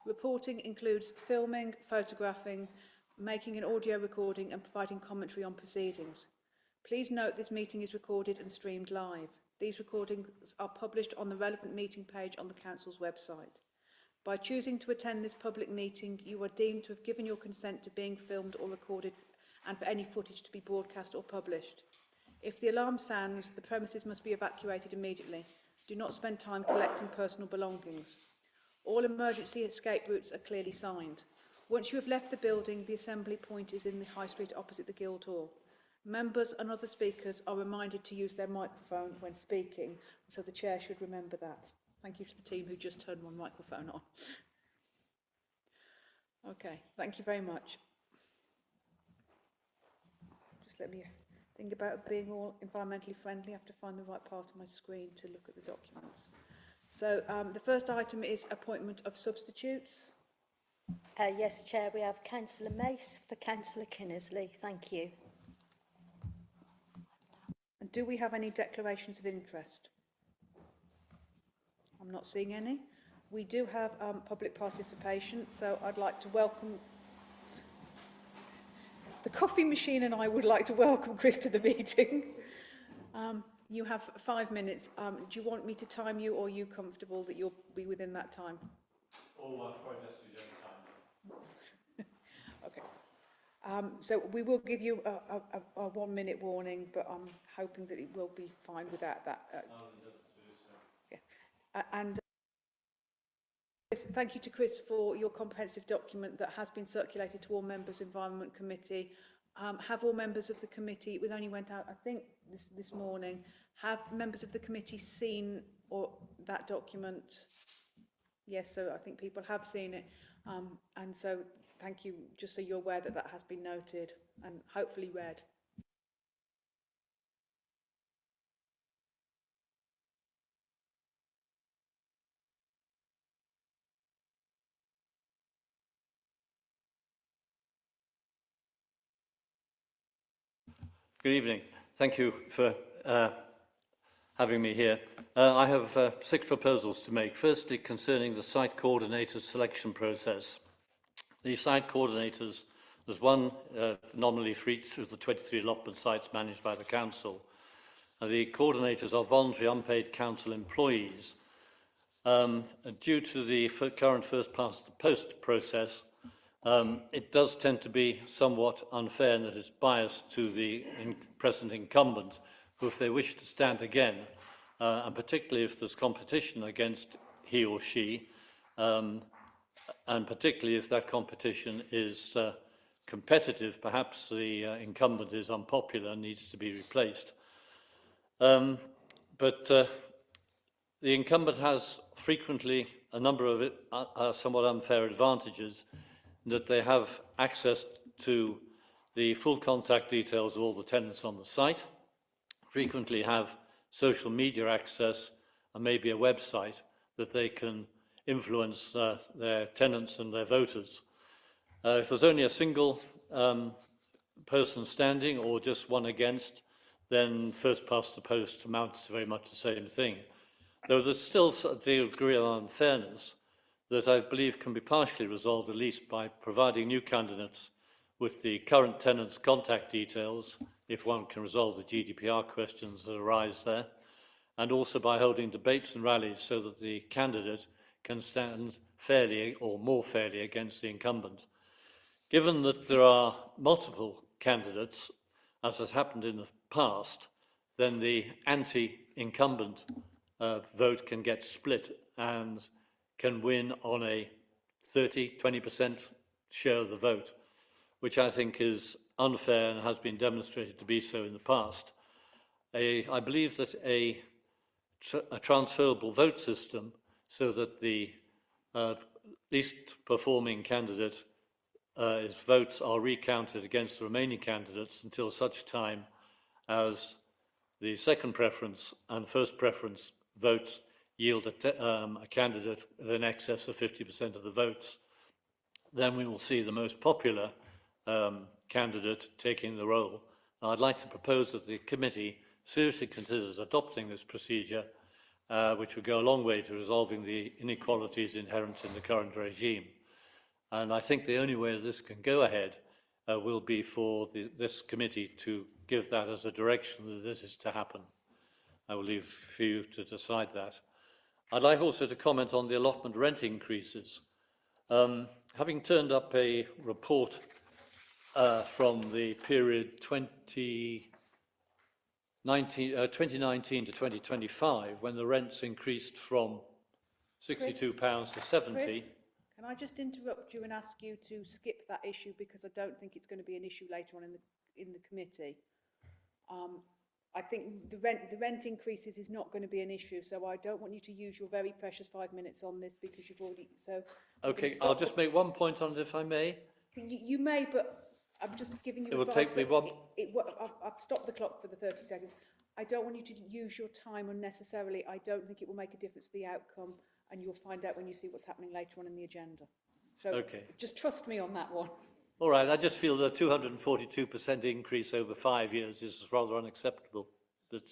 Reporting includes filming, photographing, making an audio recording and providing commentary on proceedings. Please note this meeting is recorded and streamed live. These recordings are published on the relevant meeting page on the Council's website. By choosing to attend this public meeting, you are deemed to have given your consent to being filmed or recorded and for any footage to be broadcast or published. If the alarm sounds, the premises must be evacuated immediately. Do not spend time collecting personal belongings. All emergency escape routes are clearly signed. Once you have left the building, the assembly point is in the High Street opposite the Guildhall. Members and other speakers are reminded to use their microphone when speaking, so the chair should remember that. Thank you to the team who just turned one microphone on. Okay, thank you very much. Just let me think about being all environmentally friendly. I have to find the right part of my screen to look at the documents. So the first item is appointment of substitutes. Yes, Chair, we have Councillor Mace for Councillor Kinnersley. Thank you. And do we have any declarations of interest? I'm not seeing any. We do have public participation, so I'd like to welcome the coffee machine, and I would like to welcome Chris to the meeting. You have 5 minutes. Do you want me to time you, or are you comfortable that you'll be within that time? All quite necessary time. Okay. So we will give you a 1 minute warning, but I'm hoping that it will be fine without that. Yeah. And thank you to Chris for your comprehensive document that has been circulated to all members of the Environment Committee. Have all members of the committee, it only went out, I think, this morning, have members of the committee seen that document? Yes, so I think people have seen it. And so thank you, just so you're aware that that has been noted and hopefully read. Good evening. Thank you for having me here. I have 6 proposals to make. Firstly, concerning the site coordinator selection process. The site coordinators, there's one nominally for each of the 23 allotment sites managed by the council. The coordinators are voluntary unpaid council employees. Due to the current first past the post process, it does tend to be somewhat unfair and it is biased to the present incumbent, who, if they wish to stand again, and particularly if there's competition against he or she, and particularly if that competition is competitive, perhaps the incumbent is unpopular and needs to be replaced. But the incumbent has frequently a number of somewhat unfair advantages, that they have access to the full contact details of all the tenants on the site, frequently have social media access and maybe a website that they can influence their tenants and their voters. If there's only a single person standing or just one against, then first past the post amounts to very much the same thing. Though there's still a degree of unfairness that I believe can be partially resolved, at least by providing new candidates with the current tenants' contact details, if one can resolve the GDPR questions that arise there, and also by holding debates and rallies so that the candidate can stand fairly or more fairly against the incumbent. Given that there are multiple candidates, as has happened in the past, then the anti-incumbent vote can get split and can win on a 30–20% share of the vote, which I think is unfair and has been demonstrated to be so in the past. I believe that a transferable vote system, so that the least performing candidate his votes are recounted against the remaining candidates until such time as the second preference and first preference votes yield a candidate with an excess of 50% of the votes. Then we will see the most popular candidate taking the role. Now, I'd like to propose that the committee seriously considers adopting this procedure, which would go a long way to resolving the inequalities inherent in the current regime. And I think the only way this can go ahead will be for this committee to give that as a direction that this is to happen. I will leave for you to decide that. I'd like also to comment on the allotment rent increases. Having turned up a report from the period 2019 to 2025, when the rents increased from £62 to 70. Chris, can I just interrupt you and ask you to skip that issue, because I don't think it's going to be an issue later on in the committee. I think the rent increases is not going to be an issue, so I don't want you to use your very precious 5 minutes on this, because you've already Okay, I'll just make one point on it, if I may. You may, but I'm just giving you It will advice take me that one. I've stopped the clock for the 30 seconds. I don't want you to use your time unnecessarily. I don't think it will make a difference to the outcome, and you'll find out when you see what's happening later on in the agenda. So Okay. just trust me on that one. All right, I just feel that 242% increase over 5 years is rather unacceptable. But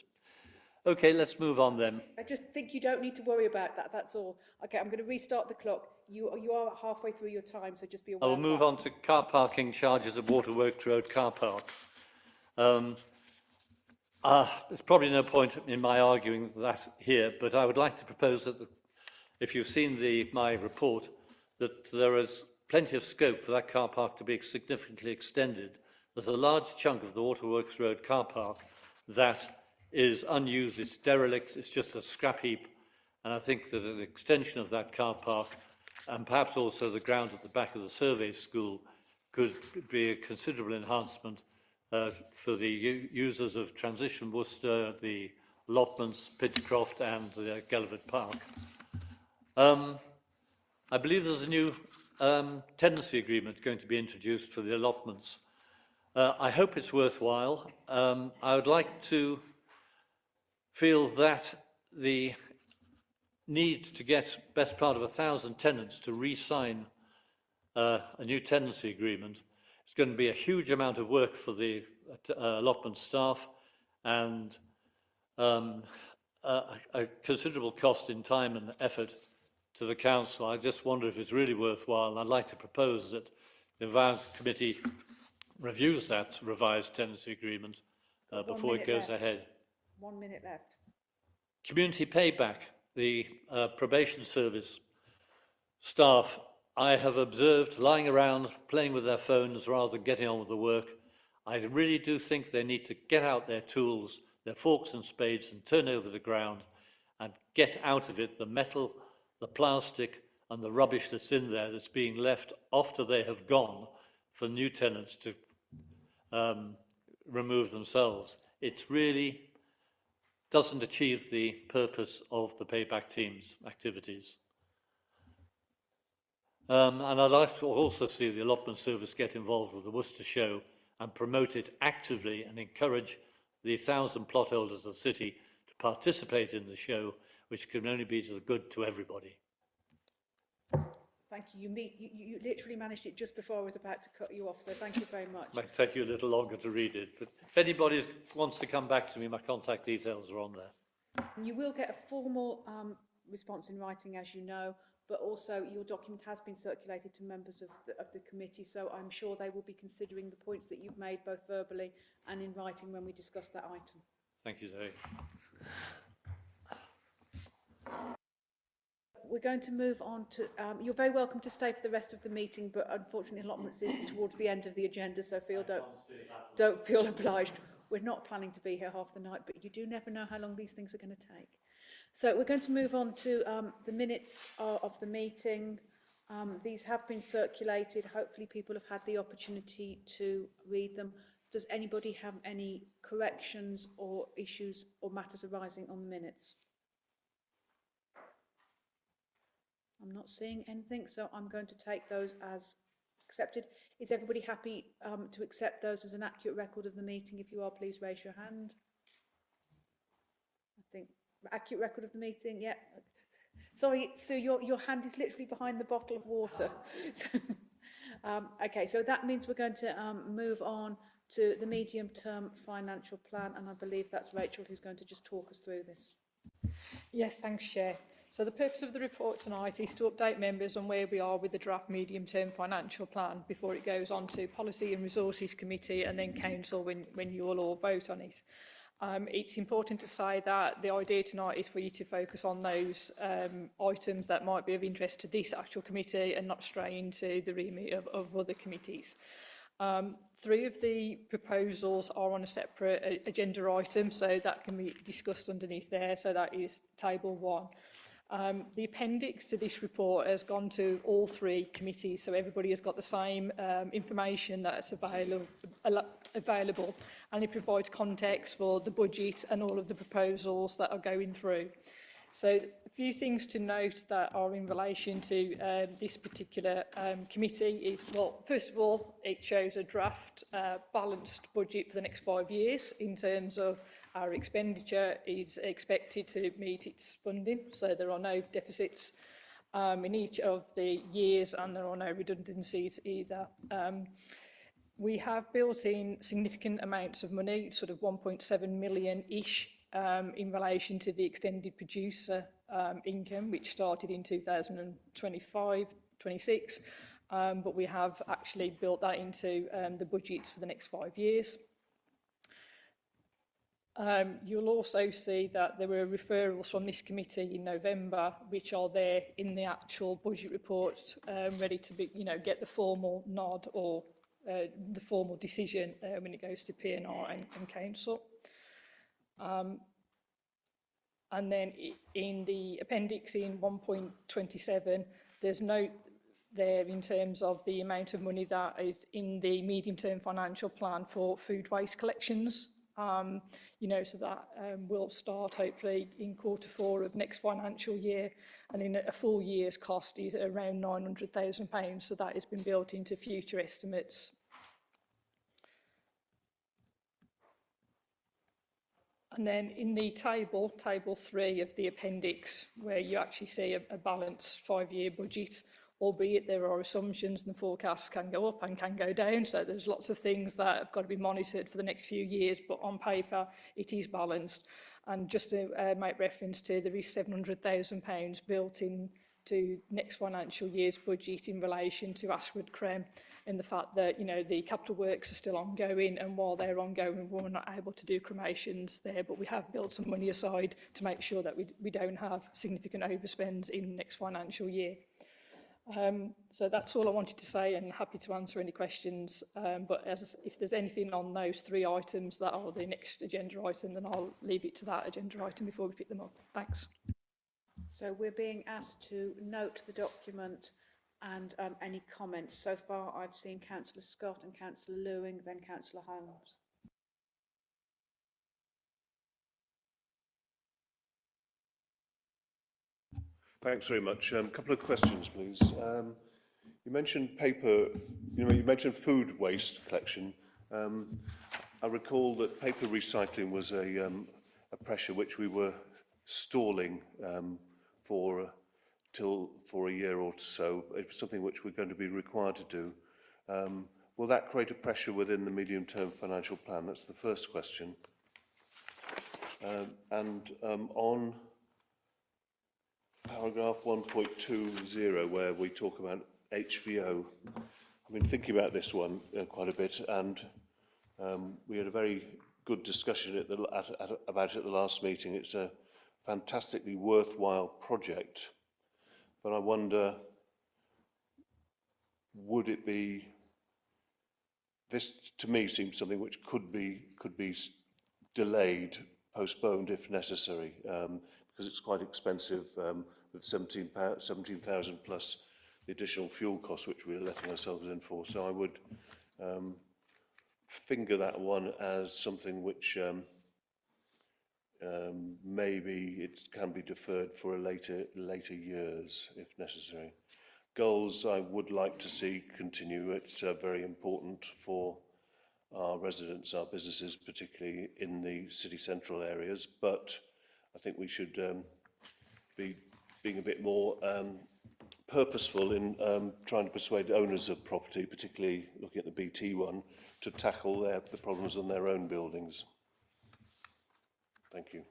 okay, let's move on then. I just think you don't need to worry about that, that's all. Okay, I'm going to restart the clock. You are halfway through your time, so just be aware. I will move on to car parking charges at Waterworks Road car park. There's probably no point in my arguing that here, but I would like to propose that if you've seen my report, that there is plenty of scope for that car park to be significantly extended. There's a large chunk of the Waterworks Road car park that is unused, it's derelict, it's just a scrap heap, and I think that an extension of that car park, and perhaps also the ground at the back of the survey school, could be a considerable enhancement for the users of Transition Worcester, the allotments, Pitchcroft and Gallivant Park. I believe there's a new tenancy agreement going to be introduced for the allotments. I hope it's worthwhile. I would like to feel that the need to get best part of 1,000 tenants to re-sign a new tenancy agreement is going to be a huge amount of work for the allotment staff, and a considerable cost in time and effort to the council. I just wonder if it's really worthwhile, and I'd like to propose that the Environment Committee reviews that revised tenancy agreement before it goes ahead. 1 minute left. Community payback, the probation service staff I have observed lying around playing with their phones rather than getting on with the work. I really do think they need to get out their tools, their forks and spades, and turn over the ground and get out of it the metal, the plastic and the rubbish that's in there that's being left after they have gone for new tenants to remove themselves. It really doesn't achieve the purpose of the payback team's activities. And I'd like to also see the allotment service get involved with the Worcester Show and promote it actively and encourage the 1,000 plot holders of the city to participate in the show, which can only be to the good to everybody. Thank you. You literally managed it just before I was about to cut you off, so thank you very much. It might take you a little longer to read it, but if anybody wants to come back to me, my contact details are on there. And you will get a formal response in writing, as you know, but also your document has been circulated to members of the committee, so I'm sure they will be considering the points that you've made both verbally and in writing when we discuss that item. Thank you, Zoe. We're going to move on to, you're very welcome to stay for the rest of the meeting, but unfortunately allotments is towards the end of the agenda, so don't feel obliged. We're not planning to be here half the night, but you do never know how long these things are going to take. So we're going to move on to the minutes of the meeting. These have been circulated. Hopefully people have had the opportunity to read them. Does anybody have any corrections or issues or matters arising on the minutes? I'm not seeing anything, so I'm going to take those as accepted. Is everybody happy to accept those as an accurate record of the meeting? If you are, please raise your hand. I think accurate record of the meeting, yeah. Sorry, Sue, your hand is literally behind the bottle of water. Okay, so that means we're going to move on to the medium-term financial plan, and I believe that's Rachel who's going to just talk us through this. Yes, thanks, Chair. So the purpose of the report tonight is to update members on where we are with the draft medium-term financial plan before it goes on to Policy and Resources Committee and then Council when you will all vote on it. It's important to say that the idea tonight is for you to focus on those items that might be of interest to this actual committee and not stray into the remit of other committees. 3 of the proposals are on a separate agenda item, so that can be discussed underneath there. So that is table 1. The appendix to this report has gone to all 3 committees, so everybody has got the same information that's available, and it provides context for the budget and all of the proposals that are going through. So a few things to note that are in relation to this particular committee is, well, first of all, it shows a draft balanced budget for the next 5 years in terms of our expenditure is expected to meet its funding, so there are no deficits in each of the years and there are no redundancies either. We have built in significant amounts of money, sort of 1.7 million-ish, in relation to the extended producer income, which started in 2025-26, but we have actually built that into the budgets for the next 5 years. You'll also see that there were referrals from this committee in November, which are there in the actual budget report, ready to be, get the formal nod or the formal decision when it goes to PNR and Council. And then in the appendix in 1.27, there's note there in terms of the amount of money that is in the medium-term financial plan for food waste collections. So that will start hopefully in Q4 of next financial year, and in a full year's cost is around £900,000, so that has been built into future estimates. And then in the table 3 of the appendix, where you actually see a balanced 5-year budget, albeit there are assumptions and the forecasts can go up and can go down, so there's lots of things that have got to be monitored for the next few years, but on paper it is balanced. And just to make reference to, there is £700,000 built in to next financial year's budget in relation to Ashwood Crem, and the fact that the capital works are still ongoing, and while they're ongoing we're not able to do cremations there, but we have built some money aside to make sure that we don't have significant overspends in next financial year. So that's all I wanted to say, and happy to answer any questions, but if there's anything on those 3 items that are the next agenda item, then I'll leave it to that agenda item before we pick them up. Thanks. So we're being asked to note the document and any comments. So far I've seen Councillor Scott and Councillor Lewing, then Councillor Holmes. Thanks very much. A couple of questions, please. You mentioned paper, you mentioned food waste collection. I recall that paper recycling was a pressure which we were stalling for a year or so. It's something which we're going to be required to do. Will that create a pressure within the medium-term financial plan? That's the first question. On paragraph 1.20, where we talk about HVO, I've been thinking about this one quite a bit, and we had a very good discussion about it at the last meeting. It's a fantastically worthwhile project, but I wonder, would it be, this to me seems something which could be delayed, postponed if necessary, because it's quite expensive, with 17,000 plus the additional fuel costs which we're letting ourselves in for. So I would finger that one as something which maybe it can be deferred for a later years if necessary. Goals I would like to see continue. It's very important for our residents, our businesses, particularly in the city central areas, but I think we should be being a bit more purposeful in trying to persuade owners of property, particularly looking at the BT one, to tackle the problems on their own buildings. Thank you.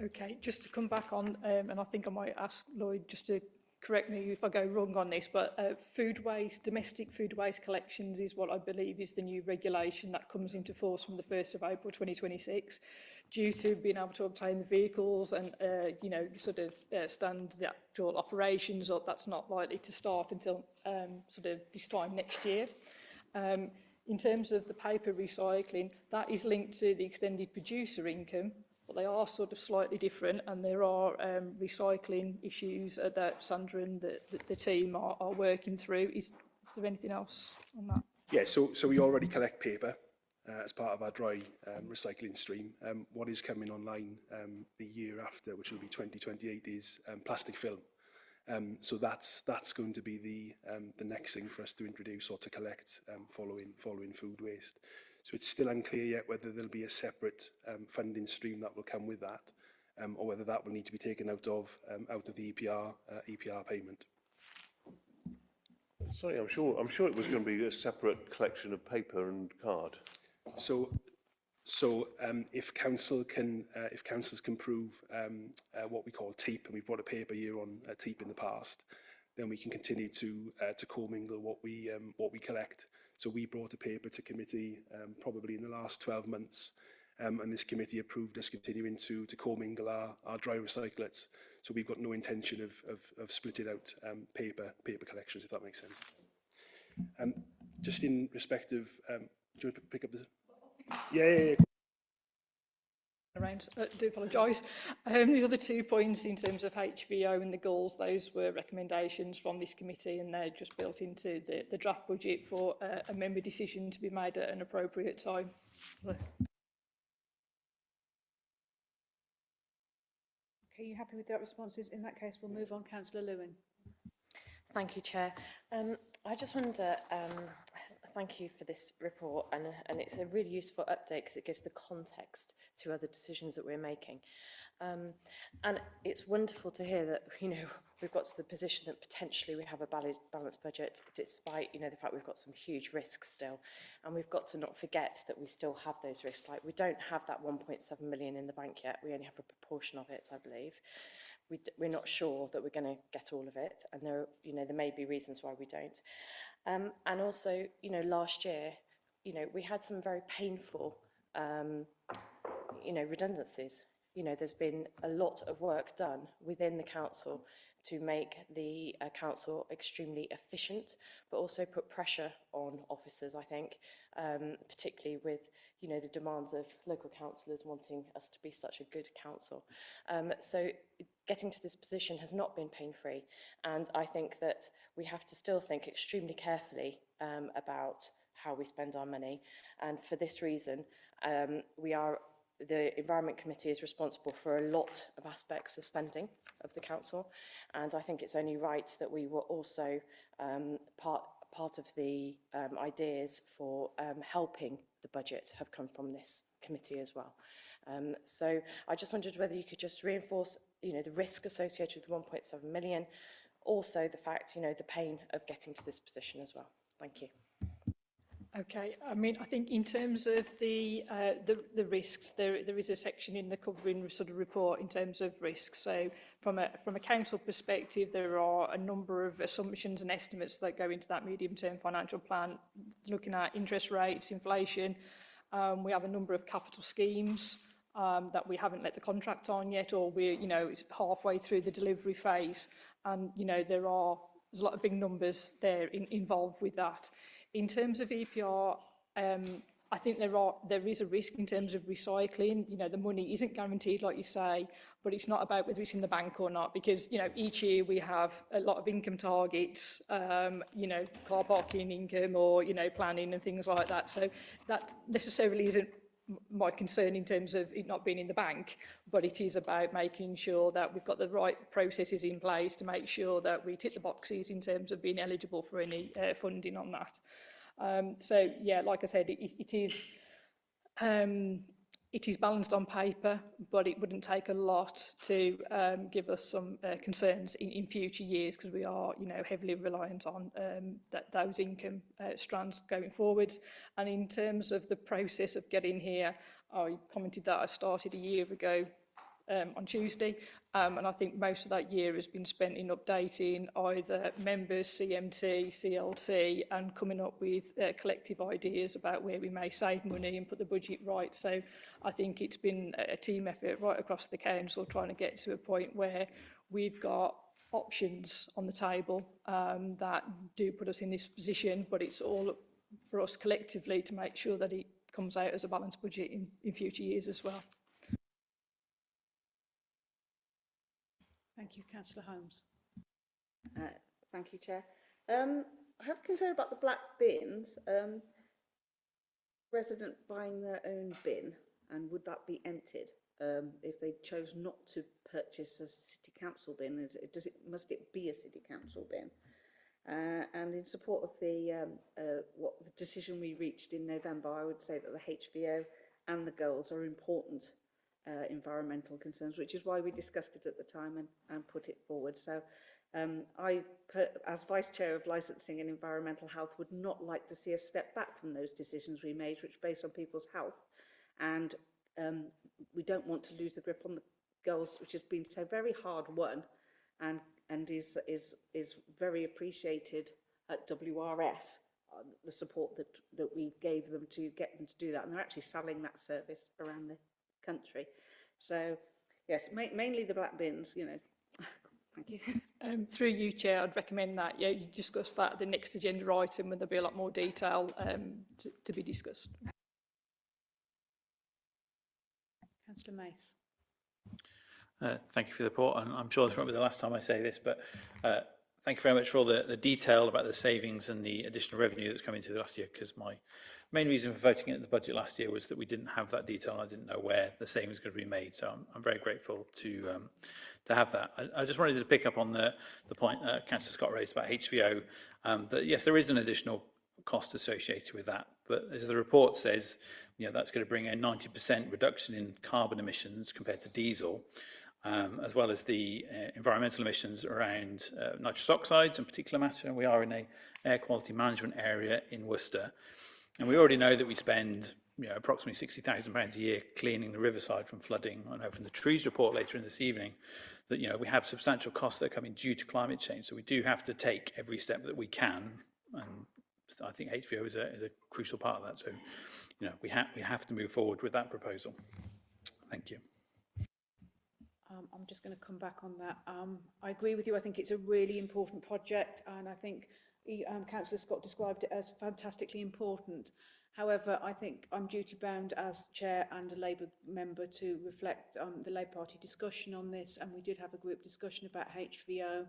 Okay, just to come back on, and I think I might ask Lloyd just to correct me if I go wrong on this, but food waste, domestic food waste collections is what I believe is the new regulation that comes into force from the 1st of April 2026. Due to being able to obtain the vehicles and, you know, sort of stand the actual operations up, that's not likely to start until sort of this time next year. In terms of the paper recycling, that is linked to the extended producer income, but they are sort of slightly different, and there are recycling issues that Sandra and the team are working through. Is there anything else on that? Yeah, so we already collect paper as part of our dry recycling stream. What is coming online the year after, which will be 2028, is plastic film. So that's going to be the next thing for us to introduce or to collect following food waste. So it's still unclear yet whether there'll be a separate funding stream that will come with that, or whether that will need to be taken out of the EPR payment. Sorry, I'm sure it was going to be a separate collection of paper and card. So if councils can prove what we call TEEP, and we've brought a paper here on TEEP in the past, then we can continue to commingle what we collect. So we brought a paper to committee probably in the last 12 months, and this committee approved us continuing to commingle our dry recyclates. So we've got no intention of splitting out paper collections, if that makes sense. Just in respect of, do you want to pick up the? Yeah. Around, do apologise. The other 2 points in terms of HVO and the goals, those were recommendations from this committee, and they're just built into the draft budget for a member decision to be made at an appropriate time. Okay, you happy with that responses? In that case, we'll move on. Councillor Lewin. Thank you, Chair. I just wonder, thank you for this report, and it's a really useful update because it gives the context to other decisions that we're making. And it's wonderful to hear that, you know, we've got to the position that potentially we have a balanced budget, despite, you know, the fact we've got some huge risks still. And we've got to not forget that we still have those risks. Like, we don't have that 1.7 million in the bank yet. We only have a proportion of it, I believe. We're not sure that we're going to get all of it, and there may be reasons why we don't. And also, you know, last year, you know, we had some very painful, redundancies. You know, there's been a lot of work done within the council to make the council extremely efficient, but also put pressure on officers, I think, particularly with, you know, the demands of local councillors wanting us to be such a good council. So getting to this position has not been pain-free, and I think that we have to still think extremely carefully about how we spend our money. And for this reason, the Environment Committee is responsible for a lot of aspects of spending of the council, and I think it's only right that we were also part of the ideas for helping the budget have come from this committee as well. So I just wondered whether you could just reinforce, you know, the risk associated with 1.7 million, also the fact, you know, the pain of getting to this position as well. Thank you. Okay, I mean, I think in terms of the risks, there is a section in the covering sort of report in terms of risks. So from a council perspective, there are a number of assumptions and estimates that go into that medium-term financial plan, looking at interest rates, inflation. We have a number of capital schemes that we haven't let the contract on yet, or we're, you know, halfway through the delivery phase, and, you know, there's a lot of big numbers there involved with that. In terms of EPR, I think there is a risk in terms of recycling. You know, the money isn't guaranteed, like you say, but it's not about whether it's in the bank or not, because, you know, each year we have a lot of income targets, you know, car parking income, or, you know, planning and things like that. So that necessarily isn't my concern in terms of it not being in the bank, but it is about making sure that we've got the right processes in place to make sure that we tick the boxes in terms of being eligible for any funding on that. So yeah, like I said, it is balanced on paper, but it wouldn't take a lot to give us some concerns in future years, because we are, you know, heavily reliant on those income strands going forwards. And in terms of the process of getting here, I commented that I started a year ago on Tuesday, and I think most of that year has been spent in updating either members, CMT, CLT, and coming up with collective ideas about where we may save money and put the budget right. So I think it's been a team effort right across the council trying to get to a point where we've got options on the table that do put us in this position, but it's all up for us collectively to make sure that it comes out as a balanced budget in future years as well. Thank you, Councillor Holmes. Thank you, Chair. I have a concern about the black bins. Resident buying their own bin, and would that be emptied if they chose not to purchase a city council bin? Must it be a city council bin? And in support of the decision we reached in November, I would say that the HVO and the goals are important environmental concerns, which is why we discussed it at the time and put it forward. So as Vice Chair of Licensing and Environmental Health, would not like to see us step back from those decisions we made, which are based on people's health. And we don't want to lose the grip on the goals, which has been so very hard won and is very appreciated at WRS, the support that we gave them to get them to do that. And they're actually selling that service around the country. So yes, mainly the black bins, you know. Thank you. Through you, Chair, I'd recommend that you discuss that at the next agenda item, when there'll be a lot more detail to be discussed. Councillor Mace. Thank you for the report, and I'm sure this won't be the last time I say this, but thank you very much for all the detail about the savings and the additional revenue that's come into the last year, because my main reason for voting at the budget last year was that we didn't have that detail and I didn't know where the savings were going to be made. So I'm very grateful to have that. I just wanted to pick up on the point Councillor Scott raised about HVO, that yes, there is an additional cost associated with that, but as the report says, you know, that's going to bring a 90% reduction in carbon emissions compared to diesel, as well as the environmental emissions around nitrous oxides and particulate matter. We are in an air quality management area in Worcester, and we already know that we spend approximately £60,000 a year cleaning the riverside from flooding. I know from the trees report later in this evening that we have substantial costs that are coming due to climate change, so we do have to take every step that we can, and I think HVO is a crucial part of that. So we have to move forward with that proposal. Thank you. I'm just going to come back on that. I agree with you. I think it's a really important project, and I think Councillor Scott described it as fantastically important. However, I think I'm duty-bound as Chair and a Labour member to reflect the Labour Party discussion on this, and we did have a group discussion about HVO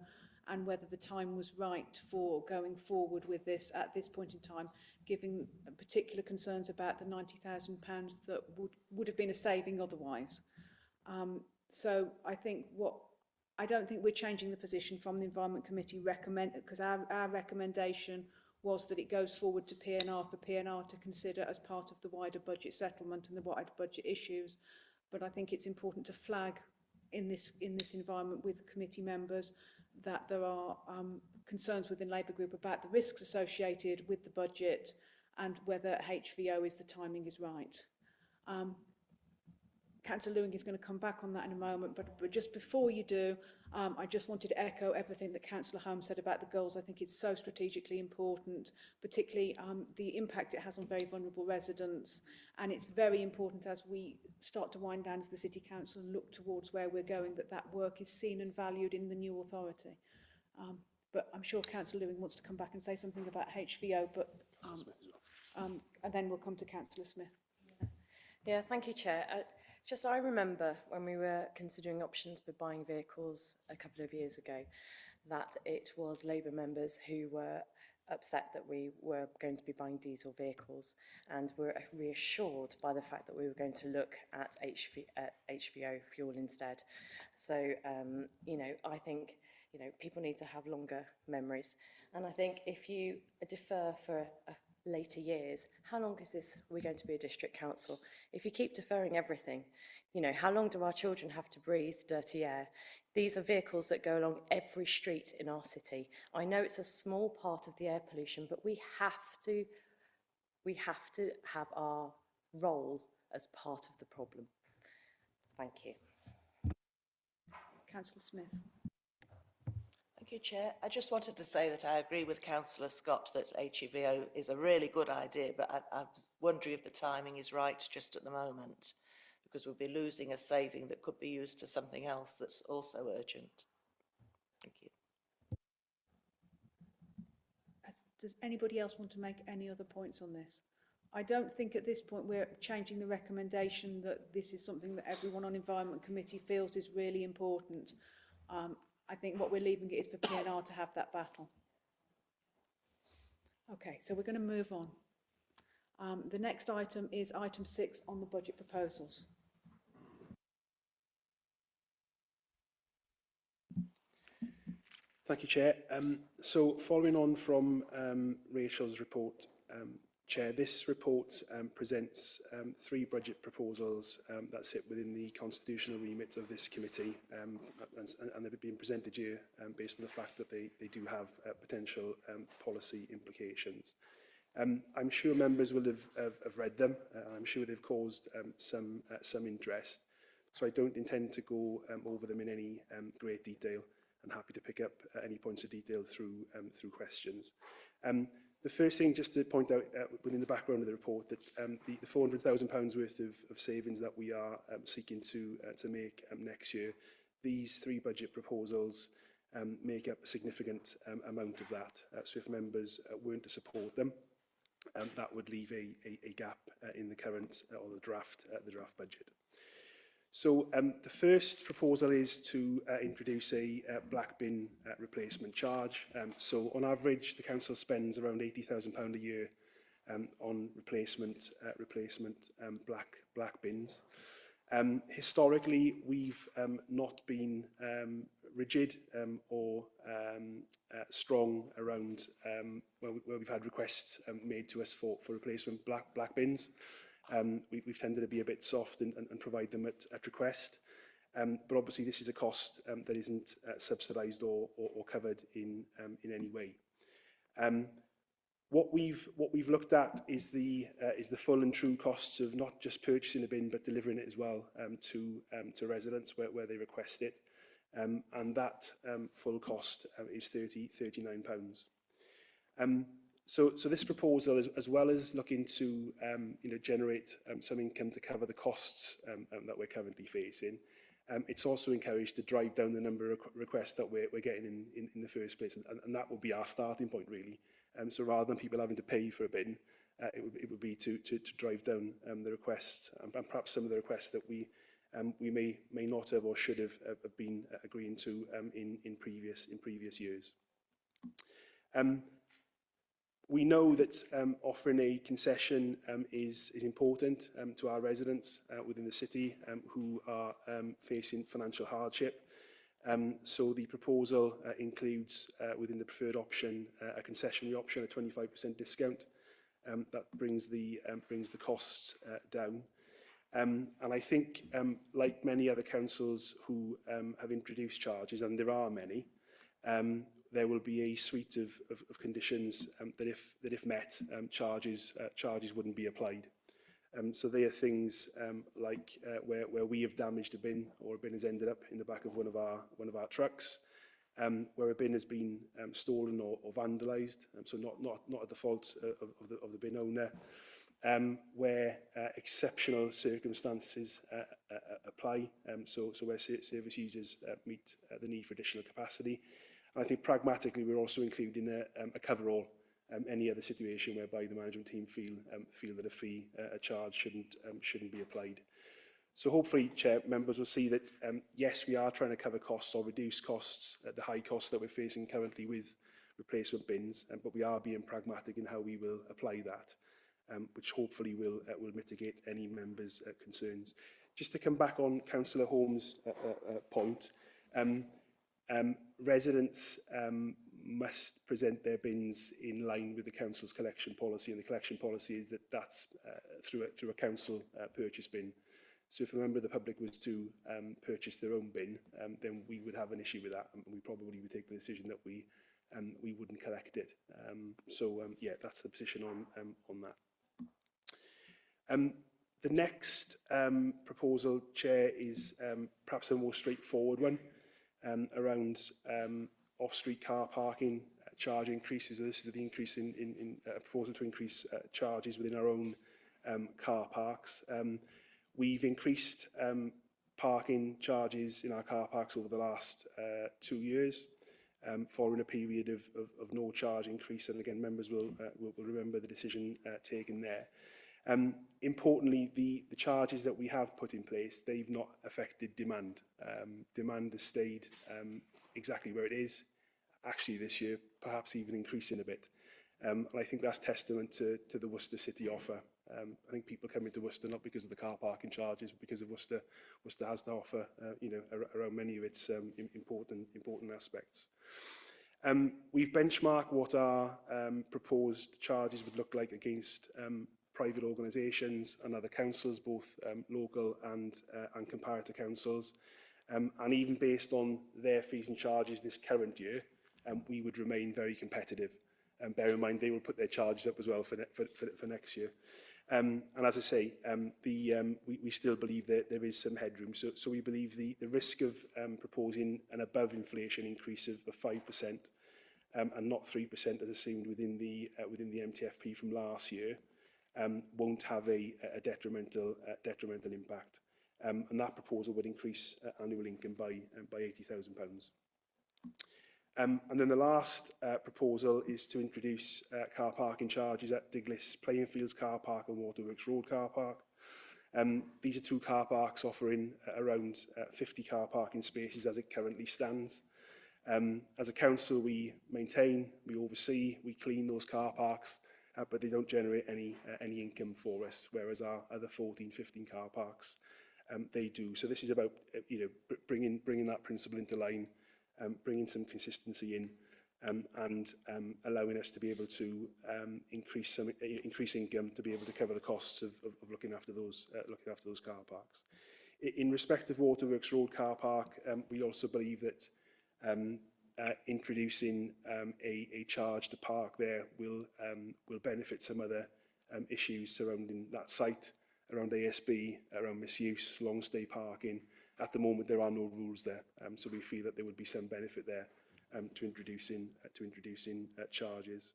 and whether the time was right for going forward with this at this point in time, given particular concerns about the £90,000 that would have been a saving otherwise. So I don't think we're changing the position from the Environment Committee because our recommendation was that it goes forward to PNR for PNR to consider as part of the wider budget settlement and the wider budget issues. But I think it's important to flag in this environment with committee members that there are concerns within Labour Group about the risks associated with the budget and whether HVO is the timing is right. Councillor Lewin is going to come back on that in a moment, but just before you do, I just wanted to echo everything that Councillor Holmes said about the goals. I think it's so strategically important, particularly the impact it has on very vulnerable residents, and it's very important as we start to wind down as the City Council and look towards where we're going, that work is seen and valued in the new authority. But I'm sure Councillor Lewin wants to come back and say something about HVO, but and then we'll come to Councillor Smith. Yeah, thank you, Chair. I remember when we were considering options for buying vehicles a couple of years ago, that it was Labour members who were upset that we were going to be buying diesel vehicles, and were reassured by the fact that we were going to look at HVO fuel instead. So, I think, people need to have longer memories. And I think if you defer for later years, how long is we going to be a district council? If you keep deferring everything, how long do our children have to breathe dirty air? These are vehicles that go along every street in our city. I know it's a small part of the air pollution, but we have to have our role as part of the problem. Thank you. Councillor Smith. Thank you, Chair. I just wanted to say that I agree with Councillor Scott that HEVO is a really good idea, but I'm wondering if the timing is right just at the moment, because we'll be losing a saving that could be used for something else that's also urgent. Thank you. Does anybody else want to make any other points on this? I don't think at this point we're changing the recommendation that this is something that everyone on Environment Committee feels is really important. I think what we're leaving it is for PNR to have that battle. Okay, so we're going to move on. The next item is item 6 on the budget proposals. Thank you, Chair. So following on from Rachel's report, Chair, this report presents 3 budget proposals that sit within the constitutional remit of this committee, and they've been presented here based on the fact that they do have potential policy implications. I'm sure members will have read them. I'm sure they've caused some interest. So I don't intend to go over them in any great detail. I'm happy to pick up any points of detail through questions. The first thing, just to point out within the background of the report, that the £400,000 worth of savings that we are seeking to make next year, these 3 budget proposals make up a significant amount of that. So if members weren't to support them, that would leave a gap in the current or the draft budget. So the first proposal is to introduce a black bin replacement charge. So on average, the council spends around £80,000 a year on replacement black bins. Historically, we've not been rigid or strong around where we've had requests made to us for replacement black bins. We've tended to be a bit soft and provide them at request. But obviously this is a cost that isn't subsidised or covered in any way. What we've looked at is the full and true costs of not just purchasing a bin but delivering it as well to residents where they request it, and that full cost is £39. So this proposal, as well as looking to generate some income to cover the costs that we're currently facing, it's also encouraged to drive down the number of requests that we're getting in the first place, and that will be our starting point really. So rather than people having to pay for a bin, it would be to drive down the requests, and perhaps some of the requests that we may not have or should have been agreeing to in previous years. We know that offering a concession is important to our residents within the city who are facing financial hardship. So the proposal includes within the preferred option a concessionary option, a 25% discount that brings the costs down. And I think, like many other councils who have introduced charges, and there are many, there will be a suite of conditions that if met, charges wouldn't be applied. So they are things like where we have damaged a bin, or a bin has ended up in the back of one of our trucks, where a bin has been stolen or vandalised, so not at the fault of the bin owner, where exceptional circumstances apply, so where service users meet the need for additional capacity. And I think pragmatically we're also including a cover-all, any other situation whereby the management team feel that a charge shouldn't be applied. So hopefully, Chair, members will see that yes, we are trying to cover costs or reduce costs at the high costs that we're facing currently with replacement bins, but we are being pragmatic in how we will apply that, which hopefully will mitigate any members' concerns. Just to come back on Councillor Holmes' point, residents must present their bins in line with the council's collection policy, and the collection policy is that's through a council purchase bin. So if a member of the public was to purchase their own bin, then we would have an issue with that, and we probably would take the decision that we wouldn't collect it. Yeah, that's the position on that. The next proposal, Chair, is perhaps a more straightforward one. around off-street car parking charge increases. So this is the increase in proposal to increase charges within our own car parks. We've increased parking charges in our car parks over the last 2 years, following a period of no charge increase. And again, members will remember the decision taken there. Importantly, the charges that we have put in place, they've not affected demand. Demand has stayed exactly where it is, actually this year, perhaps even increasing a bit. And I think that's testament to the Worcester City offer. I think people come into Worcester not because of the car parking charges, but because of Worcester has to offer, around many of its important aspects. We've benchmarked what our proposed charges would look like against private organisations and other councils, both local and comparator councils. And even based on their fees and charges this current year, we would remain very competitive. And bear in mind, they will put their charges up as well for next year. And as I say, we still believe that there is some headroom. So we believe the risk of proposing an above inflation increase of 5% and not 3% as assumed within the MTFP from last year won't have a detrimental impact. And that proposal would increase annual income by £80,000. And then the last proposal is to introduce car parking charges at Diglis Playing Fields Car Park and Waterworks Road Car Park. These are two car parks offering around 50 car parking spaces as it currently stands. As a council, we maintain, we oversee, we clean those car parks, but they don't generate any income for us, whereas our other 14, 15 car parks, they do. So this is about bringing that principle into line, bringing some consistency in, and allowing us to be able to increase income to be able to cover the costs of looking after those car parks. In respect of Waterworks Road Car Park, we also believe that introducing a charge to park there will benefit some other issues surrounding that site, around ASB, around misuse, long stay parking. At the moment, there are no rules there, so we feel that there would be some benefit there to introducing charges.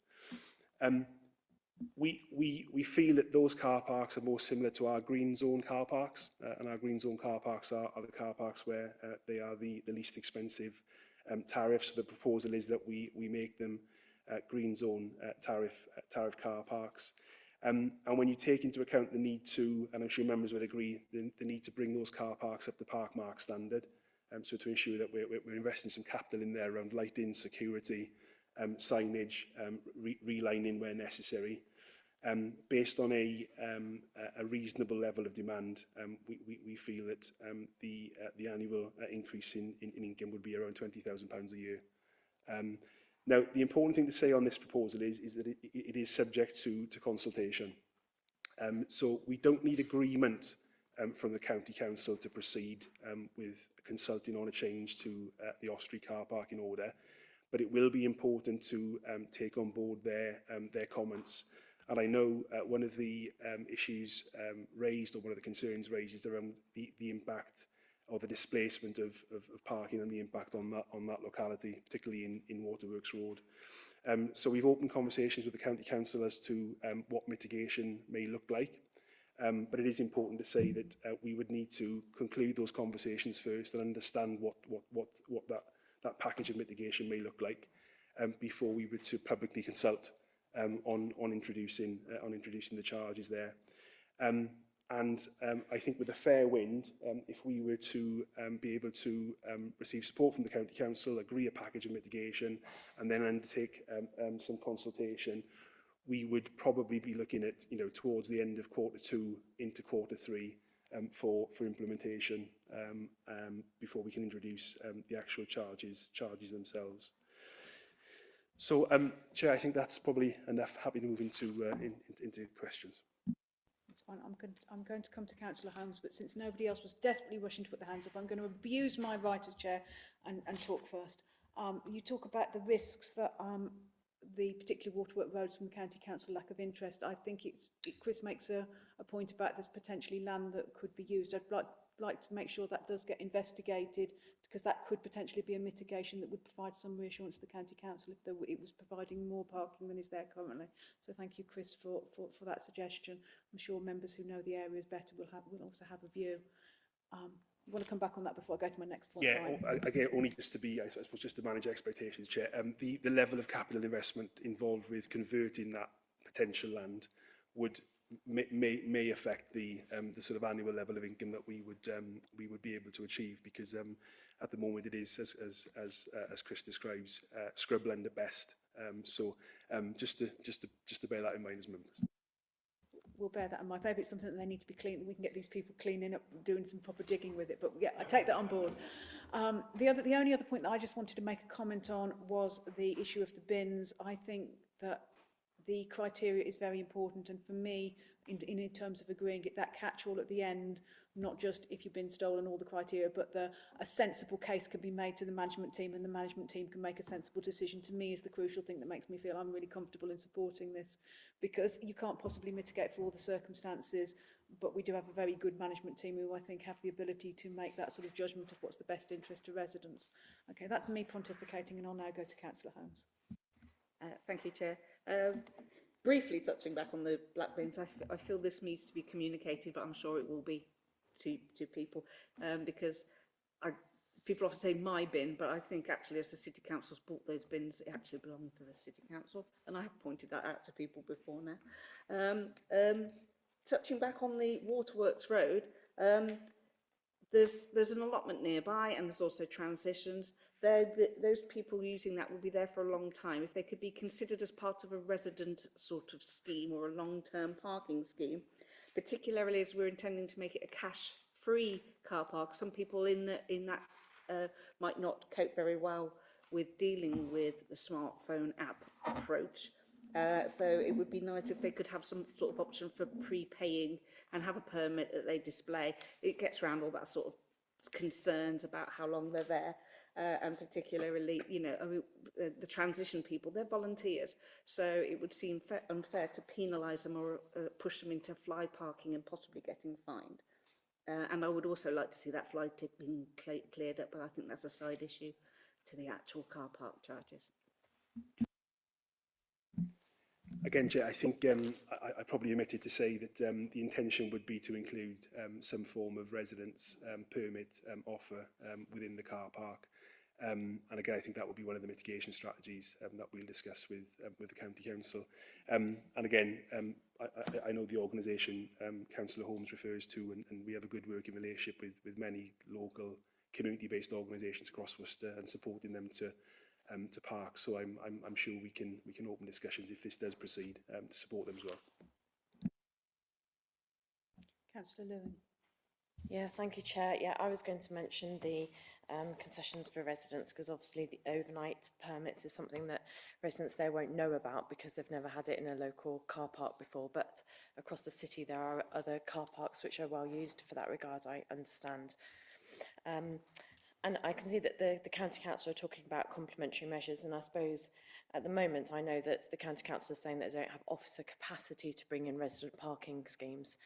We feel that those car parks are more similar to our green zone car parks, and our green zone car parks are the car parks where they are the least expensive tariffs. So the proposal is that we make them green zone tariff car parks. And when you take into account the need to, and I'm sure members would agree, the need to bring those car parks up to Park Mark standard, so to ensure that we're investing some capital in there around lighting, security, signage, relining where necessary. Based on a reasonable level of demand, we feel that the annual increase in income would be around £20,000 a year. Now, the important thing to say on this proposal is that it is subject to consultation. So we don't need agreement from the County Council to proceed with consulting on a change to the off-street car parking order, but it will be important to take on board their comments. And I know one of the issues raised, or one of the concerns raised, is around the impact or the displacement of parking and the impact on that locality, particularly in Waterworks Road. So we've opened conversations with the County Council as to what mitigation may look like. But it is important to say that we would need to conclude those conversations first and understand what that package of mitigation may look like before we were to publicly consult on introducing the charges there. And I think with a fair wind, if we were to be able to receive support from the County Council, agree a package of mitigation, and then undertake some consultation, we would probably be looking at, towards the end of Q2 into Q3 for implementation before we can introduce the actual charges themselves. So, Chair, I think that's probably enough. Happy to move into questions. That's fine. I'm going to come to Councillor Holmes, but since nobody else was desperately rushing to put their hands up, I'm going to abuse my right as chair and talk first. You talk about the risks that the particular waterwork roads from the County Council lack of interest. I think Chris makes a point about there's potentially land that could be used. I'd like like to make sure that does get investigated, because that could potentially be a mitigation that would provide some reassurance to the County Council if it was providing more parking than is there currently. So thank you, Chris, for that suggestion. I'm sure members who know the areas better will also have a view. I want to come back on that before I go to my next point. Yeah, Brian. again, only just to be, I suppose, just to manage expectations, Chair. The level of capital investment involved with converting that potential land may affect the sort of annual level of income that we would be able to achieve, because at the moment it is, as Chris describes, scrubland at best. So just to bear that in mind as members. We'll bear that in mind. Maybe it's something that they need to be clean. We can get these people cleaning up, doing some proper digging with it. But yeah, I take that on board. The only other point that I just wanted to make a comment on was the issue of the bins. I think that the criteria is very important, and for me, in terms of agreeing it, that catch-all at the end, not just if you've been stolen, all the criteria, but a sensible case can be made to the management team, and the management team can make a sensible decision, to me is the crucial thing that makes me feel I'm really comfortable in supporting this, because you can't possibly mitigate for all the circumstances, but we do have a very good management team who I think have the ability to make that sort of judgment of what's the best interest to residents. Okay, that's me pontificating, and I'll now go to Councillor Holmes. Thank you, Chair. Briefly touching back on the black bins, I feel this needs to be communicated, but I'm sure it will be to people, because people often say my bin, but I think actually as the City Council's bought those bins, it actually belongs to the City Council, and I have pointed that out to people before now. Touching back on the Waterworks Road, there's an allotment nearby, and there's also transitions. Those people using that will be there for a long time. If they could be considered as part of a resident sort of scheme or a long-term parking scheme, particularly as we're intending to make it a cash-free car park, some people in that might not cope very well with dealing with the smartphone app approach. So it would be nice if they could have some sort of option for prepaying and have a permit that they display. It gets around all that sort of concerns about how long they're there. And particularly, you know, the transition people, they're volunteers. So it would seem unfair to penalise them or push them into fly parking and possibly getting fined. And I would also like to see that fly tip being cleared up, but I think that's a side issue to the actual car park charges. Again, Chair, I think I probably omitted to say that the intention would be to include some form of residence permit offer within the car park. And again, I think that would be one of the mitigation strategies that we'll discuss with the County Council. And again, I know the organisation Councillor Holmes refers to, and we have a good working relationship with many local community-based organisations across Worcester and supporting them to park. So I'm sure we can open discussions if this does proceed to support them as well. Councillor Lewin. Yeah, thank you, Chair. Yeah, I was going to mention the concessions for residents, because obviously the overnight permits is something that residents there won't know about because they've never had it in a local car park before. But across the city, there are other car parks which are well used for that regard, I understand. And I can see that the County Council are talking about complementary measures, and I suppose at the moment I know that the County Council is saying that they don't have officer capacity to bring in resident parking schemes,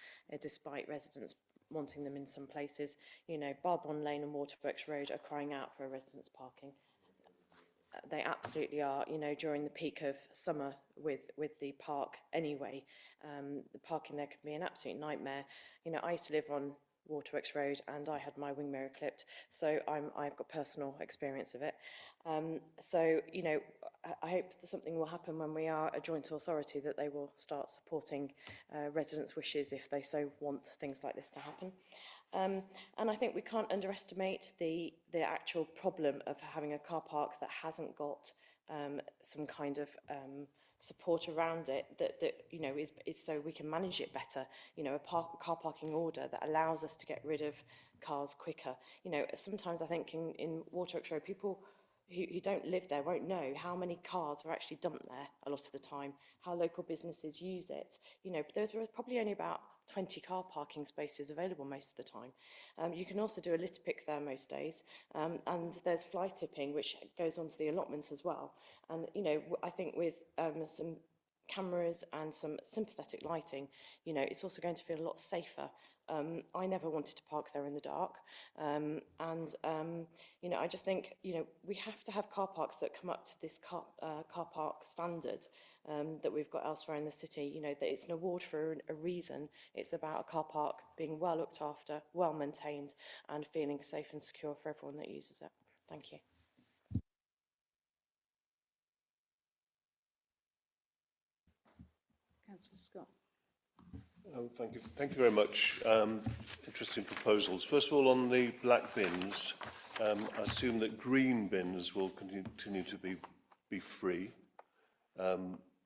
despite residents wanting them in some places. You know, Barbon Lane and Waterworks Road are crying out for a residents parking. They absolutely are, you know, during the peak of summer with the park anyway. The parking there could be an absolute nightmare. You know, I used to live on Waterworks Road and I had my wing mirror clipped, so I've got personal experience of it. So, you know, I hope that something will happen when we are a joint authority, that they will start supporting residents' wishes if they so want things like this to happen. And I think we can't underestimate the actual problem of having a car park that hasn't got some kind of support around it that you know is so we can manage it better. You know, a car parking order that allows us to get rid of cars quicker. You know, sometimes I think in Waterworks Road, people who don't live there won't know how many cars are actually dumped there a lot of the time, how local businesses use it. You know, there are probably only about 20 car parking spaces available most of the time. You can also do a litter pick there most days, and there's fly tipping which goes onto the allotments as well. And you know, I think with some cameras and some sympathetic lighting, you know, it's also going to feel a lot safer. I never wanted to park there in the dark. You know, I just think, you know, we have to have car parks that come up to this car park standard that we've got elsewhere in the city. You know, that it's an award for a reason. It's about a car park being well looked after, well maintained, and feeling safe and secure for everyone that uses it. Thank you. Councillor Scott. Thank you very much. Interesting proposals. First of all, on the black bins, I assume that green bins will continue to be free,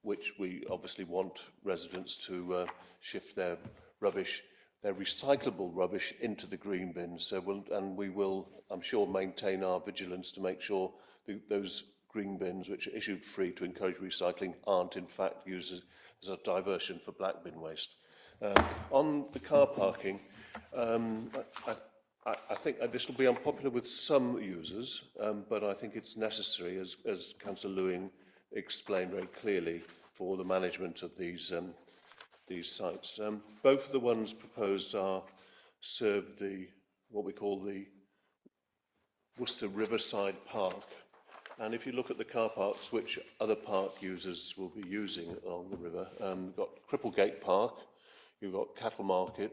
which we obviously want residents to shift their rubbish, their recyclable rubbish, into the green bins. So we will, I'm sure, maintain our vigilance to make sure those green bins, which are issued free to encourage recycling, aren't in fact used as a diversion for black bin waste. On the car parking, I think this will be unpopular with some users, but I think it's necessary, as Councillor Lewin explained very clearly, for the management of these sites. Both of the ones proposed serve what we call the Worcester Riverside Park. And if you look at the car parks which other park users will be using along the river, you've got Cripplegate Park, you've got Cattle Market,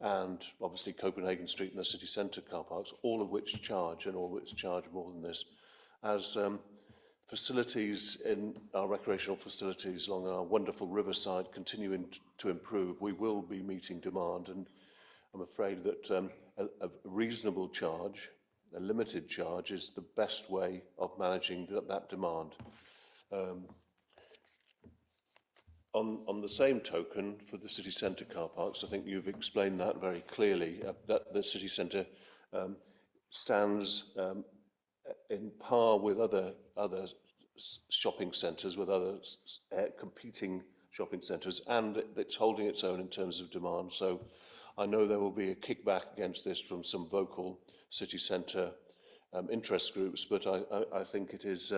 and obviously Copenhagen Street and the city centre car parks, all of which charge, and all of which charge more than this. As facilities in our recreational facilities along our wonderful riverside continuing to improve, we will be meeting demand, and I'm afraid that a reasonable charge, a limited charge, is the best way of managing that demand. On the same token, for the city centre car parks, I think you've explained that very clearly, that the city centre stands in par with other shopping centres, with other competing shopping centres, and it's holding its own in terms of demand. So I know there will be a kickback against this from some vocal city centre interest groups, but I think it is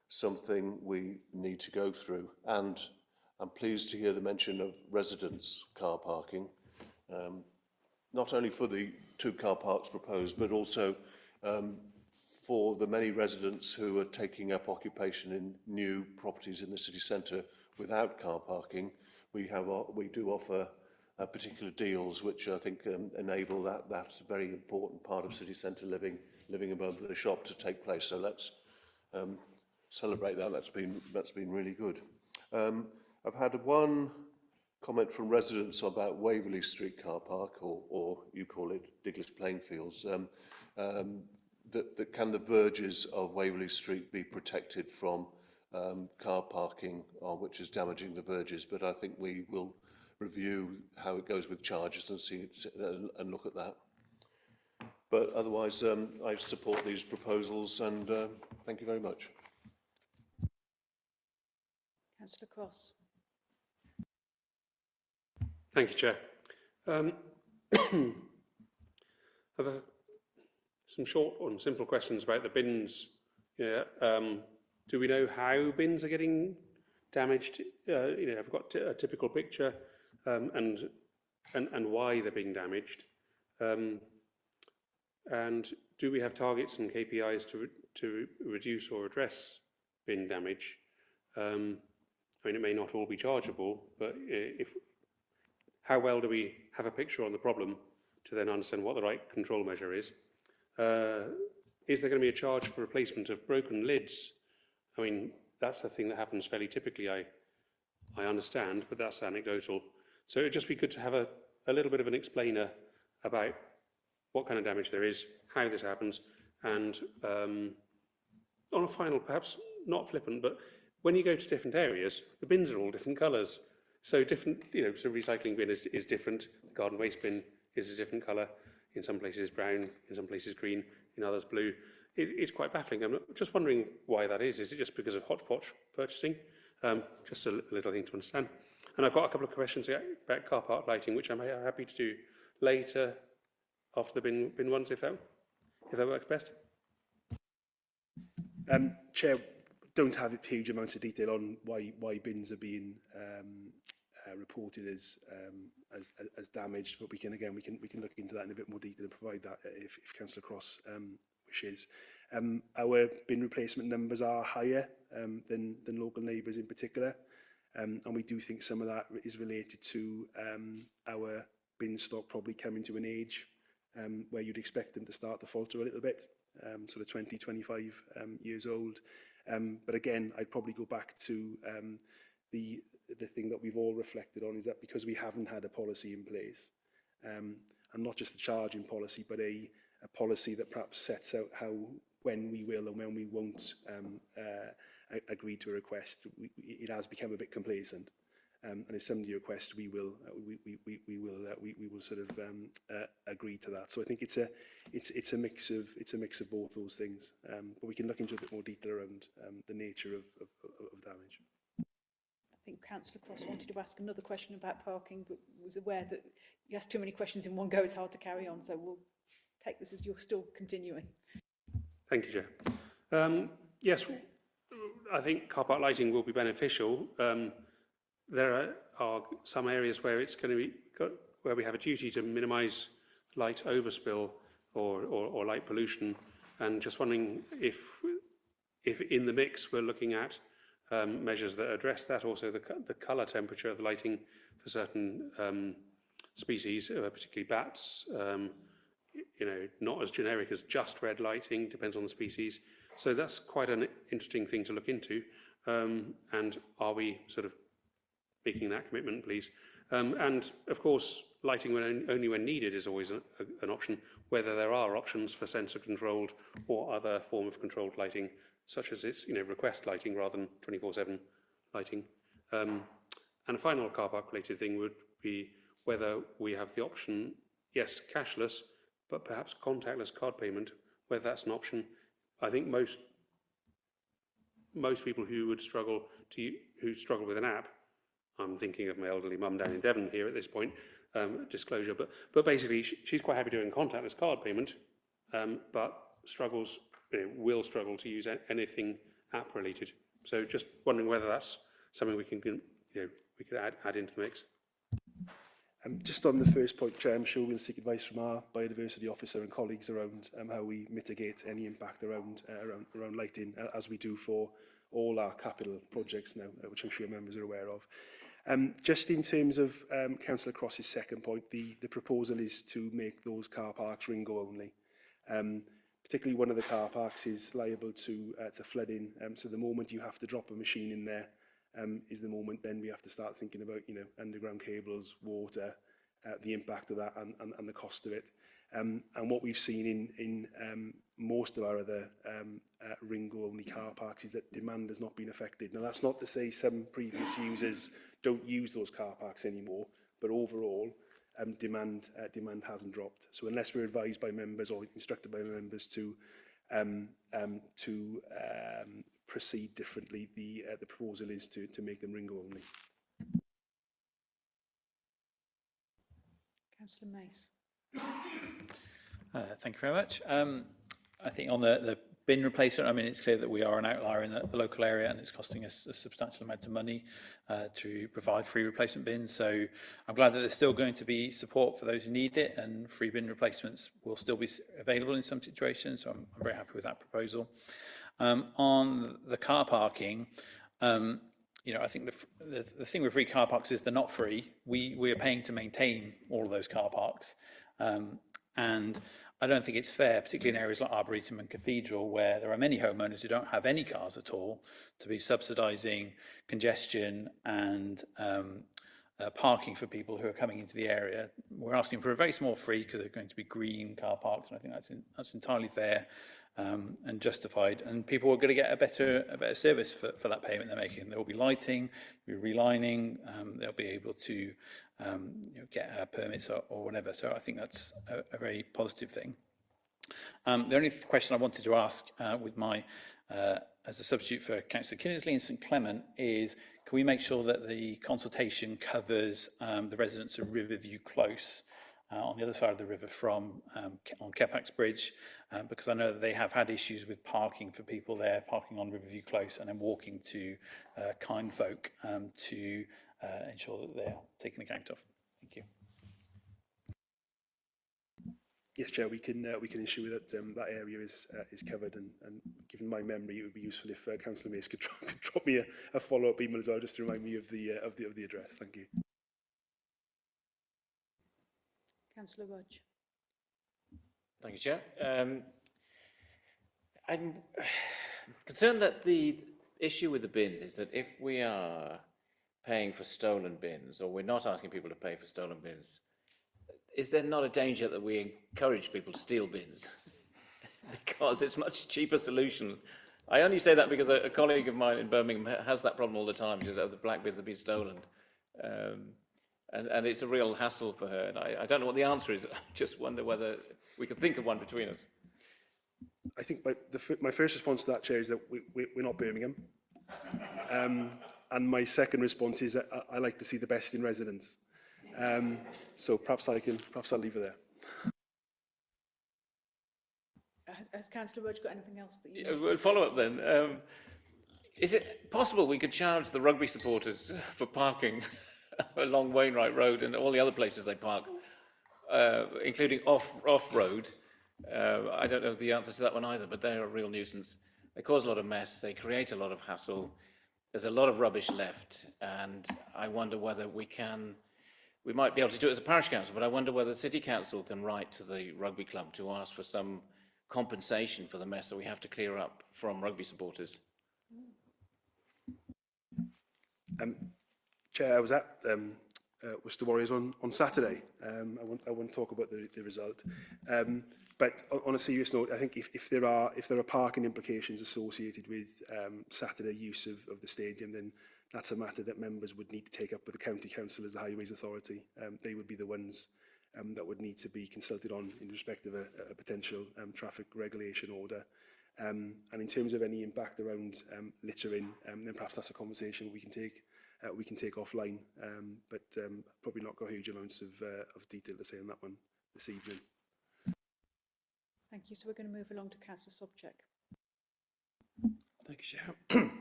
something we need to go through. And I'm pleased to hear the mention of residents' car parking, not only for the 2 car parks proposed, but also for the many residents who are taking up occupation in new properties in the city centre without car parking. We do offer particular deals which I think enable that very important part of city centre living above the shop to take place. So let's celebrate that. That's been really good. I've had one comment from residents about Waverley Street car park, or you call it Diglis Plainfields, that can the verges of Waverley Street be protected from car parking, which is damaging the verges. But I think we will review how it goes with charges and see and look at that. But otherwise, I support these proposals, and thank you very much. Councillor Cross. Thank you, Chair. I have some short and simple questions about the bins. Yeah, do we know how bins are getting damaged? I've got a typical picture, and why they're being damaged. And do we have targets and KPIs to reduce or address bin damage? I mean, it may not all be chargeable, but how well do we have a picture on the problem to then understand what the right control measure is? Is there going to be a charge for replacement of broken lids? I mean, that's a thing that happens fairly typically, I understand, but that's anecdotal. So it'd just be good to have a little bit of an explainer about what kind of damage there is, how this happens, and on a final, perhaps not flippant, but when you go to different areas, the bins are all different colours. So different, so recycling bin is different. The garden waste bin is a different colour. In some places brown, in some places green, in others blue. It's quite baffling. I'm just wondering why that is. Is it just because of hodgepodge purchasing? Just a little thing to understand. And I've got a couple of questions about car park lighting, which I'm happy to do later after the bin ones, if that works best. Chair, don't have huge amounts of detail on why bins are being reported as damaged, but we can look into that in a bit more detail and provide that if Councillor Cross wishes. Our bin replacement numbers are higher than local neighbours in particular, and we do think some of that is related to our bin stock probably coming to an age where you'd expect them to start to falter a little bit, sort of 20, 25 years old. But again, I'd probably go back to the thing that we've all reflected on is that because we haven't had a policy in place, and not just a charging policy, but a policy that perhaps sets out when we will and when we won't agree to a request, it has become a bit complacent. And if somebody requests, we will sort of agree to that. So I think it's a mix of both those things. But we can look into a bit more detail around the nature of damage. I think Councillor Cross wanted to ask another question about parking, but was aware that you ask too many questions in one go, it's hard to carry on. So we'll take this as you're still continuing. Thank you, Chair. Yes, I think car park lighting will be beneficial. There are some areas where it's going to be where we have a duty to minimise light overspill or light pollution, and just wondering if in the mix we're looking at measures that address that, also the colour temperature of the lighting for certain species, particularly bats. Not as generic as just red lighting, depends on the species. So that's quite an interesting thing to look into. And are we sort of making that commitment, please? And of course, lighting only when needed is always an option, whether there are options for sensor controlled or other form of controlled lighting, such as it's request lighting rather than 24/7 lighting. And a final car park related thing would be whether we have the option, yes, cashless, but perhaps contactless card payment, whether that's an option. I think most people who struggle with an app, I'm thinking of my elderly mum down in Devon here at this point, disclosure, but basically she's quite happy doing contactless card payment, but will struggle to use anything app related. So just wondering whether that's something we could add into the mix. Just on the first point, Chair, I'm sure we'll seek advice from our biodiversity officer and colleagues around how we mitigate any impact around lighting, as we do for all our capital projects now, which I'm sure members are aware of. Just in terms of Councillor Cross's second point, the proposal is to make those car parks Ringo only. Particularly one of the car parks is liable to flooding, so the moment you have to drop a machine in there is the moment then we have to start thinking about underground cables, water, the impact of that and the cost of it. And what we've seen in most of our other Ringo only car parks is that demand has not been affected. Now that's not to say some previous users don't use those car parks anymore, but overall demand hasn't dropped. So unless we're advised by members or instructed by members to proceed differently, the proposal is to make them Ringo only. Councillor Mace. Thank you very much. I think on the bin replacement, I mean, it's clear that we are an outlier in the local area and it's costing us a substantial amount of money to provide free replacement bins. So I'm glad that there's still going to be support for those who need it, and free bin replacements will still be available in some situations. So I'm very happy with that proposal. On the car parking, I think the thing with free car parks is they're not free. We are paying to maintain all of those car parks. And I don't think it's fair, particularly in areas like Arboretum and Cathedral, where there are many homeowners who don't have any cars at all, to be subsidising congestion and parking for people who are coming into the area. We're asking for a very small fee because they're going to be green car parks, and I think that's entirely fair and justified. And people are going to get a better service for that payment they're making. There will be lighting, there'll be relining, they'll be able to get permits or whatever. So I think that's a very positive thing. The only question I wanted to ask with my as a substitute for Councillor Kinnersley and St Clement is, can we make sure that the consultation covers the residents of Riverview Close? on the other side of the river from on Kepax Bridge, because I know that they have had issues with parking for people there, parking on Riverview Close and then walking to Kind Folk to ensure that they're taken account of. Thank you. Yes, Chair, we can ensure that that area is covered, and given my memory, it would be useful if Councillor Mace could drop me a follow-up email as well, just to remind me of the address. Thank you. Councillor Rudge. Thank you, Chair. I'm concerned that the issue with the bins is that if we are paying for stolen bins, or we're not asking people to pay for stolen bins, is there not a danger that we encourage people to steal bins? Because it's a much cheaper solution. I only say that because a colleague of mine in Birmingham has that problem all the time. The black bins have been stolen. And it's a real hassle for her. And I don't know what the answer is. I just wonder whether we could think of one between us. I think my first response to that, Chair, is that we're not Birmingham. And my second response is that I like to see the best in residents. So perhaps I'll leave it there. Has Councillor Rudge got anything else that you? We'll follow up then. Is it possible we could charge the rugby supporters for parking along Wainwright Road and all the other places they park, including off-road? I don't know the answer to that one either, but they're a real nuisance. They cause a lot of mess. They create a lot of hassle. There's a lot of rubbish left, and I wonder whether we might be able to do it as a parish council, but I wonder whether the city council can write to the rugby club to ask for some compensation for the mess that we have to clear up from rugby supporters. Chair, I was at Worcester Warriors on Saturday. I won't talk about the result. But on a serious note, I think if there are parking implications associated with Saturday use of the stadium, then that's a matter that members would need to take up with the County Council as the Highways Authority. They would be the ones that would need to be consulted on in respect of a potential traffic regulation order. And in terms of any impact around littering, then perhaps that's a conversation we can take offline. But probably not got huge amounts of detail to say on that one this evening. Thank you. So we're going to move along to Councillor Sobczak. Thank you, Chair.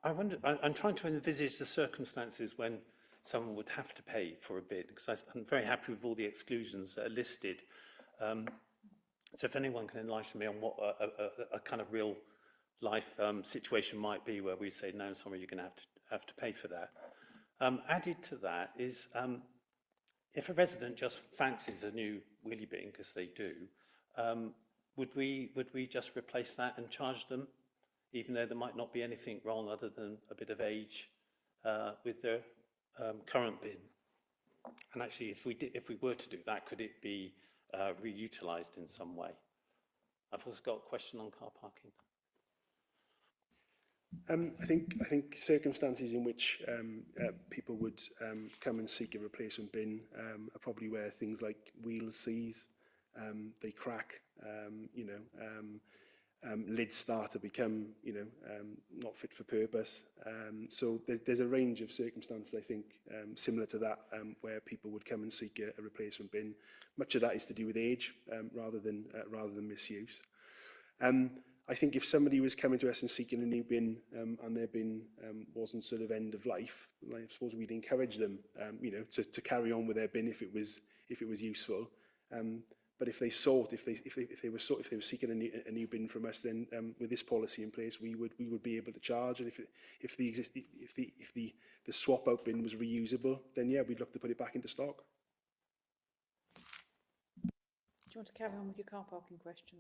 I wonder, I'm trying to envisage the circumstances when someone would have to pay for a bid, because I'm very happy with all the exclusions that are listed. So if anyone can enlighten me on what a kind of real life situation might be where we say, no, sorry, you're going to have to pay for that. Added to that is, if a resident just fancies a new wheelie bin, because they do, would we just replace that and charge them, even though there might not be anything wrong other than a bit of age with their current bin? And actually, if we were to do that, could it be reutilised in some way? I've also got a question on car parking. I think circumstances in which people would come and seek a replacement bin are probably where things like wheels seize, they crack, lids start to become, not fit for purpose. So there's a range of circumstances, I think, similar to that, where people would come and seek a replacement bin. Much of that is to do with age, rather than misuse. I think if somebody was coming to us and seeking a new bin, and their bin wasn't sort of end of life, I suppose we'd encourage them, to carry on with their bin if it was useful. But if they were seeking a new bin from us, then with this policy in place, we would be able to charge. And if the swap out bin was reusable, then yeah, we'd look to put it back into stock. Do you want to carry on with your car parking question?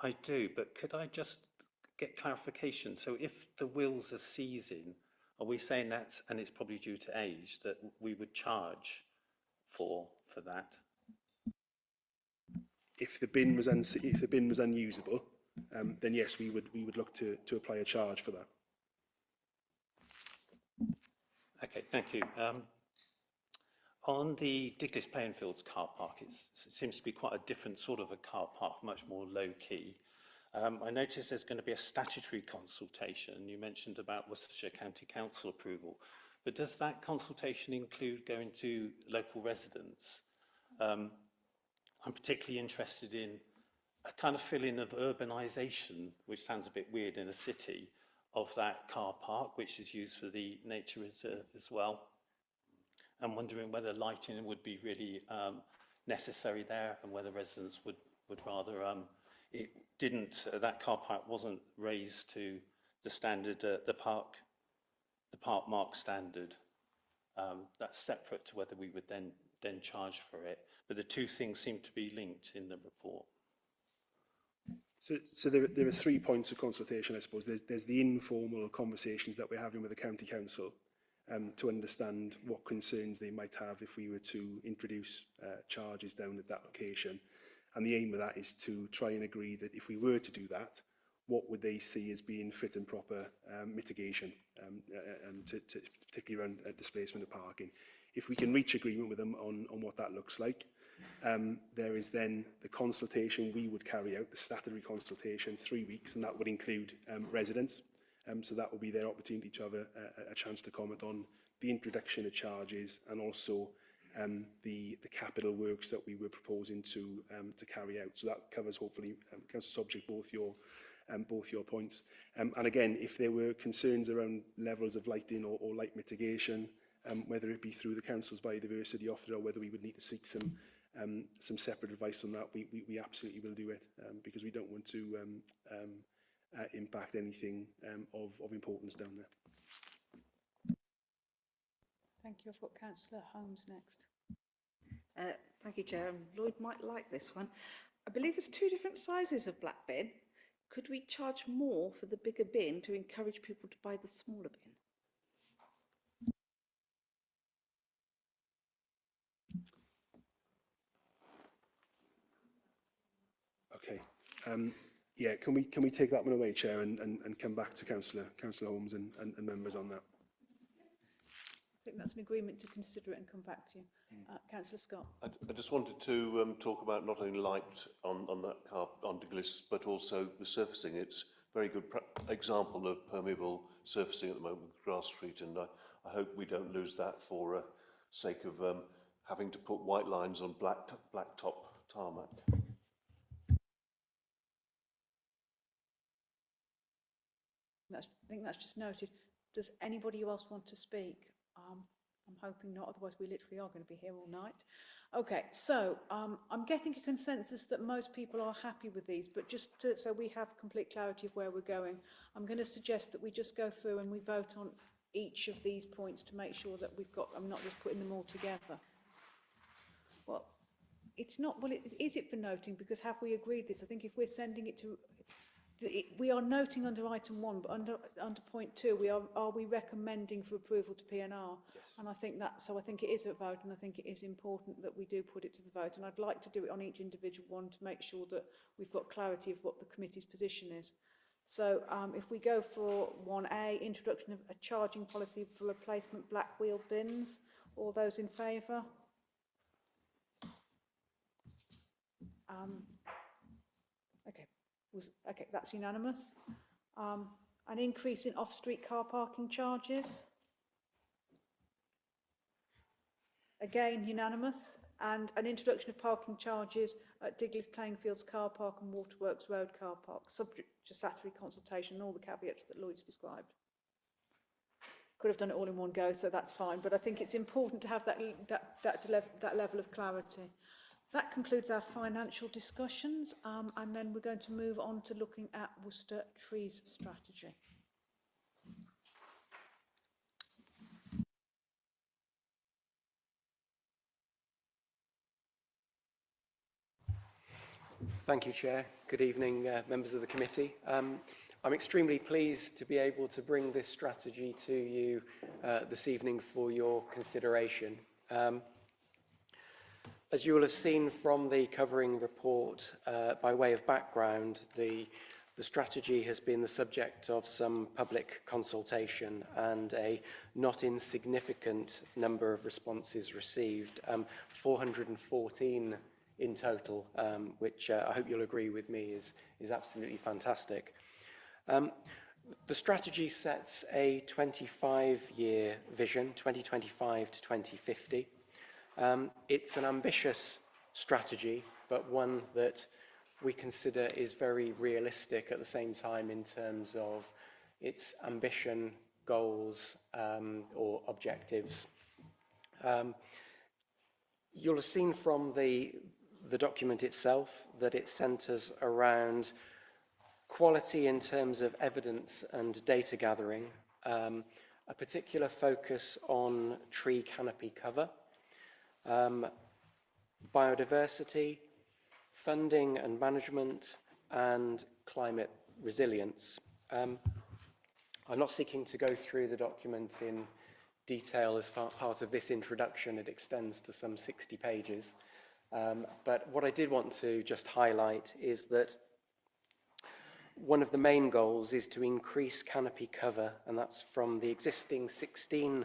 I do, but could I just get clarification? So if the wheels are seizing, are we saying that's, and it's probably due to age, that we would charge for that? If the bin was unusable, then yes, we would look to apply a charge for that. Okay, thank you. On the Diglis Plainfields car park, it seems to be quite a different sort of a car park, much more low-key. I noticed there's going to be a statutory consultation. You mentioned about Worcestershire County Council approval. but does that consultation include going to local residents? I'm particularly interested in a kind of feeling of urbanisation, which sounds a bit weird in a city, of that car park, which is used for the nature reserve as well. I'm wondering whether lighting would be really necessary there, and whether residents would rather it didn't. That car park wasn't raised to the standard, the park mark standard. That's separate to whether we would then charge for it. But the two things seem to be linked in the report. So there are 3 points of consultation, I suppose. There's the informal conversations that we're having with the County Council to understand what concerns they might have if we were to introduce charges down at that location. And the aim of that is to try and agree that if we were to do that, what would they see as being fit and proper mitigation, particularly around displacement of parking. If we can reach agreement with them on what that looks like, there is then the consultation we would carry out, the statutory consultation, 3 weeks, and that would include residents. So that will be their opportunity to have a chance to comment on the introduction of charges and also the capital works that we were proposing to carry out. So that covers, hopefully, Councillor Subject, both your points. And again, if there were concerns around levels of lighting or light mitigation, whether it be through the Council's biodiversity officer or whether we would need to seek some separate advice on that, we absolutely will do it because we don't want to impact anything of importance down there. Thank you. I've got Councillor Holmes next. Thank you, Chair. Lloyd might like this one. I believe there's 2 different sizes of black bin. Could we charge more for the bigger bin to encourage people to buy the smaller bin? Okay. Yeah, can we take that one away, Chair, and come back to Councillor Holmes and members on that? I think that's an agreement to consider it and come back to you. Councillor Scott. I just wanted to talk about not only light on that car on Douglas, but also the surfacing. It's a very good example of permeable surfacing at the moment with Grass Street, and I hope we don't lose that for sake of having to put white lines on black top tarmac. I think that's just noted. Does anybody else want to speak? I'm hoping not, otherwise we literally are going to be here all night. Okay, so I'm getting a consensus that most people are happy with these, but so we have complete clarity of where we're going, I'm going to suggest that we just go through and we vote on each of these points to make sure that I'm not just putting them all together. Well, it's not, is it for noting? Because have we agreed this? I think if we're sending it to, we are noting under item 1, but under point 2, are we recommending for approval to PNR? Yes. And I think I think it is a vote, and I think it is important that we do put it to the vote. And I'd like to do it on each individual one to make sure that we've got clarity of what the committee's position is. So if we go for 1A, introduction of a charging policy for replacement black wheel bins, all those in favour? Okay, that's unanimous. An increase in off-street car parking charges. Again, unanimous. And an introduction of parking charges at Digley's Playing Fields car park and Waterworks Road car park, subject to statutory consultation and all the caveats that Lloyd's described. Could have done it all in one go, so that's fine. But I think it's important to have that level of clarity. That concludes our financial discussions, and then we're going to move on to looking at Worcester Trees strategy. Thank you, Chair. Good evening, members of the committee. I'm extremely pleased to be able to bring this strategy to you this evening for your consideration. As you will have seen from the covering report, by way of background, the strategy has been the subject of some public consultation and a not insignificant number of responses received, 414 in total, which I hope you'll agree with me is absolutely fantastic. The strategy sets a 25-year vision, 2025 to 2050. It's an ambitious strategy, but one that we consider is very realistic at the same time in terms of its ambition, goals, or objectives. You'll have seen from the document itself that it centres around quality in terms of evidence and data gathering, a particular focus on tree canopy cover, biodiversity, funding and management, and climate resilience. I'm not seeking to go through the document in detail as part of this introduction. It extends to some 60 pages. But what I did want to just highlight is that one of the main goals is to increase canopy cover, and that's from the existing 16%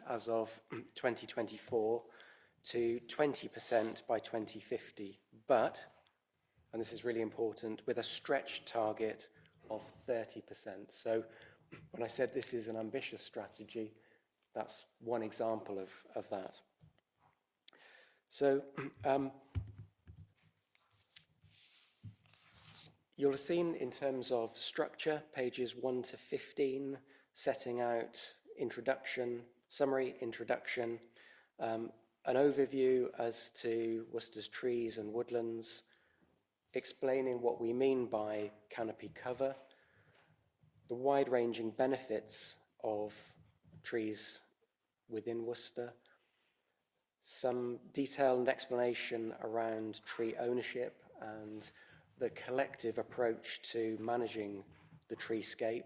as of 2024 to 20% by 2050. But, and this is really important, with a stretch target of 30%. So when I said this is an ambitious strategy, that's one example of that. So you'll have seen in terms of structure, pages 1 to 15, setting out introduction, summary, introduction, an overview as to Worcester's trees and woodlands, explaining what we mean by canopy cover, the wide-ranging benefits of trees within Worcester, some detailed explanation around tree ownership and the collective approach to managing the treescape.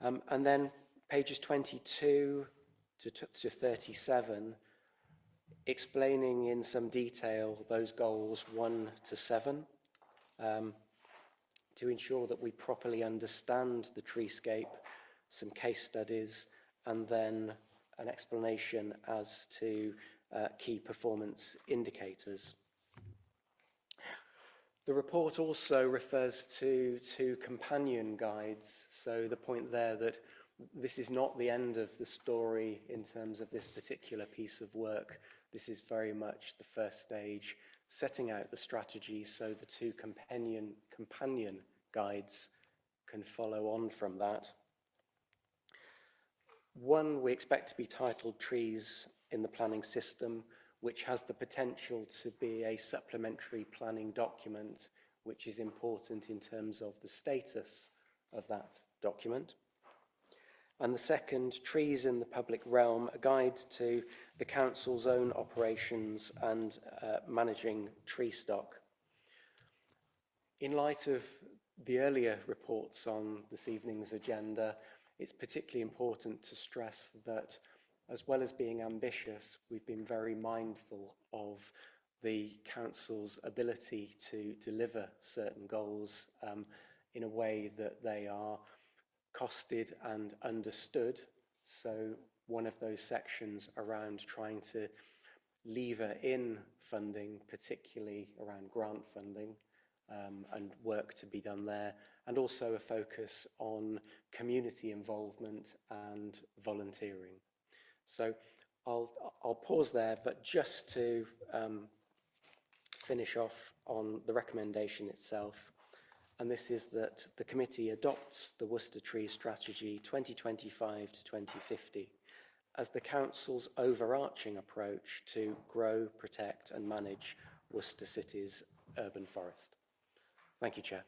And then pages 22 to 37, explaining in some detail those goals 1 to 7, to ensure that we properly understand the treescape, some case studies, and then an explanation as to key performance indicators. The report also refers to two companion guides, so the point there that this is not the end of the story in terms of this particular piece of work. This is very much the first stage, setting out the strategy so the two companion guides can follow on from that. One we expect to be titled Trees in the Planning System, which has the potential to be a supplementary planning document, which is important in terms of the status of that document. And the second, Trees in the Public Realm, a guide to the Council's own operations and managing tree stock. In light of the earlier reports on this evening's agenda, it's particularly important to stress that as well as being ambitious, we've been very mindful of the Council's ability to deliver certain goals in a way that they are costed and understood. So one of those sections around trying to lever in funding, particularly around grant funding, and work to be done there, and also a focus on community involvement and volunteering. So I'll pause there, but just to finish off on the recommendation itself, and this is that the committee adopts the Worcester Tree Strategy 2025 to 2050 as the Council's overarching approach to grow, protect and manage Worcester City's urban forest. Thank you, Chair.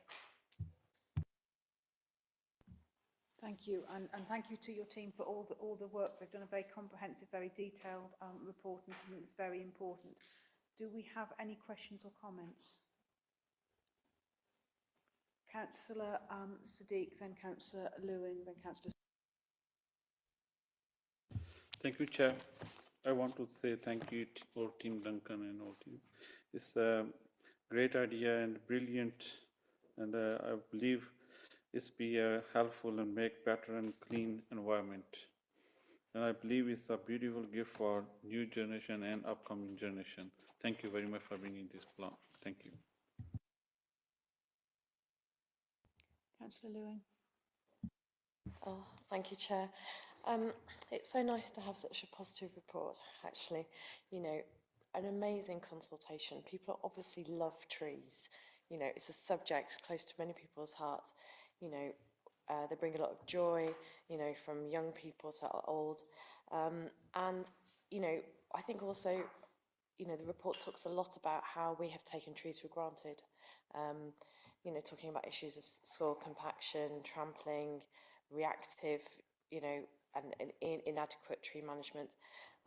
Thank you, and thank you to your team for all the work. They've done a very comprehensive, very detailed report, and something that's very important. Do we have any questions or comments? Councillor Sadiq, then Councillor Lewin, then Councillor. Thank you, Chair. I want to say thank you for Team Duncan and all team. It's a great idea and brilliant, and I believe it's be helpful and make better and clean environment. And I believe it's a beautiful gift for new generation and upcoming generation. Thank you very much for bringing this plan. Thank you. Councillor Lewin. Oh, thank you, Chair. It's so nice to have such a positive report, actually. You know, an amazing consultation. People obviously love trees. You know, it's a subject close to many people's hearts. You know, they bring a lot of joy, you know, from young people to old. And, you know, I think also, you know, the report talks a lot about how we have taken trees for granted. You know, talking about issues of soil compaction, trampling, reactive, you know, and inadequate tree management.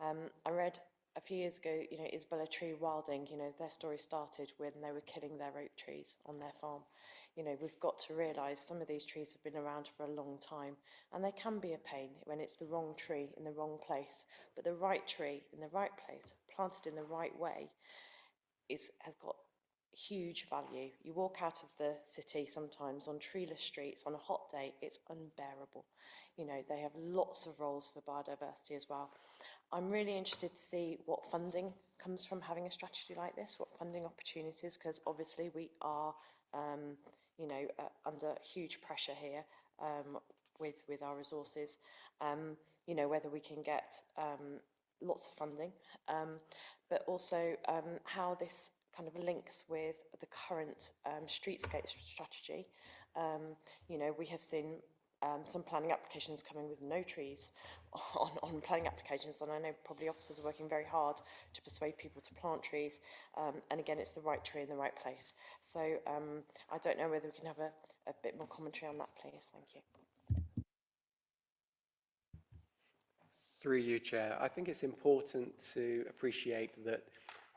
I read a few years ago, you know, Isabella Tree Wilding, you know, their story started when they were killing their oak trees on their farm. You know, we've got to realise some of these trees have been around for a long time, and they can be a pain when it's the wrong tree in the wrong place. But the right tree in the right place, planted in the right way, has got huge value. You walk out of the city sometimes on treeless streets on a hot day, it's unbearable. You know, they have lots of roles for biodiversity as well. I'm really interested to see what funding comes from having a strategy like this, what funding opportunities, because obviously we are, you know, under huge pressure here with our resources. You know, whether we can get lots of funding, but also how this kind of links with the current streetscape strategy. You know, we have seen some planning applications coming with no trees on planning applications, and I know probably officers are working very hard to persuade people to plant trees, and again, it's the right tree in the right place. So I don't know whether we can have a bit more commentary on that, please. Thank you. Through you, Chair, I think it's important to appreciate that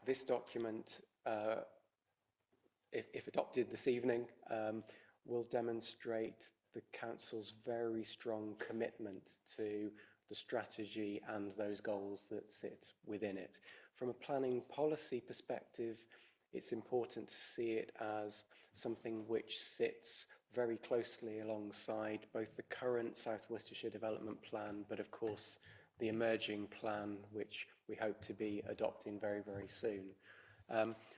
this document, if adopted this evening, will demonstrate the Council's very strong commitment to the strategy and those goals that sit within it. From a planning policy perspective, it's important to see it as something which sits very closely alongside both the current South Worcestershire Development Plan, but of course the emerging plan, which we hope to be adopting very, very soon.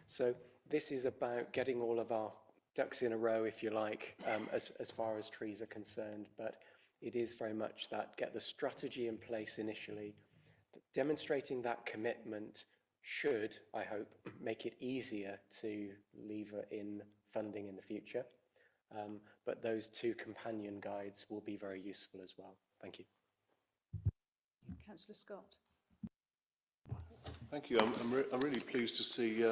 So this is about getting all of our ducks in a row, if you like, as far as trees are concerned, but it is very much that get the strategy in place initially. Demonstrating that commitment should, I hope, make it easier to lever in funding in the future, but those two companion guides will be very useful as well. Thank you. Councillor Scott. Thank you. I'm really pleased to see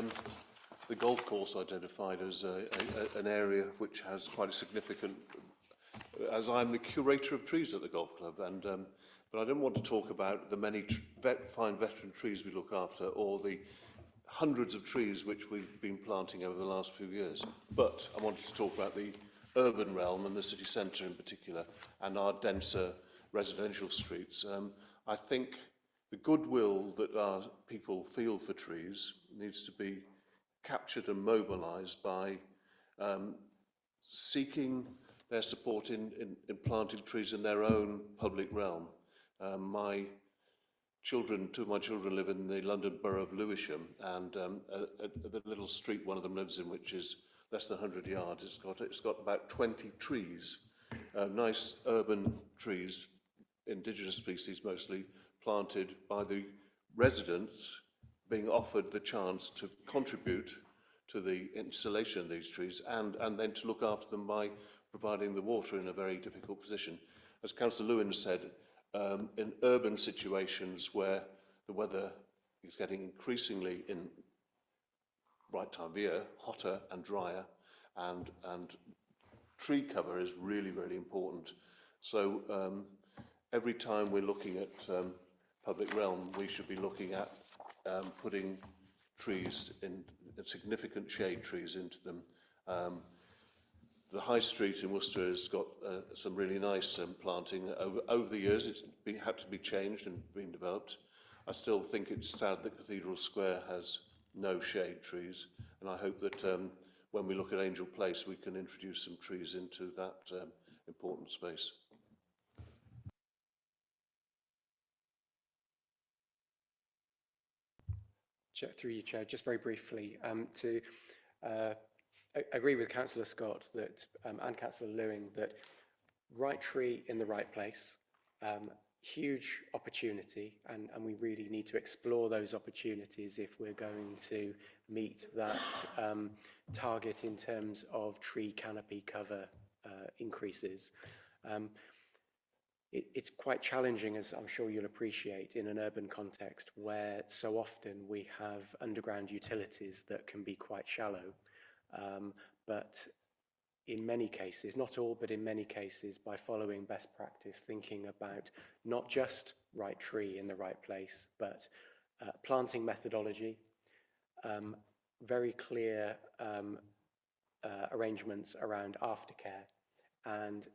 the golf course identified as an area which has quite a significant, as I'm the curator of trees at the golf club, and but I don't want to talk about the many fine veteran trees we look after or the hundreds of trees which we've been planting over the last few years. But I wanted to talk about the urban realm and the city centre in particular and our denser residential streets. I think the goodwill that our people feel for trees needs to be captured and mobilised by seeking their support in planting trees in their own public realm. Two of my children live in the London borough of Lewisham, and the little street one of them lives in, which is less than 100 yards, it's got about 20 trees, nice urban trees, indigenous species mostly, planted by the residents being offered the chance to contribute to the installation of these trees and then to look after them by providing the water in a very difficult position. As Councillor Lewin said, in urban situations where the weather is getting increasingly, in right time of year, hotter and drier, and tree cover is really, really important. So every time we're looking at public realm, we should be looking at putting trees in significant shade trees into them. The High Street in Worcester has got some really nice planting. Over the years, it's had to be changed and been developed. I still think it's sad that Cathedral Square has no shade trees, and I hope that when we look at Angel Place, we can introduce some trees into that important space. Through you, Chair, just very briefly, to agree with Councillor Scott that, and Councillor Lewin that right tree in the right place, huge opportunity, and we really need to explore those opportunities if we're going to meet that target in terms of tree canopy cover increases. It's quite challenging, as I'm sure you'll appreciate, in an urban context where so often we have underground utilities that can be quite shallow. But in many cases, not all, but in many cases, by following best practice, thinking about not just right tree in the right place, but planting methodology, very clear arrangements around aftercare, and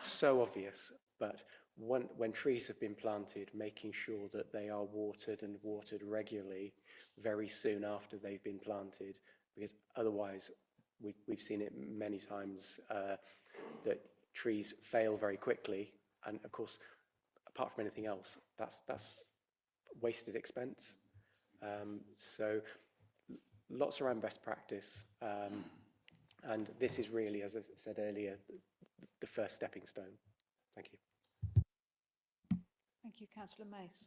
so obvious, but when trees have been planted, making sure that they are watered and watered regularly very soon after they've been planted, because otherwise we've seen it many times that trees fail very quickly, and of course, apart from anything else, that's wasted expense. So lots around best practice, and this is really, as I said earlier, the first stepping stone. Thank you. Thank you, Councillor Mace.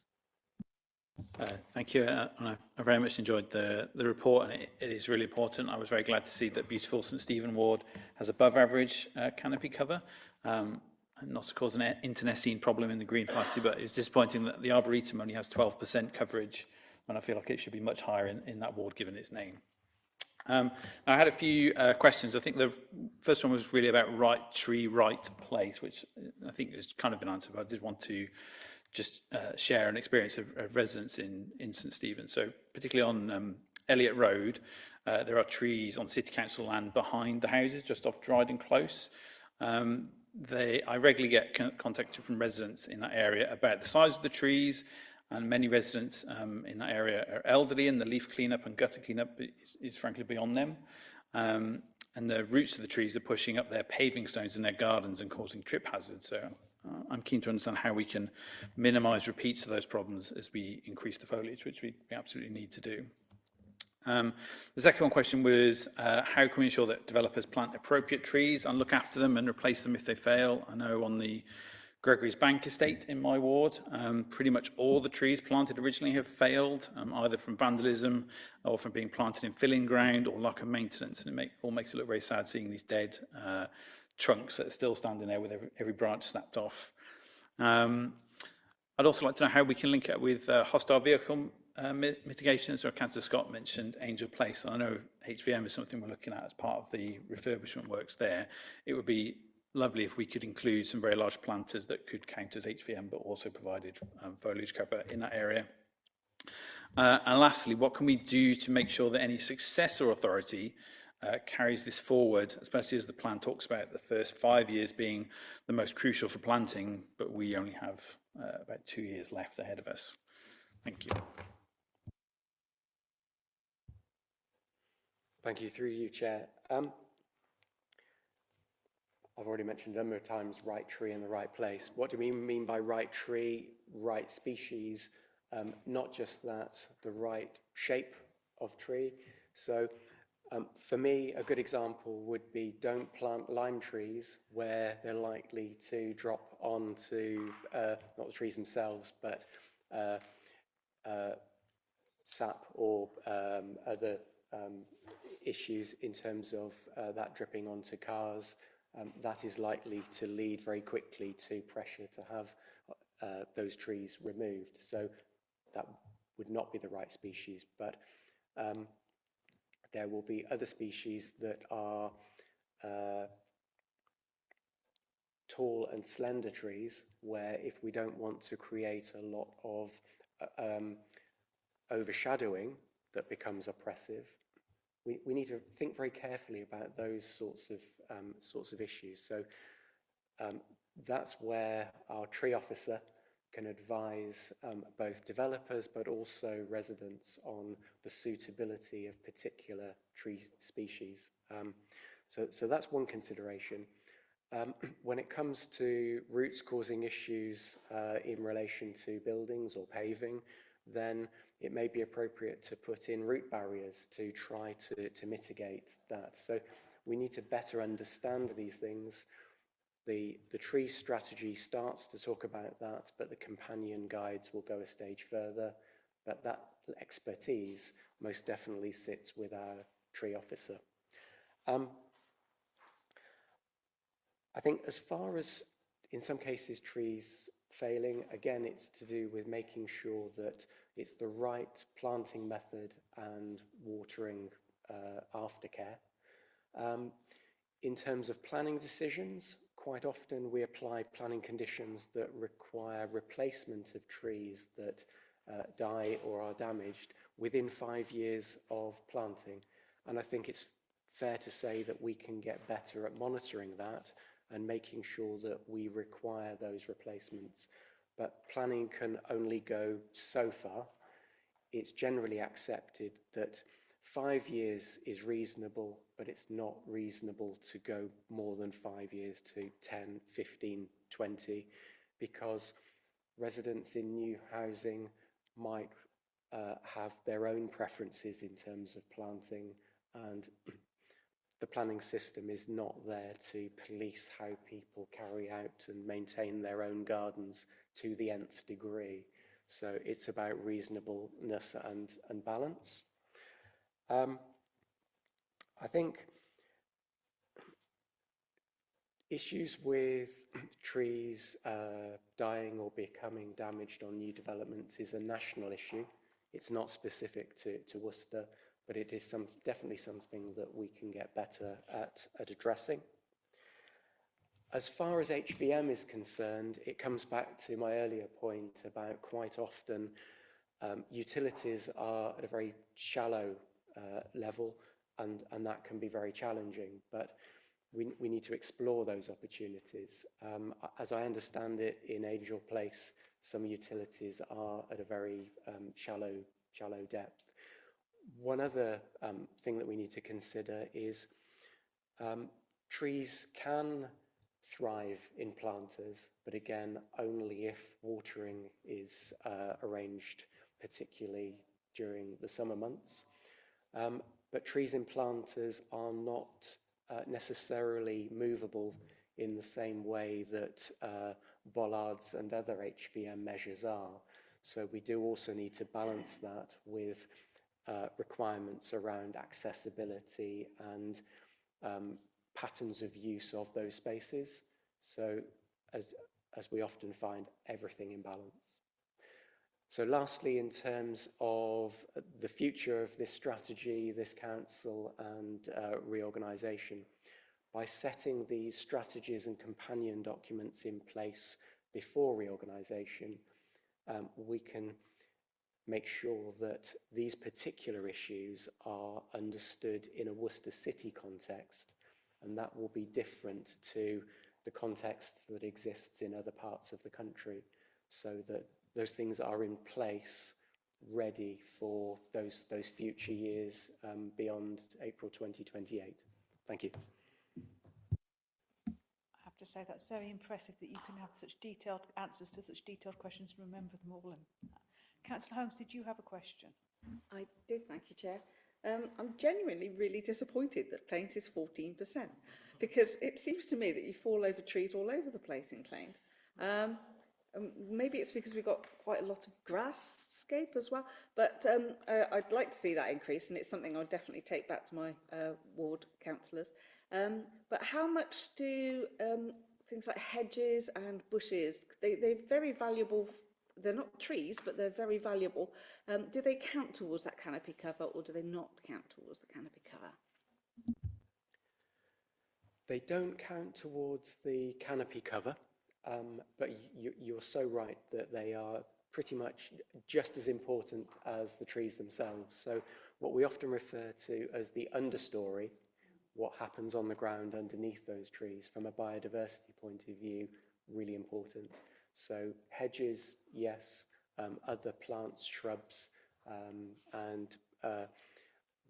Thank you. I very much enjoyed the report, and it is really important. I was very glad to see that beautiful St Stephen Ward has above average canopy cover. And not to cause an internecine problem in the Green Party, but it's disappointing that the Arboretum only has 12% coverage, when I feel like it should be much higher in that ward given its name. I had a few questions. I think the first one was really about right tree, right place, which I think has kind of been answered, but I did want to just share an experience of residents in St Stephen. So particularly on Elliot Road, there are trees on City Council land behind the houses, just off Dryden Close. I regularly get contacted from residents in that area about the size of the trees, and many residents in that area are elderly, and the leaf cleanup and gutter cleanup is frankly beyond them. And the roots of the trees are pushing up their paving stones in their gardens and causing trip hazards. So I'm keen to understand how we can minimise repeats of those problems as we increase the foliage, which we absolutely need to do. The second question was, how can we ensure that developers plant appropriate trees and look after them and replace them if they fail? I know on the Gregory's Bank estate in my ward, pretty much all the trees planted originally have failed, either from vandalism or from being planted in filling ground or lack of maintenance. And it all makes it look very sad seeing these dead trunks that are still standing there with every branch snapped off. I'd also like to know how we can link it with hostile vehicle mitigation. So Councillor Scott mentioned Angel Place. I know HVM is something we're looking at as part of the refurbishment works there. It would be lovely if we could include some very large planters that could count as HVM, but also provided foliage cover in that area. And lastly, what can we do to make sure that any successor authority carries this forward, especially as the plan talks about the first 5 years being the most crucial for planting, but we only have about 2 years left ahead of us. Thank you. Thank you. Through you, Chair. I've already mentioned a number of times right tree in the right place. What do we mean by right tree, right species? Not just that, the right shape of tree. So for me, a good example would be don't plant lime trees where they're likely to drop onto, not the trees themselves, but sap or other issues in terms of that dripping onto cars. That is likely to lead very quickly to pressure to have those trees removed. So that would not be the right species, but there will be other species that are tall and slender trees where if we don't want to create a lot of overshadowing that becomes oppressive, we need to think very carefully about those sorts of issues. So that's where our tree officer can advise both developers but also residents on the suitability of particular tree species. So that's one consideration. When it comes to roots causing issues in relation to buildings or paving, then it may be appropriate to put in root barriers to try to mitigate that. So we need to better understand these things The tree strategy starts to talk about that, but the companion guides will go a stage further. But that expertise most definitely sits with our tree officer. I think as far as, in some cases, trees failing, again, it's to do with making sure that it's the right planting method and watering aftercare. In terms of planning decisions, quite often we apply planning conditions that require replacement of trees that die or are damaged within 5 years of planting. And I think it's fair to say that we can get better at monitoring that and making sure that we require those replacements. But planning can only go so far. It's generally accepted that 5 years is reasonable, but it's not reasonable to go more than 5 years to 10, 15, 20, because residents in new housing might have their own preferences in terms of planting, and the planning system is not there to police how people carry out and maintain their own gardens to the nth degree. So it's about reasonableness and balance. I think issues with trees dying or becoming damaged on new developments is a national issue. It's not specific to Worcester, but it is definitely something that we can get better at addressing. As far as HVM is concerned, it comes back to my earlier point about quite often utilities are at a very shallow level, and that can be very challenging, but we need to explore those opportunities. As I understand it, in Angel Place, some utilities are at a very shallow depth. One other thing that we need to consider is trees can thrive in planters, but again, only if watering is arranged, particularly during the summer months. But trees in planters are not necessarily movable in the same way that bollards and other HVM measures are. So we do also need to balance that with requirements around accessibility and patterns of use of those spaces. So as we often find, everything in balance. So lastly, in terms of the future of this strategy, this council and reorganisation, by setting these strategies and companion documents in place before reorganisation, we can make sure that these particular issues are understood in a Worcester City context, and that will be different to the context that exists in other parts of the country, so that those things are in place, ready for those future years beyond April 2028. Thank you. I have to say that's very impressive that you can have such detailed answers to such detailed questions and remember them all. And Councillor Holmes, did you have a question? I did, thank you, Chair. I'm genuinely really disappointed that Claims is 14%, because it seems to me that you fall over trees all over the place in Claims. Maybe it's because we've got quite a lot of grasscape as well, but I'd like to see that increase, and it's something I'll definitely take back to my ward councillors. But how much do things like hedges and bushes, they're very valuable. They're not trees, but they're very valuable. Do they count towards that canopy cover, or do they not count towards the canopy cover? They don't count towards the canopy cover, but you're so right that they are pretty much just as important as the trees themselves. So what we often refer to as the understory, what happens on the ground underneath those trees from a biodiversity point of view, really important. So hedges, yes, other plants, shrubs, and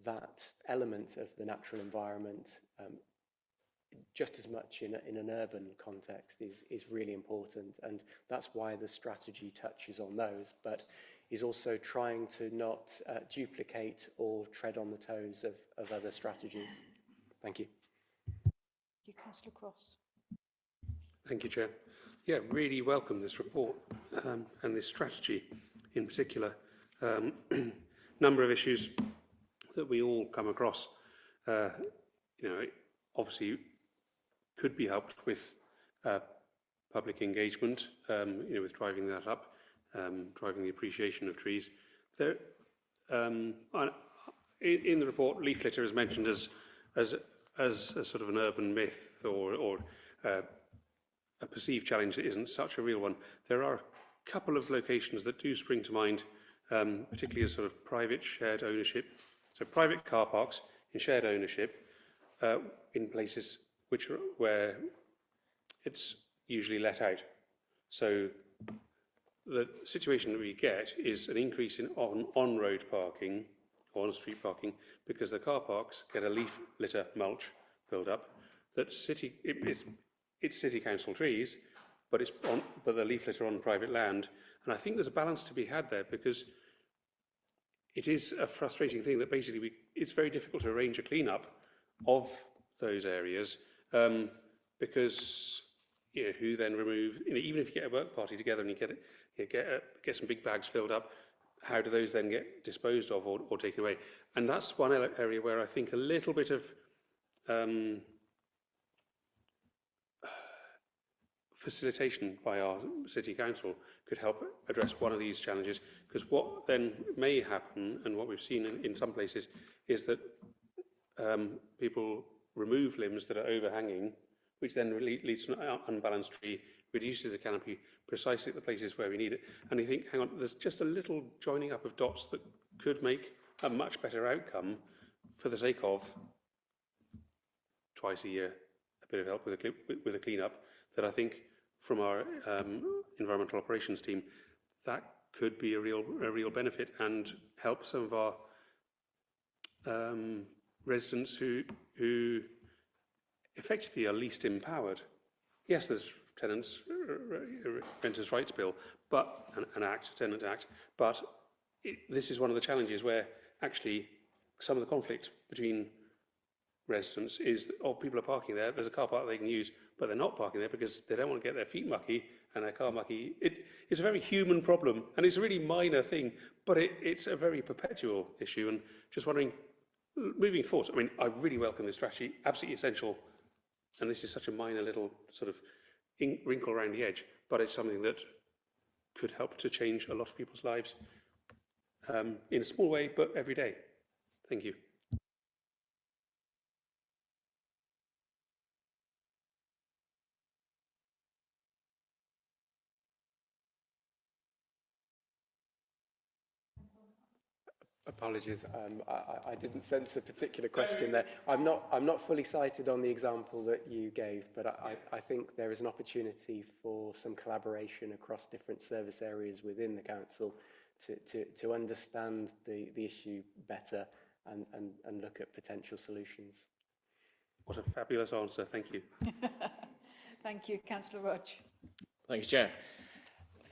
that element of the natural environment, just as much in an urban context, is really important. And that's why the strategy touches on those, but is also trying to not duplicate or tread on the toes of other strategies. Thank you. You, Councillor Cross. Thank you, Chair. Yeah, really welcome this report and this strategy in particular. Number of issues that we all come across, obviously could be helped with public engagement, with driving that up, driving the appreciation of trees. There, in the report, leaf litter is mentioned as a sort of an urban myth or a perceived challenge that isn't such a real one. There are a couple of locations that do spring to mind, particularly as sort of private shared ownership. So private car parks in shared ownership in places where it's usually let out. So the situation that we get is an increase in on-road parking or on-street parking because the car parks get a leaf litter mulch build up that it's city council trees, but the leaf litter on private land. And I think there's a balance to be had there because it is a frustrating thing that basically it's very difficult to arrange a clean-up of those areas because who then remove, even if you get a work party together and you get some big bags filled up, how do those then get disposed of or taken away? And that's one area where I think a little bit of facilitation by our city council could help address one of these challenges, because what then may happen, and what we've seen in some places, is that people remove limbs that are overhanging, which then leads to an unbalanced tree, reduces the canopy precisely at the places where we need it. And you think, hang on, there's just a little joining up of dots that could make a much better outcome for the sake of twice a year, a bit of help with a clean-up, that I think from our environmental operations team, that could be a real benefit and help some of our residents who effectively are least empowered. Yes, there's tenants, renters' rights bill, but tenant act, but this is one of the challenges where actually some of the conflict between residents is that, people are parking there, there's a car park they can use, but they're not parking there because they don't want to get their feet mucky and their car mucky. It's a very human problem, and it's a really minor thing, but it's a very perpetual issue. And just wondering, moving forward, I mean, I really welcome this strategy, absolutely essential, and this is such a minor little sort of wrinkle around the edge, but it's something that could help to change a lot of people's lives in a small way, but every day. Thank you. Apologies, I didn't sense a particular question there. I'm not fully cited on the example that you gave, but I think there is an opportunity for some collaboration across different service areas within the council to understand the issue better and look at potential solutions. What a fabulous answer, thank you. Thank you, Councillor Rudge. Thank you, Chair.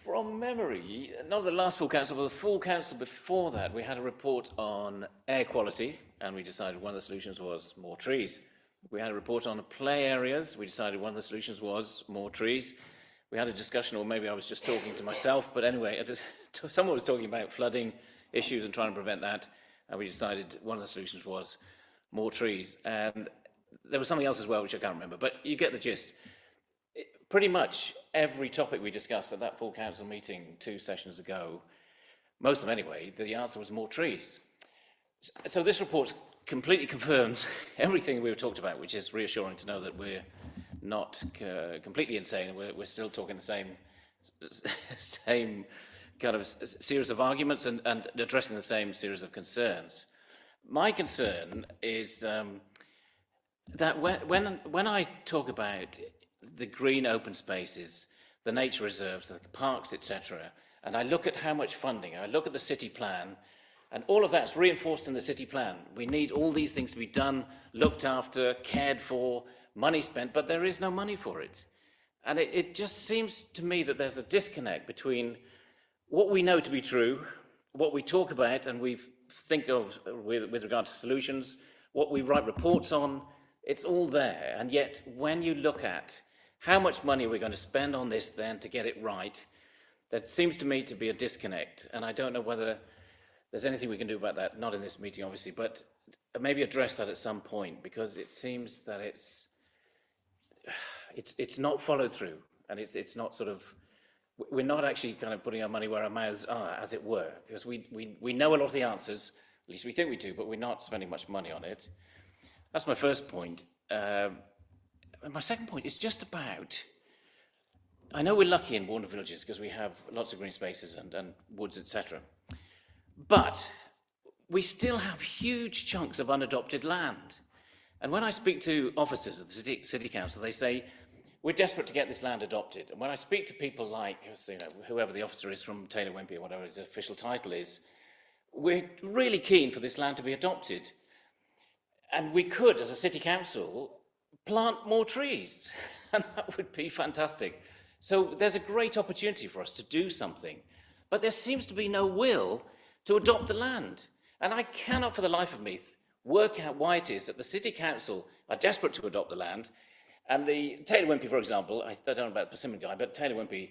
From memory, not the last full council, but the full council before that, we had a report on air quality, and we decided one of the solutions was more trees. We had a report on play areas. We decided one of the solutions was more trees. We had a discussion, or maybe I was just talking to myself, but anyway, someone was talking about flooding issues and trying to prevent that, and we decided one of the solutions was more trees. And there was something else as well, which I can't remember, but you get the gist. Pretty much every topic we discussed at that full council meeting 2 sessions ago, most of them anyway, the answer was more trees. So this report completely confirms everything we were talked about, which is reassuring to know that we're not completely insane. We're still talking the same kind of series of arguments and addressing the same series of concerns. My concern is that when I talk about the green open spaces, the nature reserves, the parks, etc., and I look at how much funding, I look at the city plan, and all of that's reinforced in the city plan. We need all these things to be done, looked after, cared for, money spent, but there is no money for it. And it just seems to me that there's a disconnect between what we know to be true, what we talk about and we think of with regard to solutions, what we write reports on, it's all there. And yet, when you look at How much money are we going to spend on this then to get it right? That seems to me to be a disconnect, and I don't know whether there's anything we can do about that, not in this meeting obviously, but maybe address that at some point, because it seems that it's not followed through, and it's not sort of, we're not actually kind of putting our money where our mouths are, as it were, because we know a lot of the answers, at least we think we do, but we're not spending much money on it. That's my first point. And my second point is just about, I know we're lucky in Warner Villages because we have lots of green spaces and woods, etc. But we still have huge chunks of unadopted land. And when I speak to officers at the city council, they say, we're desperate to get this land adopted. And when I speak to people like, whoever the officer is from Taylor Wimpey or whatever his official title is, we're really keen for this land to be adopted. And we could, as a city council, plant more trees, and that would be fantastic. So there's a great opportunity for us to do something, but there seems to be no will to adopt the land. And I cannot for the life of me work out why it is that the city council are desperate to adopt the land, and the Taylor Wimpey, for example, I don't know about the Persimmon guy, but Taylor Wimpey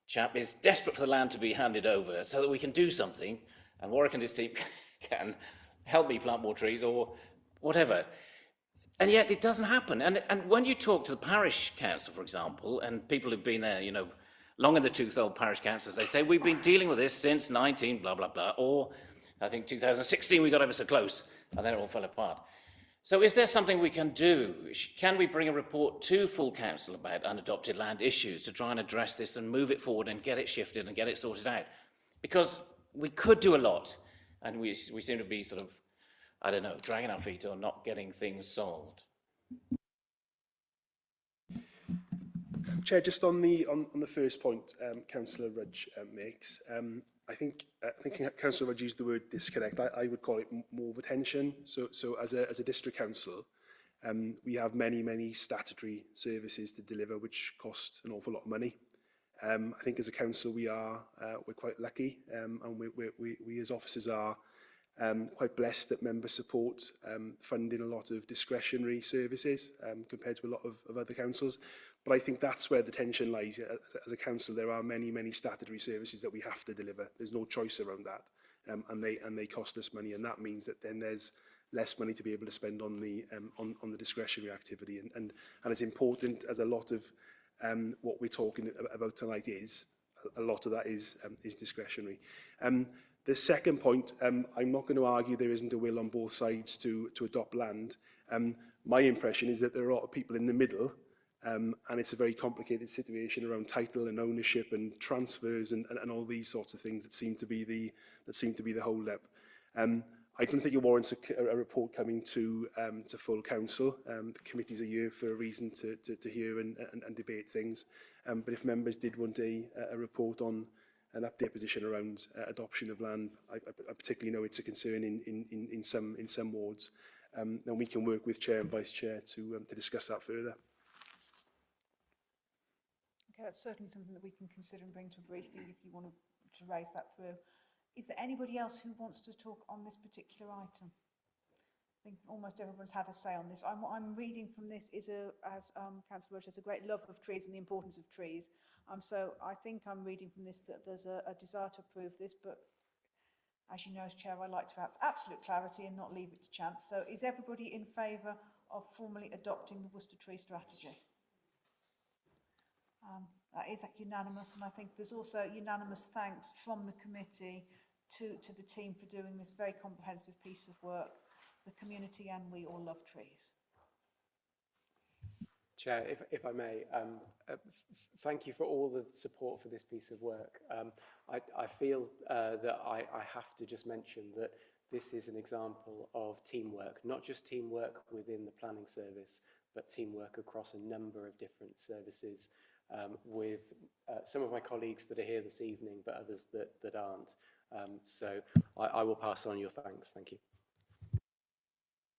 chap is desperate for the land to be handed over so that we can do something, and Warwick and his team can help me plant more trees or whatever. And yet it doesn't happen. And when you talk to the parish council, for example, and people who've been there, you know, long in the tooth old parish councils, they say, we've been dealing with this since 19 blah, blah, blah, or I think 2016 we got ever so close, and then it all fell apart. So is there something we can do? Can we bring a report to full council about unadopted land issues to try and address this and move it forward and get it shifted and get it sorted out? Because we could do a lot, and we seem to be sort of, I don't know, dragging our feet or not getting things solved. Chair, just on the first point Councillor Rudge makes, I think Councillor Rudge used the word disconnect. I would call it more of a tension. So as a district council, we have many statutory services to deliver which cost an awful lot of money. I think as a council we're quite lucky, and we as officers are quite blessed that members support funding a lot of discretionary services compared to a lot of other councils. But I think that's where the tension lies. As a council, there are many statutory services that we have to deliver. There's no choice around that, and they cost us money, and that means that then there's less money to be able to spend on the discretionary activity. And as important as a lot of what we're talking about tonight is, a lot of that is discretionary. The second point, I'm not going to argue there isn't a will on both sides to adopt land. My impression is that there are a lot of people in the middle, and it's a very complicated situation around title and ownership and transfers and all these sorts of things that seem to be the hold-up. I don't think it warrants a report coming to full council. The committees are here for a reason to hear and debate things. But if members did want a report on an update position around adoption of land, I particularly know it's a concern in some wards, and we can work with Chair and Vice Chair to discuss that further. Okay, that's certainly something that we can consider and bring to a briefing if you want to raise that through. Is there anybody else who wants to talk on this particular item? I think almost everyone's had a say on this. I'm reading from this as Councillor Roach has a great love of trees and the importance of trees. So I think I'm reading from this that there's a desire to approve this, but as you know, as Chair, I like to have absolute clarity and not leave it to chance. So is everybody in favour of formally adopting the Worcester Tree Strategy? That is unanimous, and I think there's also unanimous thanks from the committee to the team for doing this very comprehensive piece of work. The community and we all love trees. Chair, if I may, thank you for all the support for this piece of work. I feel that I have to just mention that this is an example of teamwork, not just teamwork within the planning service, but teamwork across a number of different services with some of my colleagues that are here this evening, but others that aren't. So I will pass on your thanks. Thank you.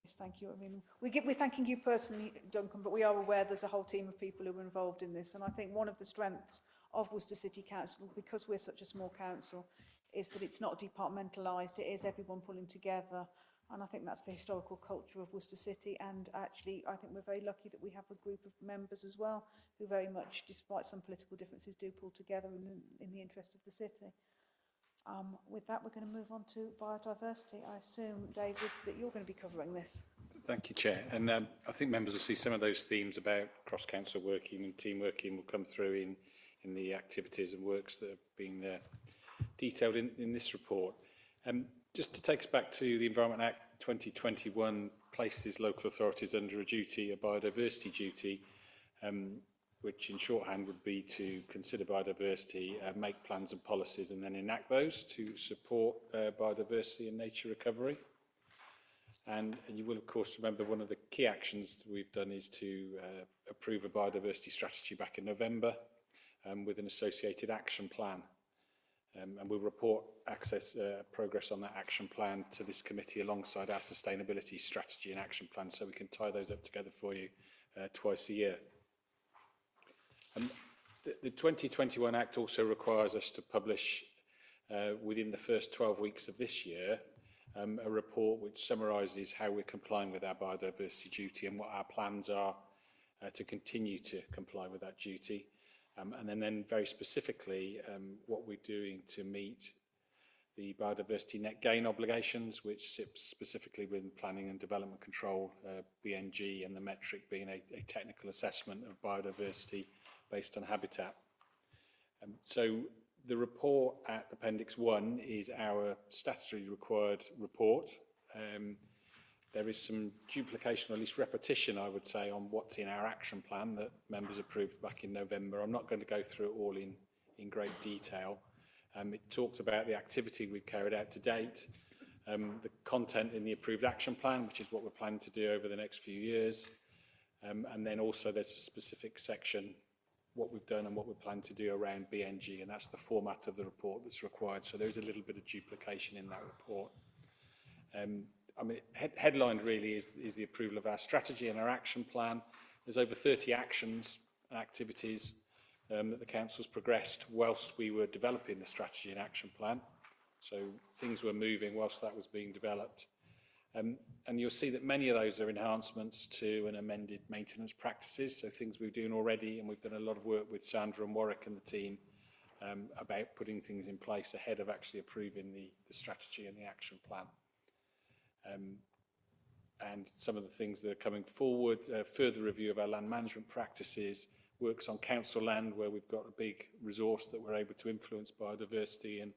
Yes, thank you. I mean, we're thanking you personally, Duncan, but we are aware there's a whole team of people who are involved in this. And I think one of the strengths of Worcester City Council, because we're such a small council, is that it's not departmentalised. It is everyone pulling together. And I think that's the historical culture of Worcester City. And actually, I think we're very lucky that we have a group of members as well who very much, despite some political differences, do pull together in the interest of the city. With that, we're going to move on to biodiversity. I assume, David, that you're going to be covering this. Thank you, Chair. And I think members will see some of those themes about cross-council working and team working will come through in the activities and works that have been detailed in this report. Just to take us back to the Environment Act 2021 places local authorities under a duty, a biodiversity duty, which in shorthand would be to consider biodiversity, make plans and policies and then enact those to support biodiversity and nature recovery. And you will of course remember one of the key actions we've done is to approve a biodiversity strategy back in November with an associated action plan. And we'll report progress on that action plan to this committee alongside our sustainability strategy and action plan, so we can tie those up together for you twice a year. The 2021 Act also requires us to publish within the first 12 weeks of this year a report which summarises how we're complying with our biodiversity duty and what our plans are to continue to comply with that duty. And then very specifically what we're doing to meet the biodiversity net gain obligations, which sits specifically within planning and development control, BNG, and the metric being a technical assessment of biodiversity based on habitat. So the report at Appendix 1 is our statutory required report. There is some duplication, or at least repetition, I would say, on what's in our action plan that members approved back in November. I'm not going to go through it all in great detail. It talks about the activity we've carried out to date, the content in the approved action plan, which is what we're planning to do over the next few years. And then also there's a specific section, what we've done and what we plan to do around BNG, and that's the format of the report that's required. So there's a little bit of duplication in that report. I mean, headlined really is the approval of our strategy and our action plan. There's over 30 actions and activities that the Council's progressed whilst we were developing the strategy and action plan. So things were moving whilst that was being developed. And you'll see that many of those are enhancements to an amended maintenance practices, so things we're doing already, and we've done a lot of work with Sandra and Warwick and the team about putting things in place ahead of actually approving the strategy and the action plan. And some of the things that are coming forward, further review of our land management practices, works on council land where we've got a big resource that we're able to influence biodiversity and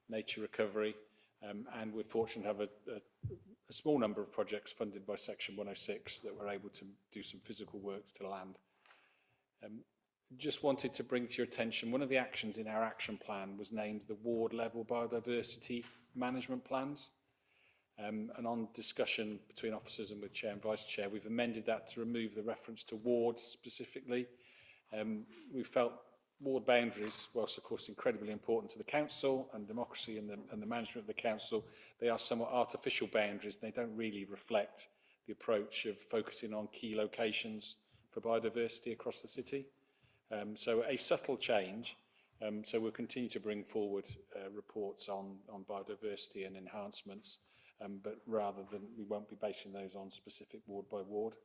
nature recovery. And we're fortunate to have a small number of projects funded by Section 106 that we're able to do some physical works to land. Just wanted to bring to your attention, one of the actions in our action plan was named the ward level biodiversity management plans. And on discussion between officers and with Chair and Vice Chair, we've amended that to remove the reference to wards specifically. We felt ward boundaries, whilst of course incredibly important to the council and democracy and the management of the council, they are somewhat artificial boundaries. They don't really reflect the approach of focusing on key locations for biodiversity across the city. So a subtle change. So we'll continue to bring forward reports on biodiversity and enhancements, but rather than, we won't be basing those on specific ward by ward.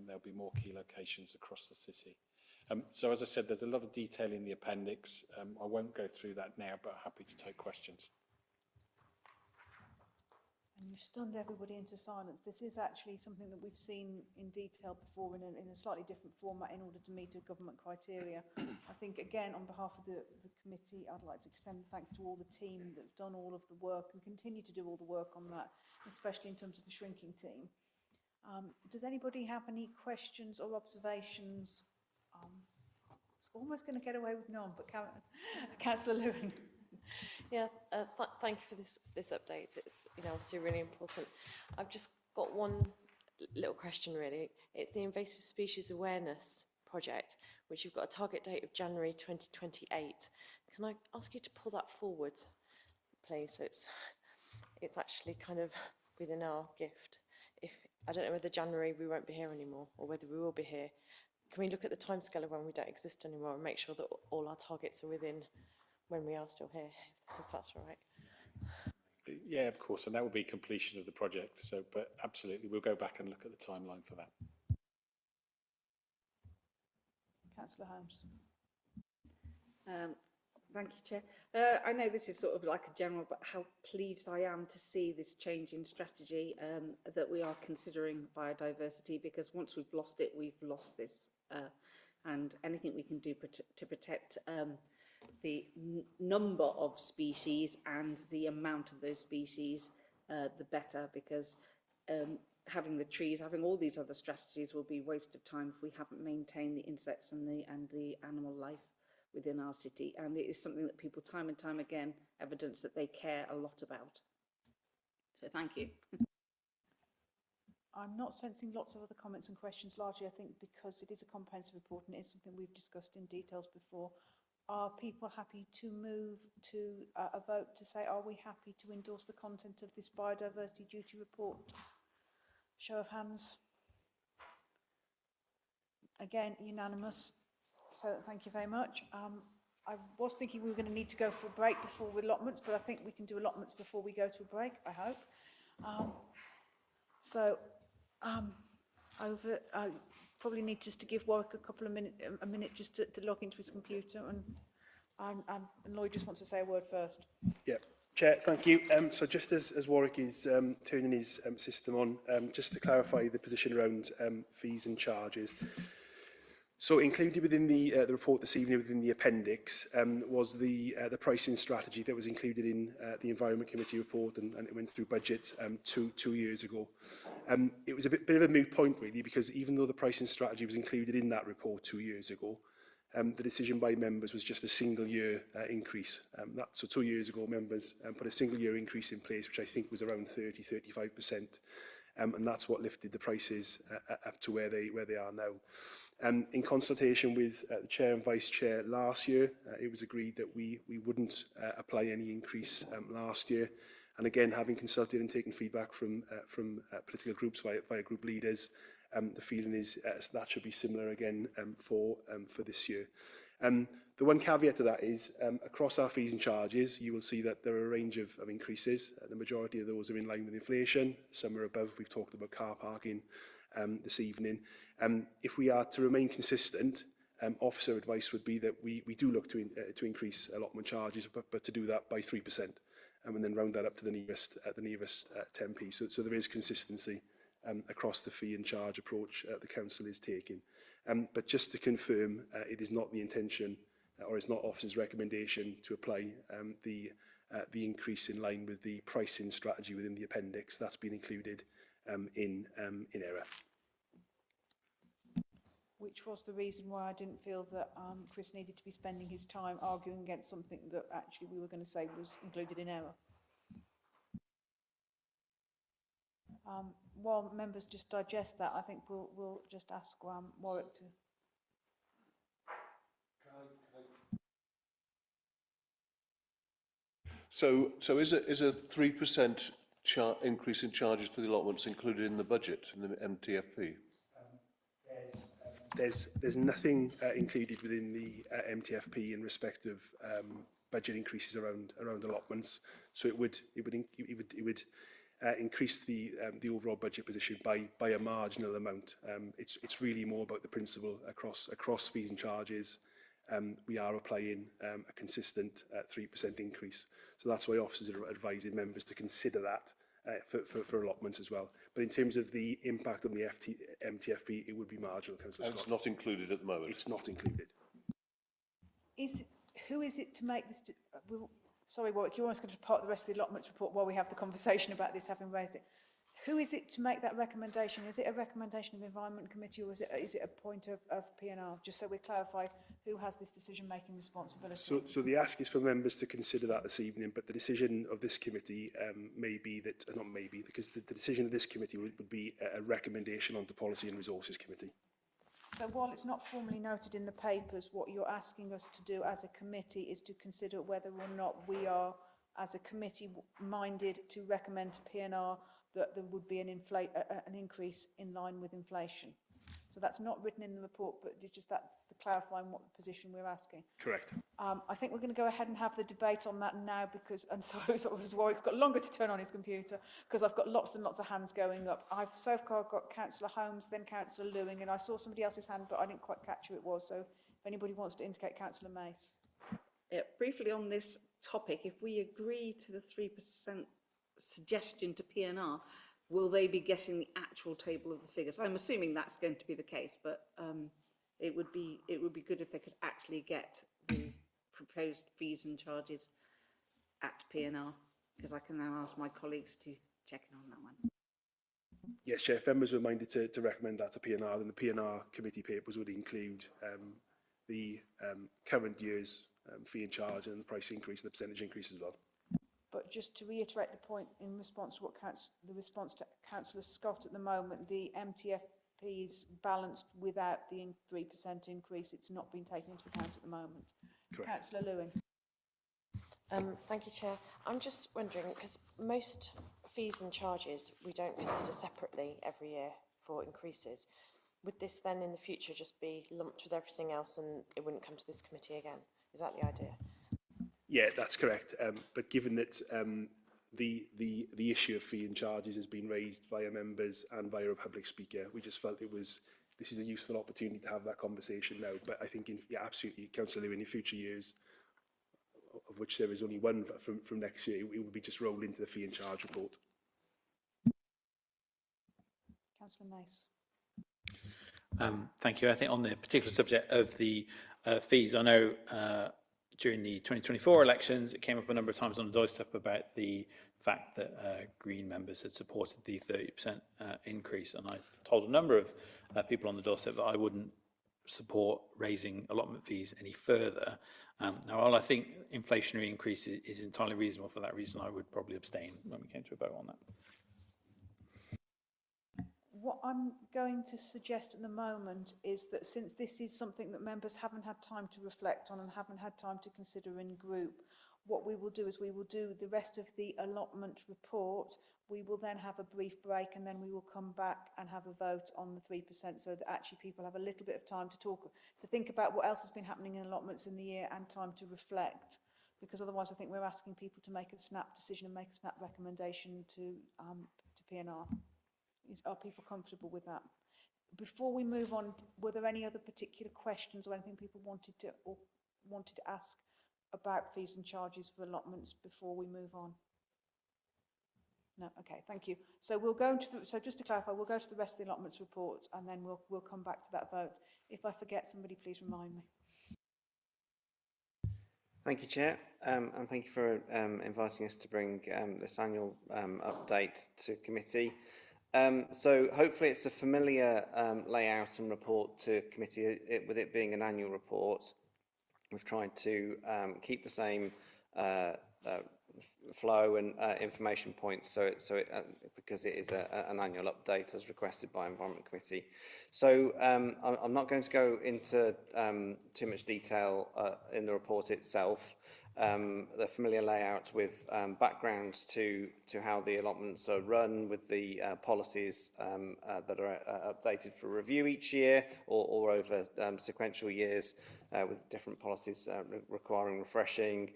There'll be more key locations across the city. So as I said, there's a lot of detail in the appendix. I won't go through that now, but happy to take questions. And you've stunned everybody into silence. This is actually something that we've seen in detail before in a slightly different format in order to meet a government criteria. I think, again, on behalf of the committee, I'd like to extend thanks to all the team that have done all of the work and continue to do all the work on that, especially in terms of the shrinking team. Does anybody have any questions or observations? It's almost going to get away with none, but Councillor Lewin. Yeah, thank you for this update. It's obviously really important. I've just got one little question really. It's the Invasive Species Awareness Project, which you've got a target date of January 2028. Can I ask you to pull that forward, please? So it's actually kind of within our gift. If I don't know whether January we won't be here anymore or whether we will be here. Can we look at the timescale of when we don't exist anymore and make sure that all our targets are within when we are still here, if that's all right? Yeah, of course, and that will be completion of the project. So, but absolutely, we'll go back and look at the timeline for that. Councillor Holmes. Thank you, Chair. I know this is sort of like a general, but how pleased I am to see this change in strategy that we are considering biodiversity, because once we've lost it, we've lost this. And anything we can do to protect the number of species and the amount of those species, the better, because having the trees, having all these other strategies will be a waste of time if we haven't maintained the insects and the animal life within our city. And it is something that people time and time again evidence that they care a lot about. So thank you. I'm not sensing lots of other comments and questions, largely I think because it is a comprehensive report and it is something we've discussed in details before. Are people happy to move to a vote to say, are we happy to endorse the content of this biodiversity duty report? Show of hands. Again, unanimous. So thank you very much. I was thinking we were going to need to go for a break before allotments, but I think we can do allotments before we go to a break, I hope. I probably need just to give Warwick a minute just to log into his computer, and Lloyd just wants to say a word first. Yeah, Chair, thank you. So just as Warwick is turning his system on, just to clarify the position around fees and charges. So included within the report this evening, within the appendix, was the pricing strategy that was included in the Environment Committee report, and it went through budget 2 years ago. It was a bit of a moot point, really, because even though the pricing strategy was included in that report 2 years ago, the decision by members was just a single year increase. So 2 years ago, members put a single year increase in place, which I think was around 30–35%. And that's what lifted the prices up to where they are now. In consultation with the Chair and Vice Chair last year, it was agreed that we wouldn't apply any increase last year. And again, having consulted and taken feedback from political groups via group leaders, the feeling is that should be similar again for this year. The one caveat to that is across our fees and charges, you will see that there are a range of increases. The majority of those are in line with inflation. Some are above. We've talked about car parking this evening. If we are to remain consistent, officer advice would be that we do look to increase allotment charges, but to do that by 3%, and then round that up to the nearest 10p. So there is consistency across the fee and charge approach the council is taking. But just to confirm, it is not the intention, or it's not officer's recommendation to apply the increase in line with the pricing strategy within the appendix. That's been included in error. Which was the reason why I didn't feel that Chris needed to be spending his time arguing against something that actually we were going to say was included in error. While members just digest that, I think we'll just ask Warwick to. So is a 3% increase in charges for the allotments included in the budget, in the MTFP? There's nothing included within the MTFP in respect of budget increases around allotments. So it would increase the overall budget position by a marginal amount. It's really more about the principle across fees and charges. We are applying a consistent 3% increase. So that's why officers are advising members to consider that for allotments as well. But in terms of the impact on the MTFP, it would be marginal, Councillor Scott. It's not included at the moment? It's not included. Who is it to make this... Sorry, Warwick, you're almost going to part the rest of the allotments report while we have the conversation about this, having raised it. Who is it to make that recommendation? Is it a recommendation of the Environment Committee, or is it a point of P&R? Just so we clarify who has this decision-making responsibility. So the ask is for members to consider that this evening, but the decision of this committee may be that, not maybe, because the decision of this committee would be a recommendation on the Policy and Resources Committee. So while it's not formally noted in the papers, what you're asking us to do as a committee is to consider whether or not we are, as a committee, minded to recommend to P&R that there would be an increase in line with inflation. So that's not written in the report, but it's just that's the clarifying what position we're asking. Correct. I think we're going to go ahead and have the debate on that now because, and sorry, Warwick's got longer to turn on his computer because I've got lots and lots of hands going up. I've so far got Councillor Holmes, then Councillor Lewing, and I saw somebody else's hand, but I didn't quite catch who it was. So if anybody wants to indicate, Councillor Mace. Yeah, briefly on this topic, if we agree to the 3% suggestion to PNR, will they be getting the actual table of the figures? I'm assuming that's going to be the case, but it would be good if they could actually get the proposed fees and charges at PNR, because I can now ask my colleagues to check in on that one. Yes, Chair, if members were minded to recommend that to PNR, then the PNR committee papers would include the current year's fee and charge and the price increase and the percentage increase as well. But just to reiterate the point in response to what the response to Councillor Scott at the moment, the MTFP is balanced without the 3% increase. It's not been taken into account at the moment. Correct. Councillor Lewin. Thank you, Chair. I'm just wondering, because most fees and charges we don't consider separately every year for increases. Would this then in the future just be lumped with everything else and it wouldn't come to this committee again? Is that the idea? Yeah, that's correct. But given that the issue of fee and charges has been raised via members and via a public speaker, we just felt this is a useful opportunity to have that conversation now. But I think, absolutely, Councillor Lewin, in future years, of which there is only one from next year, it would be just rolled into the fee and charge report. Councillor Mace. Thank you. I think on the particular subject of the fees, I know during the 2024 elections, it came up a number of times on the doorstep about the fact that Green members had supported the 30% increase. And I told a number of people on the doorstep that I wouldn't support raising allotment fees any further. Now, while I think inflationary increase is entirely reasonable, for that reason, I would probably abstain when we came to a vote on that. What I'm going to suggest at the moment is that since this is something that members haven't had time to reflect on and haven't had time to consider in group, what we will do is we will do the rest of the allotment report. We will then have a brief break and then we will come back and have a vote on the 3% so that actually people have a little bit of time to think about what else has been happening in allotments in the year and time to reflect. Because otherwise I think we're asking people to make a snap decision and make a snap recommendation to PNR. Are people comfortable with that? Before we move on, were there any other particular questions or anything people wanted to ask about fees and charges for allotments before we move on? No, okay, thank you. So we'll go into so just to clarify, we'll go to the rest of the allotments report and then we'll come back to that vote. If I forget somebody, please remind me. Thank you, Chair, and thank you for inviting us to bring this annual update to committee. So hopefully it's a familiar layout and report to committee, with it being an annual report. We've tried to keep the same flow and information points, because it is an annual update as requested by Environment Committee. So I'm not going to go into too much detail in the report itself. The familiar layout with backgrounds to how the allotments are run, with the policies that are updated for review each year or over sequential years, with different policies requiring refreshing,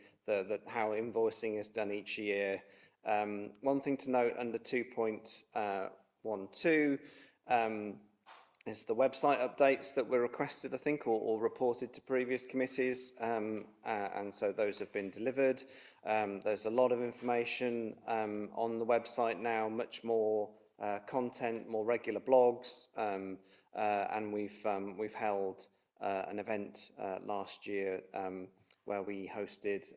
how invoicing is done each year. One thing to note under 2.12 is the website updates that were requested, I think, or reported to previous committees, and so those have been delivered. There's a lot of information on the website now, much more content, more regular blogs, and we've held an event last year where we hosted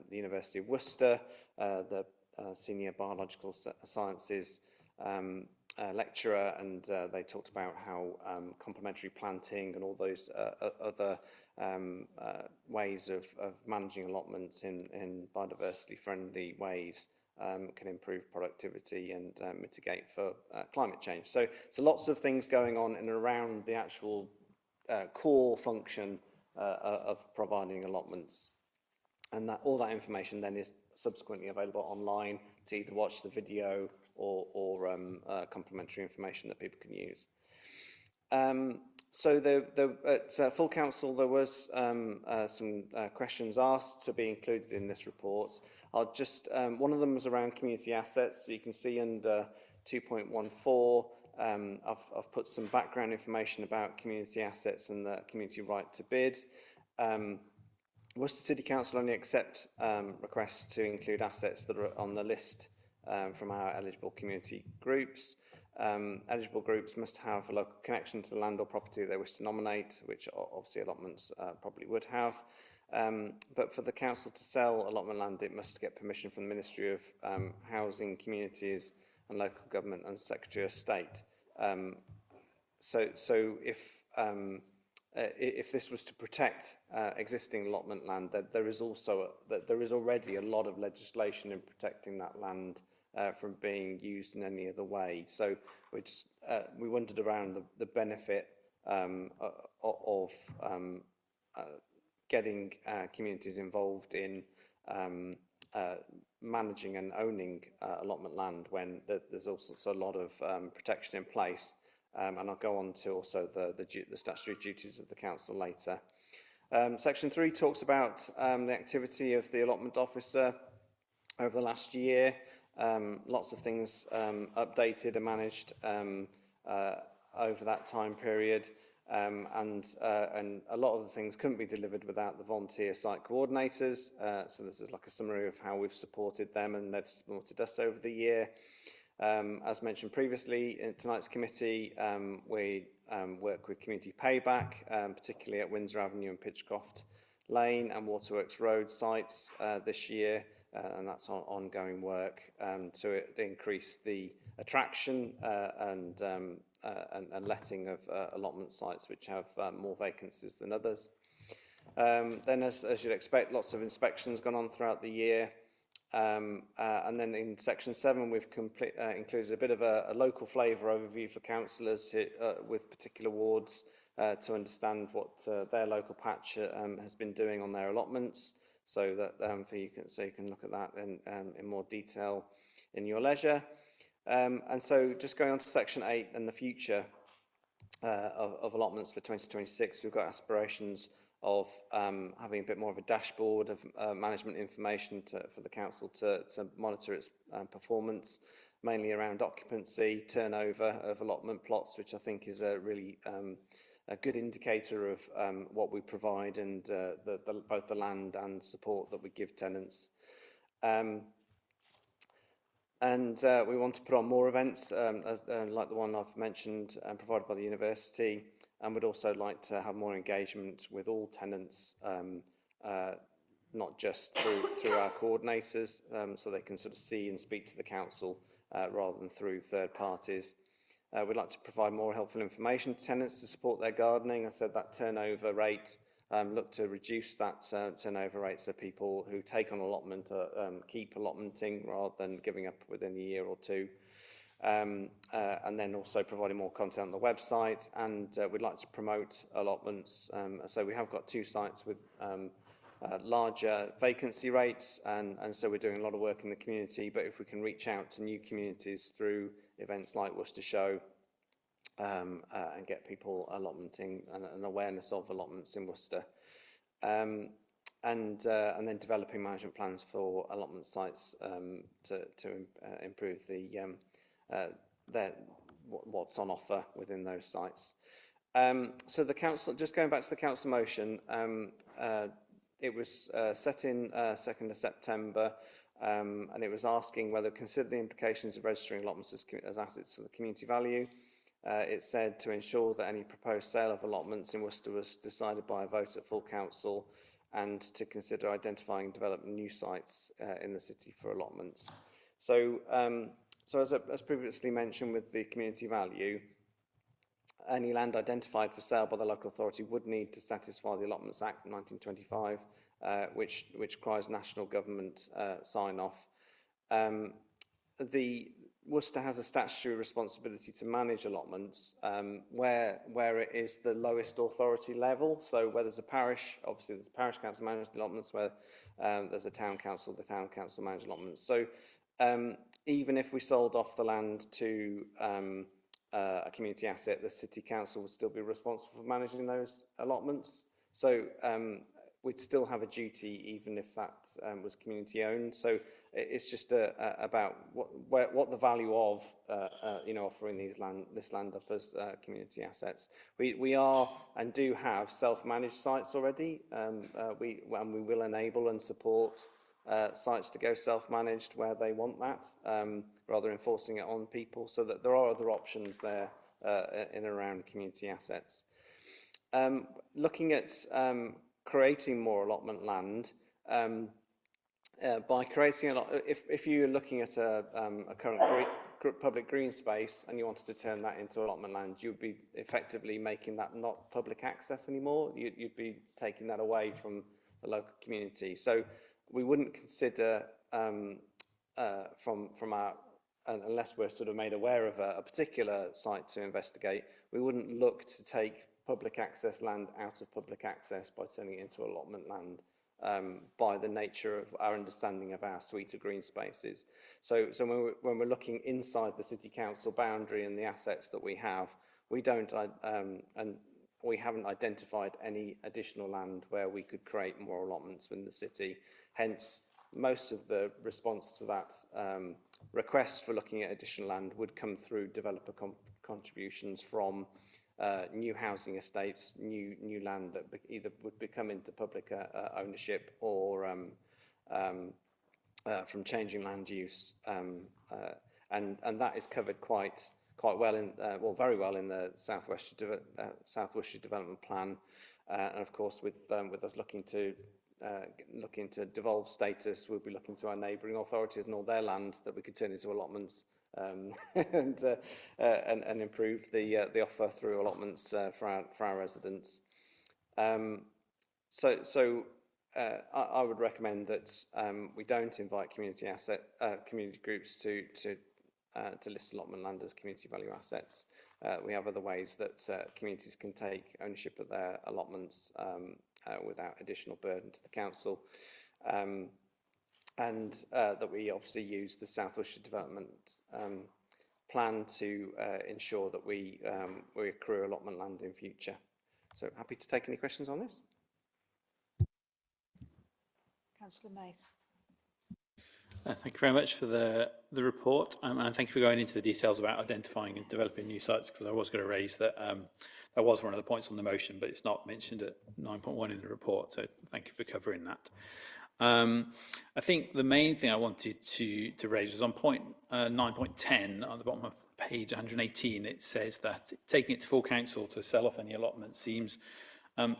the University of Worcester, the Senior Biological Sciences lecturer, and they talked about how complementary planting and all those other ways of managing allotments in biodiversity friendly ways can improve productivity and mitigate for climate change. So lots of things going on in and around the actual core function of providing allotments, and all that information then is subsequently available online to either watch the video or complementary information that people can use. So at full council, there was some questions asked to be included in this report. I'll just, one of them was around community assets. So you can see under 2.14, I've put some background information about community assets and the community right to bid. Worcester City Council only accept requests to include assets that are on the list from our eligible community groups. Eligible groups must have a local connection to the land or property they wish to nominate, which obviously allotments probably would have. But for the council to sell allotment land, it must get permission from the Ministry of Housing, Communities and Local Government and Secretary of State. So if this was to protect existing allotment land, there is already a lot of legislation in protecting that land from being used in any other way. So we wondered around the benefit of getting communities involved in managing and owning allotment land when there's also a lot of protection in place. And I'll go on to also the statutory duties of the council later. Section 3 talks about the activity of the allotment officer over the last year. Lots of things updated and managed over that time period, and a lot of the things couldn't be delivered without the volunteer site coordinators. So this is like a summary of how we've supported them and they've supported us over the year. As mentioned previously in tonight's committee, we work with Community Payback, particularly at Windsor Avenue and Pitchcroft Lane and Waterworks Road sites this year. And that's ongoing work to increase the attraction and letting of allotment sites which have more vacancies than others. Then, as you'd expect, lots of inspections gone on throughout the year. And then in section 7, we've included a bit of a local flavour overview for councillors with particular wards to understand what their local patch has been doing on their allotments. So that you can look at that in more detail in your leisure. And so just going on to section 8 and the future of allotments for 2026, we've got aspirations of having a bit more of a dashboard of management information for the council to monitor its performance, mainly around occupancy, turnover of allotment plots, which I think is a really a good indicator of what we provide and both the land and support that we give tenants. And we want to put on more events like the one I've mentioned provided by the university, and would also like to have more engagement with all tenants, not just through our coordinators, so they can sort of see and speak to the council rather than through third parties. We'd like to provide more helpful information to tenants to support their gardening. I said that turnover rate, look to reduce that turnover rate so people who take on allotment keep allotmenting rather than giving up within a year or two. And then also providing more content on the website, and we'd like to promote allotments. So we have got 2 sites with larger vacancy rates, and so we're doing a lot of work in the community, but if we can reach out to new communities through events like Worcester Show and get people allotmenting and an awareness of allotments in Worcester, and then developing management plans for allotment sites to improve what's on offer within those sites. So the council, just going back to the council motion, it was set in 2nd of September, and it was asking whether consider the implications of registering allotments as assets for the community value. It said to ensure that any proposed sale of allotments in Worcester was decided by a vote at full council, and to consider identifying and developing new sites in the city for allotments. So, as previously mentioned with the community value, any land identified for sale by the local authority would need to satisfy the Allotments Act 1925, which requires national government sign-off. Worcester has a statutory responsibility to manage allotments where it is the lowest authority level. So where there's a parish, obviously there's a parish council managed allotments, where there's a town council, the town council managed allotments. So even if we sold off the land to a community asset, the city council would still be responsible for managing those allotments. So we'd still have a duty even if that was community owned. So it's just about what the value of offering this land up as community assets. We are and do have self-managed sites already. We will enable and support sites to go self-managed where they want that, rather enforcing it on people, so that there are other options there in and around community assets. Looking at creating more allotment land, by creating if you're looking at a current public green space and you wanted to turn that into allotment land, you'd be effectively making that not public access anymore. You'd be taking that away from the local community. So we wouldn't consider from our, unless we're sort of made aware of a particular site to investigate, we wouldn't look to take public access land out of public access by turning it into allotment land, by the nature of our understanding of our suite of green spaces. So when we're looking inside the city council boundary and the assets that we have, we don't and we haven't identified any additional land where we could create more allotments within the city. Hence, most of the response to that request for looking at additional land would come through developer contributions from new housing estates, new land that either would become into public ownership or from changing land use, and that is covered quite well in very well in the South Worcestershire Development Plan, and of course with us looking to devolve status, we'll be looking to our neighbouring authorities and all their land that we could turn into allotments, and improve the offer through allotments for our residents. So I would recommend that we don't invite community groups to list allotment land as community value assets. We have other ways that communities can take ownership of their allotments without additional burden to the council, and that we obviously use the South Worcestershire Development Plan to ensure that we accrue allotment land in future. So happy to take any questions on this. Councillor Mace. Thank you very much for the report, and thank you for going into the details about identifying and developing new sites, because I was going to raise that that was one of the points on the motion, but it's not mentioned at 9.1 in the report, so thank you for covering that. I think the main thing I wanted to raise was on point 9.10 on the bottom of page 118. It says that taking it to full council to sell off any allotment seems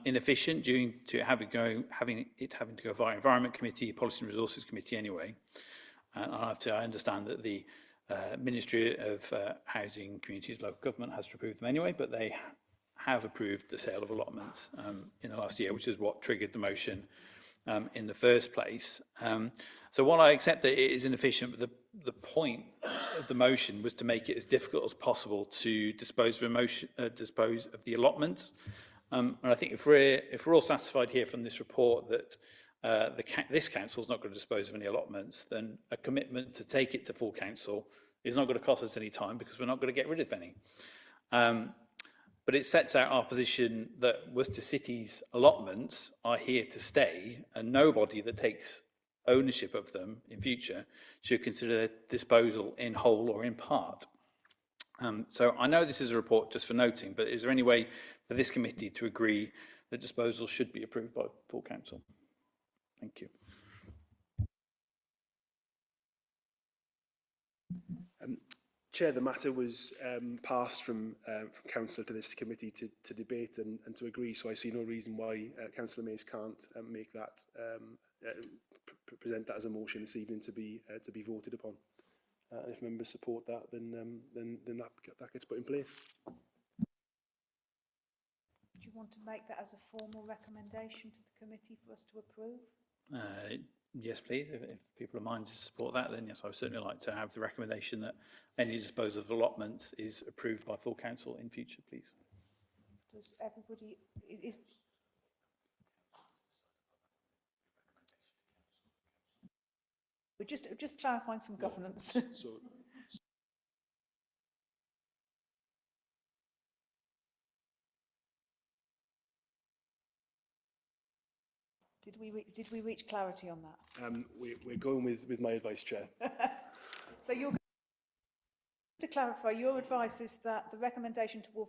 inefficient due to having to go via Environment Committee, Policy and Resources Committee anyway. And I understand that the Ministry of Housing, Communities, Local Government has to approve them anyway, but they have approved the sale of allotments in the last year, which is what triggered the motion in the first place. So while I accept that it is inefficient, but the point of the motion was to make it as difficult as possible to dispose of the allotments. And I think if we're all satisfied here from this report that this council is not going to dispose of any allotments, then a commitment to take it to full council is not going to cost us any time, because we're not going to get rid of any. But it sets out our position that Worcester City's allotments are here to stay, and nobody that takes ownership of them in future should consider their disposal in whole or in part. So I know this is a report just for noting, but is there any way for this committee to agree that disposal should be approved by full council? Thank you. Chair, the matter was passed from council to this committee to debate and to agree, so I see no reason why Councillor Mace can't make that present that as a motion this evening to be voted upon. And if members support that, then that gets put in place. Do you want to make that as a formal recommendation to the committee for us to approve? Yes, please. If people are minded to support that, then yes, I would certainly like to have the recommendation that any disposal of allotments is approved by full council in future, please. Does everybody we're just clarifying some governance. So did we reach clarity on that? We're going with my advice, Chair. So you're, to clarify, your advice is that the recommendation was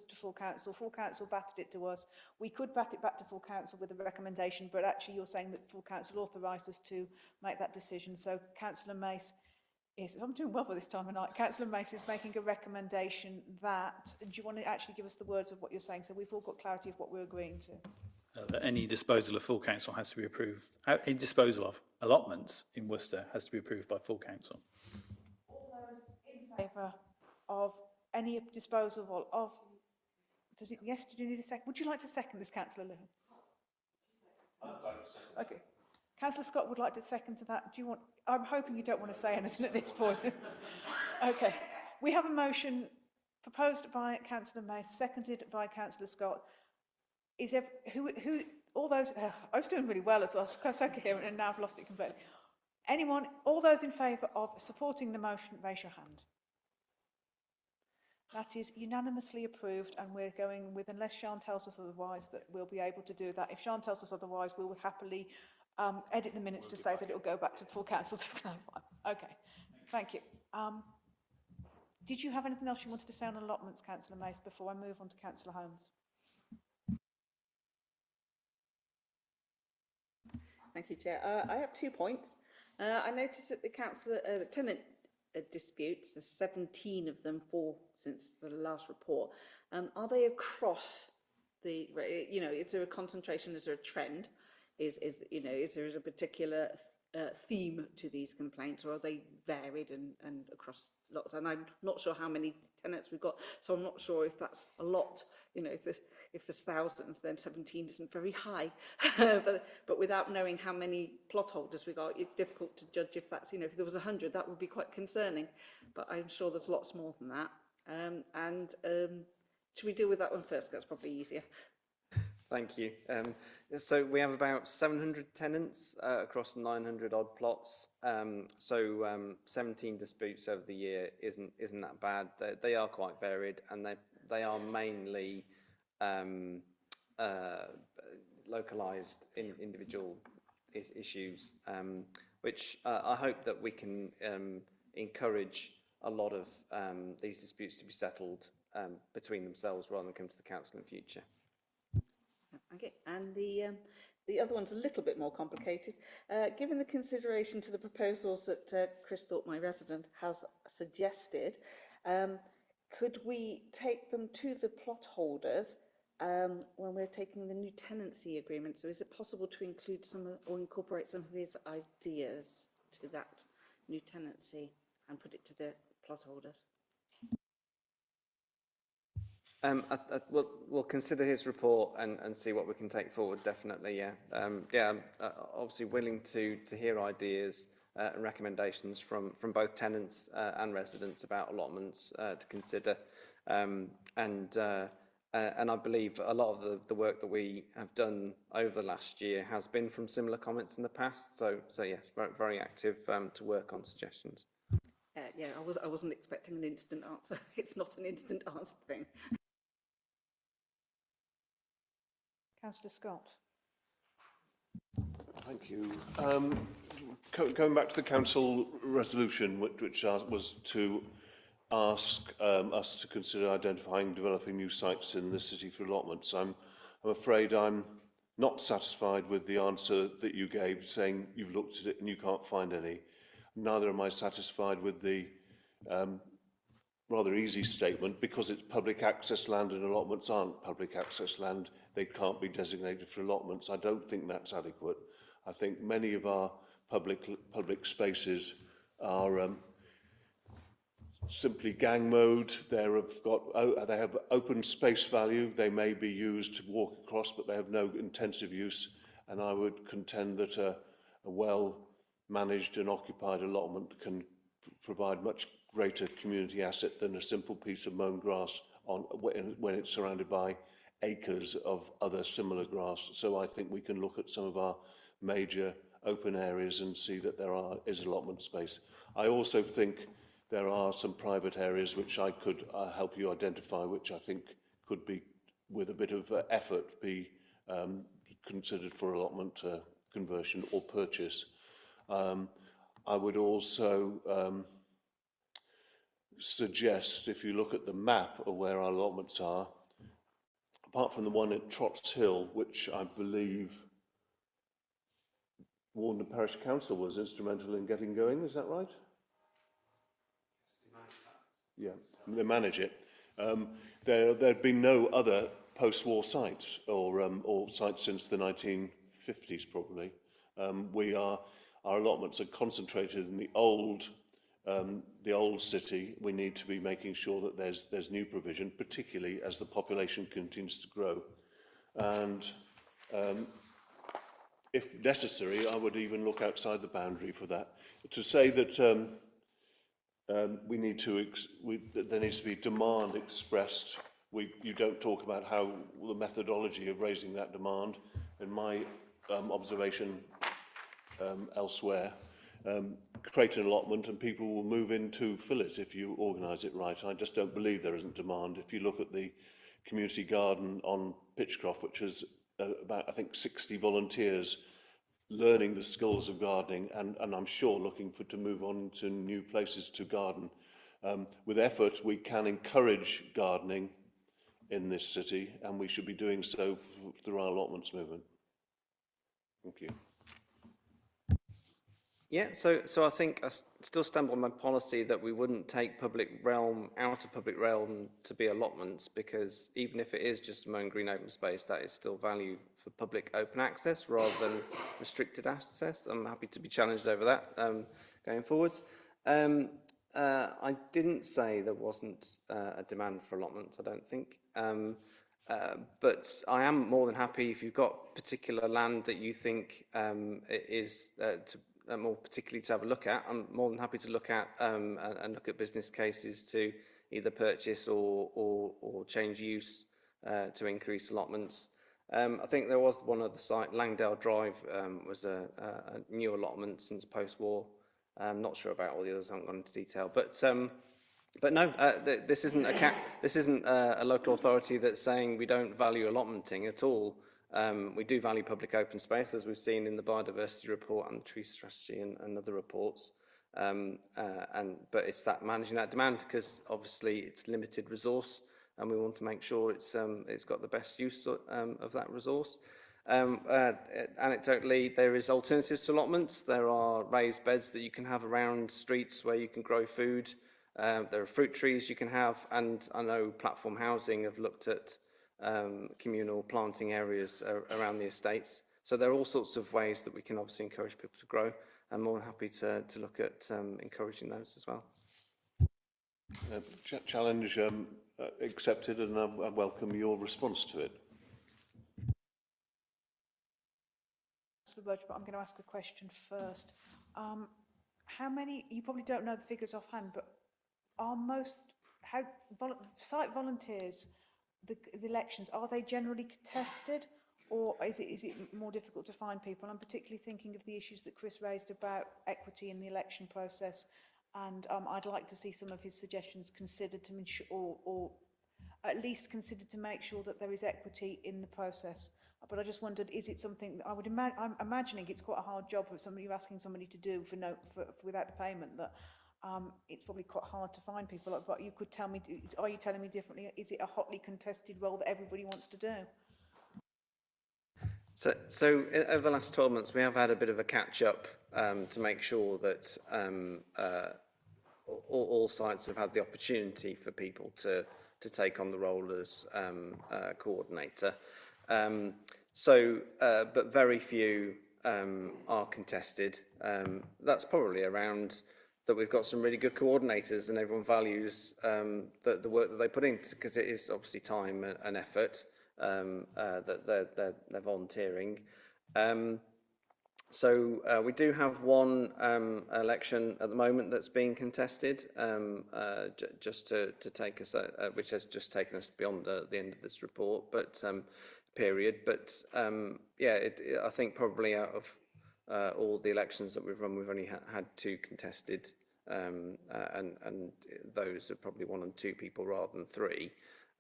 to full council. Full council batted it to us. We could bat it back to full council with a recommendation, but actually you're saying that full council authorised us to make that decision. So Councillor Mace is, I'm doing well for this time of night, Councillor Mace is making a recommendation that, and do you want to actually give us the words of what you're saying so we've all got clarity of what we're agreeing to? That any disposal of full council has to be approved. Any disposal of allotments in Worcester has to be approved by full council. All those in favour of any disposal of, does it, yes, do you need a second? Would you like to second this, Councillor Lewin? I'd like to second. Okay. Councillor Scott would like to second to that. Do you want, I'm hoping you don't want to say anything at this point. Okay. We have a motion proposed by Councillor Mace, seconded by Councillor Scott. Is all those, I was doing really well as well, so I was so coherent and now I've lost it completely. Anyone, all those in favour of supporting the motion, raise your hand. That is unanimously approved, and we're going with, unless Sian tells us otherwise, that we'll be able to do that. If Sian tells us otherwise, we will happily edit the minutes to say that it will go back to full council to clarify. Okay, thank you. Did you have anything else you wanted to say on allotments, Councillor Mace, before I move on to Councillor Holmes? Thank you, Chair. I have 2 points. I noticed that the the tenant disputes, there's 17 of them since the last report. Are they across the, you know, is there a concentration, is there a trend? Is there a particular theme to these complaints, or are they varied and across lots? And I'm not sure how many tenants we've got, so I'm not sure if that's a lot. You know, if there's thousands, then 17 isn't very high. but without knowing how many plot holders we got, it's difficult to judge if that's, you know, if there was 100, that would be quite concerning. But I'm sure there's lots more than that. Should we deal with that one first? That's probably easier. Thank you. So we have about 700 tenants across 900 odd plots. 17 disputes over the year isn't that bad. They are quite varied, and they are mainly localised in individual issues, which I hope that we can encourage a lot of these disputes to be settled between themselves rather than come to the council in future. Okay, and the other one's a little bit more complicated. Given the consideration to the proposals that Chris Thorpe, my resident, has suggested, could we take them to the plot holders when we're taking the new tenancy agreement? So is it possible to include or incorporate some of his ideas to that new tenancy and put it to the plot holders? We'll consider his report and see what we can take forward, definitely, yeah. I'm obviously willing to hear ideas and recommendations from both tenants and residents about allotments to consider. And I believe a lot of the work that we have done over the last year has been from similar comments in the past. So yes, very active to work on suggestions. Yeah, I wasn't expecting an instant answer. It's not an instant answer thing. Councillor Scott. Thank you. Going back to the council resolution, which was to ask us to consider identifying developing new sites in the city for allotments. I'm afraid I'm not satisfied with the answer that you gave, saying you've looked at it and you can't find any. Neither am I satisfied with the rather easy statement, because it's public access land and allotments aren't public access land. They can't be designated for allotments. I don't think that's adequate. I think many of our public spaces are simply gang mode. They have open space value. They may be used to walk across, but they have no intensive use. And I would contend that a well-managed and occupied allotment can provide much greater community asset than a simple piece of mown grass when it's surrounded by acres of other similar grass. So I think we can look at some of our major open areas and see that there is allotment space. I also think there are some private areas which I could help you identify, which I think could be, with a bit of effort, be considered for allotment, conversion or purchase. I would also suggest, if you look at the map of where our allotments are, apart from the one at Trotts Hill, which I believe Warden Parish Council was instrumental in getting going, is that right? Yeah, they manage it. There'd been no other post-war sites or sites since the 1950s, probably. Our allotments are concentrated in the old city. We need to be making sure that there's new provision, particularly as the population continues to grow. And if necessary, I would even look outside the boundary for that. To say that there needs to be demand expressed. You don't talk about how the methodology of raising that demand. In my observation elsewhere, create an allotment and people will move in to fill it if you organise it right. I just don't believe there isn't demand. If you look at the community garden on Pitchcroft, which has about, I think, 60 volunteers learning the skills of gardening, and I'm sure looking to move on to new places to garden. With effort, we can encourage gardening in this city, and we should be doing so through our allotments movement. Thank you. Yeah, so I think I still stand by my policy that we wouldn't take public realm out of public realm to be allotments, because even if it is just mown green open space, that is still value for public open access rather than restricted access. I'm happy to be challenged over that going forwards. I didn't say there wasn't a demand for allotments, I don't think. But I am more than happy if you've got particular land that you think is more particularly to have a look at. I'm more than happy to look at and look at business cases to either purchase or change use to increase allotments. I think there was one other site, Langdale Drive, was a new allotment since post-war. I'm not sure about all the others, I haven't gone into detail, but no, this isn't a local authority that's saying we don't value allotmenting at all. We do value public open space, as we've seen in the biodiversity report and the tree strategy and other reports. But it's that managing that demand, because obviously it's limited resource, and we want to make sure it's got the best use of that resource. Anecdotally, there is alternatives to allotments. There are raised beds that you can have around streets where you can grow food. There are fruit trees you can have, and I know Platform Housing have looked at communal planting areas around the estates. So there are all sorts of ways that we can obviously encourage people to grow. I'm more than happy to look at encouraging those as well. Challenge accepted, and I welcome your response to it. But I'm going to ask a question first. How many, you probably don't know the figures offhand, but are site volunteers, the elections, are they generally contested, or is it more difficult to find people? I'm particularly thinking of the issues that Chris raised about equity in the election process, and I'd like to see some of his suggestions considered to ensure, or at least considered to make sure that there is equity in the process. But I just wondered, is it something that I'm imagining it's quite a hard job for somebody, you're asking somebody to do without the payment, that it's probably quite hard to find people. But you could tell me, are you telling me differently? Is it a hotly contested role that everybody wants to do? So over the last 12 months, we have had a bit of a catch-up to make sure that all sites have had the opportunity for people to take on the role as coordinator. But very few are contested. That's probably around that we've got some really good coordinators, and everyone values the work that they put in, because it is obviously time and effort that they're volunteering. We do have one election at the moment that's being contested, just to take us, which has just taken us beyond the end of this report, period. I think probably out of all the elections that we've run, we've only had 2 contested, and those are probably 1 and 2 people rather than 3.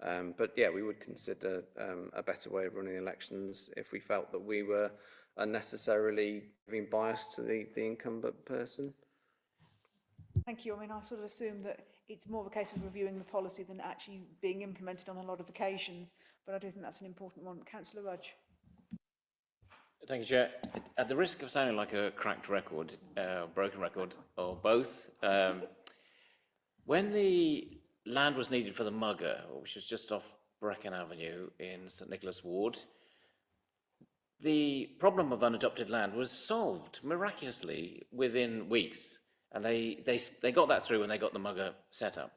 But yeah, we would consider a better way of running elections if we felt that we were unnecessarily giving bias to the incumbent person. Thank you. I mean, I sort of assume that it's more of a case of reviewing the policy than actually being implemented on a lot of occasions, but I do think that's an important one. Councillor Rudge. Thank you, Chair. At the risk of sounding like a cracked record, broken record, or both, when the land was needed for the Mugger, which was just off Brecon Avenue in St Nicholas Ward, the problem of unadopted land was solved miraculously within weeks. And they got that through and they got the Mugger set up.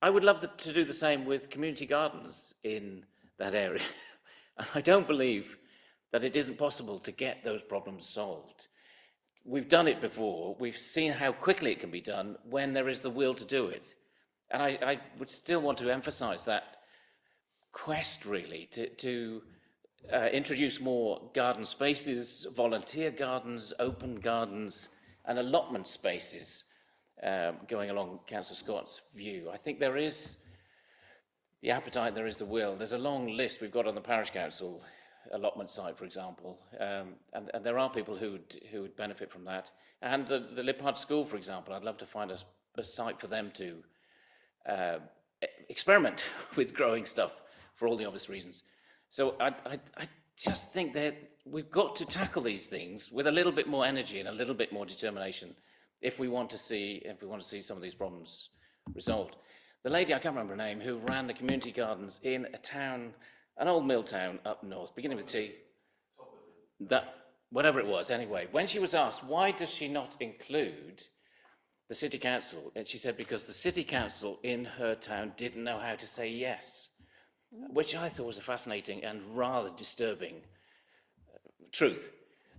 I would love to do the same with community gardens in that area. And I don't believe that it isn't possible to get those problems solved. We've done it before. We've seen how quickly it can be done when there is the will to do it. And I would still want to emphasize that quest, really, to introduce more garden spaces, volunteer gardens, open gardens, and allotment spaces, going along Councillor Scott's view. I think there is the appetite, there is the will. There's a long list we've got on the parish council allotment site, for example, and there are people who would benefit from that. And the Lippard School, for example, I'd love to find a site for them to experiment with growing stuff for all the obvious reasons. So I just think that we've got to tackle these things with a little bit more energy and a little bit more determination if we want to see some of these problems resolved. The lady, I can't remember her name, who ran the community gardens in a town, an old mill town up north, beginning with T, that whatever it was, anyway. When she was asked why does she not include the city council, and she said because the city council in her town didn't know how to say yes, which I thought was a fascinating and rather disturbing truth.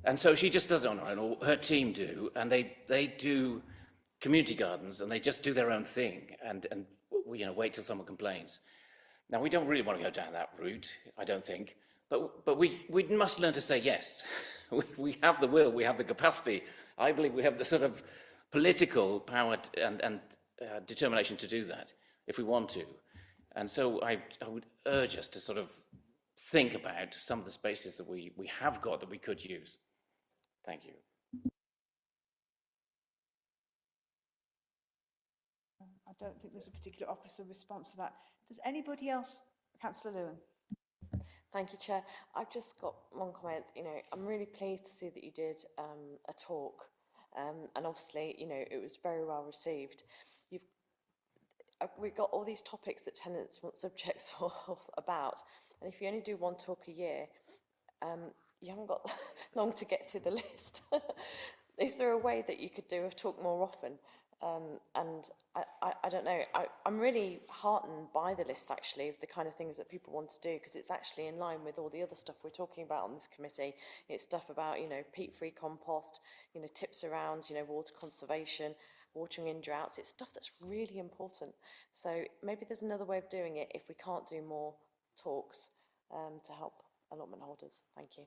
And so she just does it on her own, or her team do, and they do community gardens, and they just do their own thing, and wait till someone complains. Now, we don't really want to go down that route, I don't think, but we must learn to say yes. We have the will, we have the capacity. I believe we have the sort of political power and determination to do that, if we want to. And so I would urge us to sort of think about some of the spaces that we have got that we could use. Thank you. I don't think there's a particular officer response to that. Does anybody else? Councillor Lewin. Thank you, Chair. I've just got one comment. I'm really pleased to see that you did a talk, and obviously, it was very well received. We've got all these topics that tenants want subjects about, and if you only do one talk a year, you haven't got long to get through the list. Is there a way that you could do a talk more often? And I don't know, I'm really heartened by the list, actually, of the kind of things that people want to do, because it's actually in line with all the other stuff we're talking about on this committee. It's stuff about, peat-free compost, tips around, water conservation, watering in droughts. It's stuff that's really important. So maybe there's another way of doing it if we can't do more talks to help allotment holders. Thank you.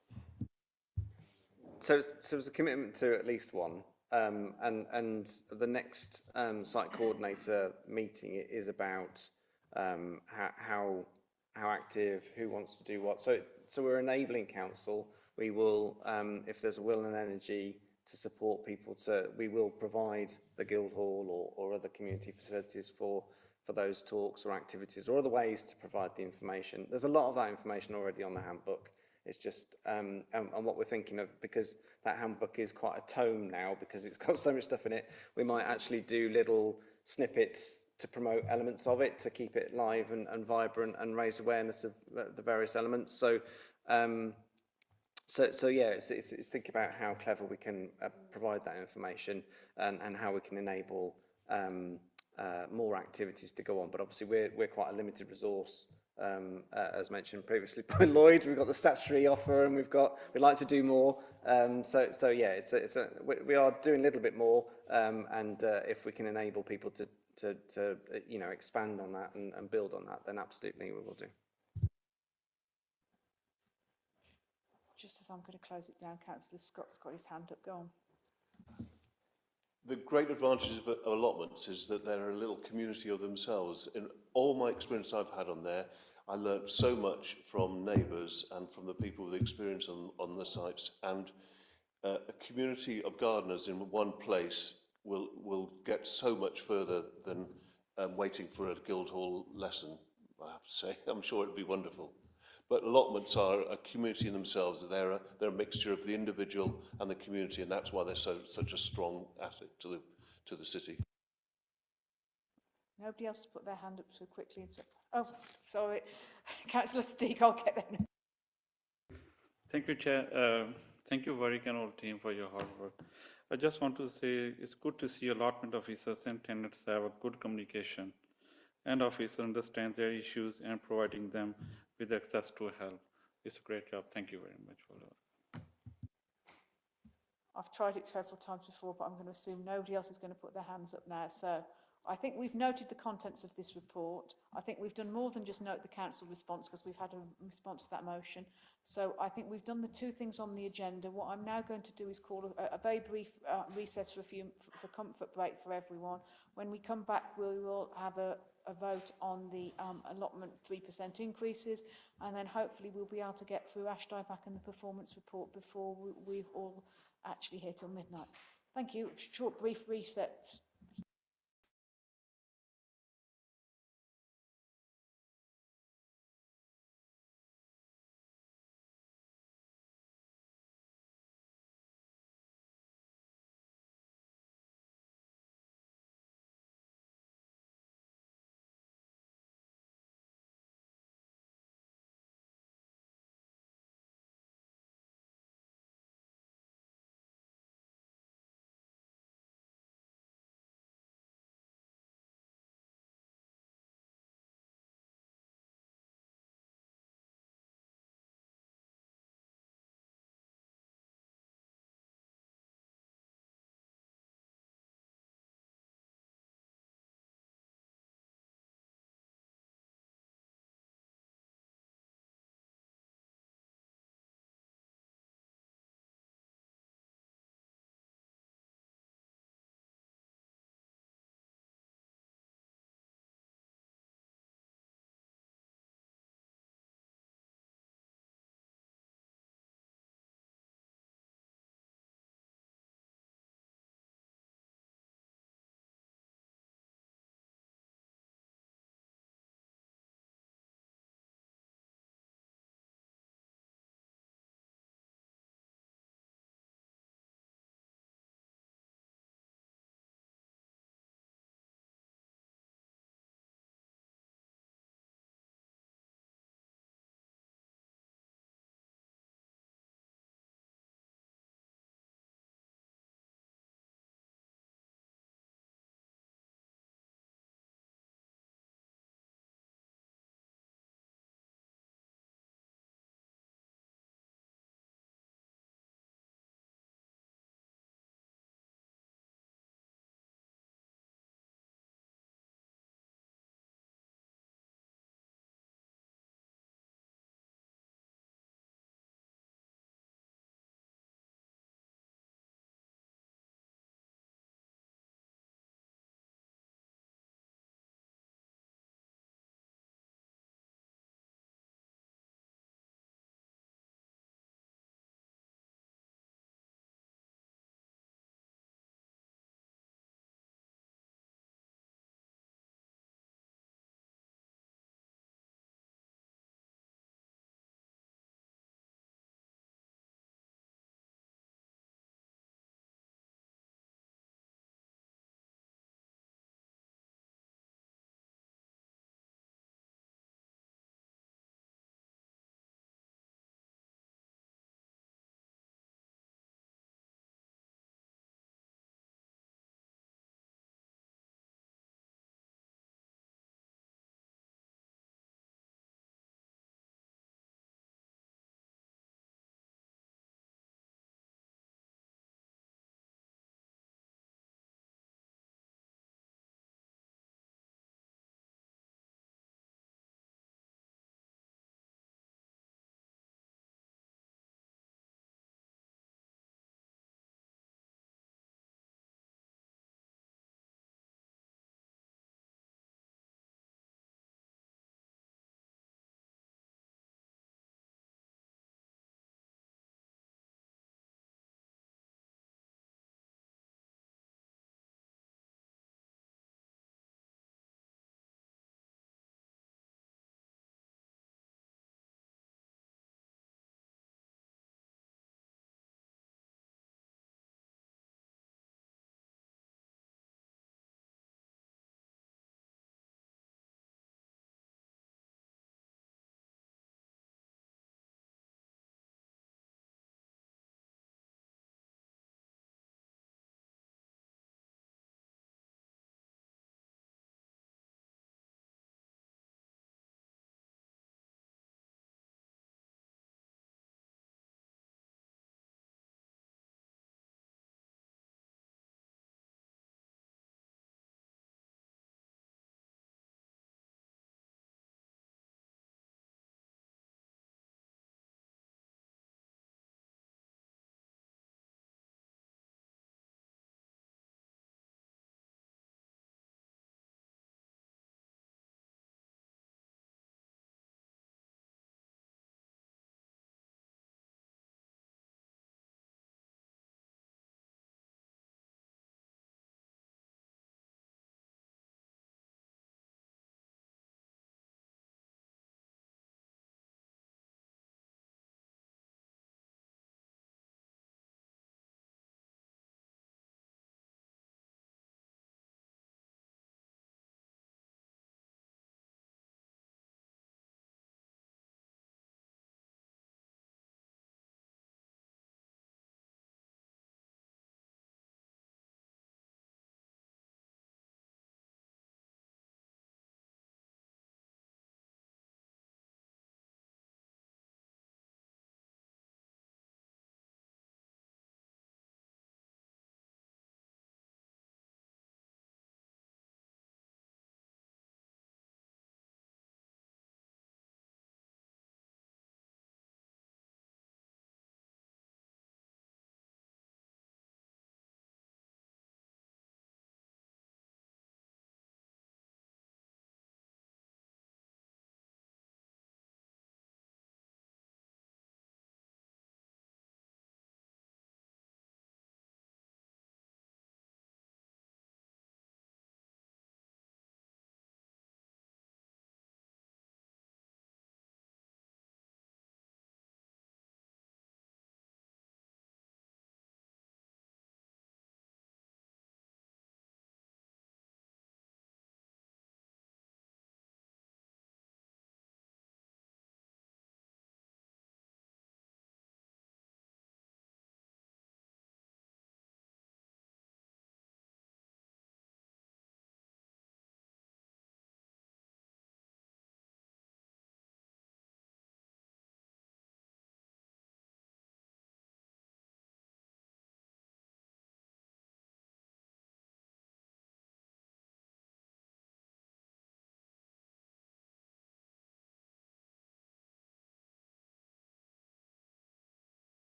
So it's a commitment to at least one. And the next site coordinator meeting is about how active, who wants to do what. So we're enabling council. We will, if there's a will and energy to support people, we will provide the Guildhall or other community facilities for those talks or activities or other ways to provide the information. There's a lot of that information already on the handbook. It's just, and what we're thinking of, because that handbook is quite a tome now, because it's got so much stuff in it, we might actually do little snippets to promote elements of it, to keep it live and vibrant and raise awareness of the various elements. So yeah, it's thinking about how clever we can provide that information and how we can enable more activities to go on. But obviously we're quite a limited resource. As mentioned previously by Lloyd, we've got the statutory offer, and we'd like to do more. So yeah, we are doing a little bit more, and if we can enable people to expand on that and build on that, then absolutely we will do. Just as I'm going to close it down, Councillor Scott's got his hand up. Go on. The great advantage of allotments is that they're a little community of themselves. In all my experience I've had on there, I learnt so much from neighbours and from the people with experience on the sites, and a community of gardeners in one place will get so much further than waiting for a Guildhall lesson, I have to say. I'm sure it'd be wonderful. But allotments are a community in themselves. They're a mixture of the individual and the community, and that's why they're such a strong asset to the city. Nobody else has put their hand up so quickly. And so, oh, sorry. Councillor Steek, I'll get them. Thank you, Chair. Thank you, Warwick and all team, for your hard work. I just want to say it's good to see allotment officers and tenants have a good communication, and officers understand their issues and providing them with access to help. It's a great job. Thank you very much for that. I've tried it several times before, but I'm going to assume nobody else is going to put their hands up now. So I think we've noted the contents of this report. I think we've done more than just note the council response, because we've had a response to that motion. So I think we've done the two things on the agenda. What I'm now going to do is call a very brief recess for comfort break for everyone. When we come back, we will have a vote on the allotment 3% increases, and then hopefully we'll be able to get through Ash Dieback and the performance report before we've all actually here till midnight. Thank you. Short brief reset.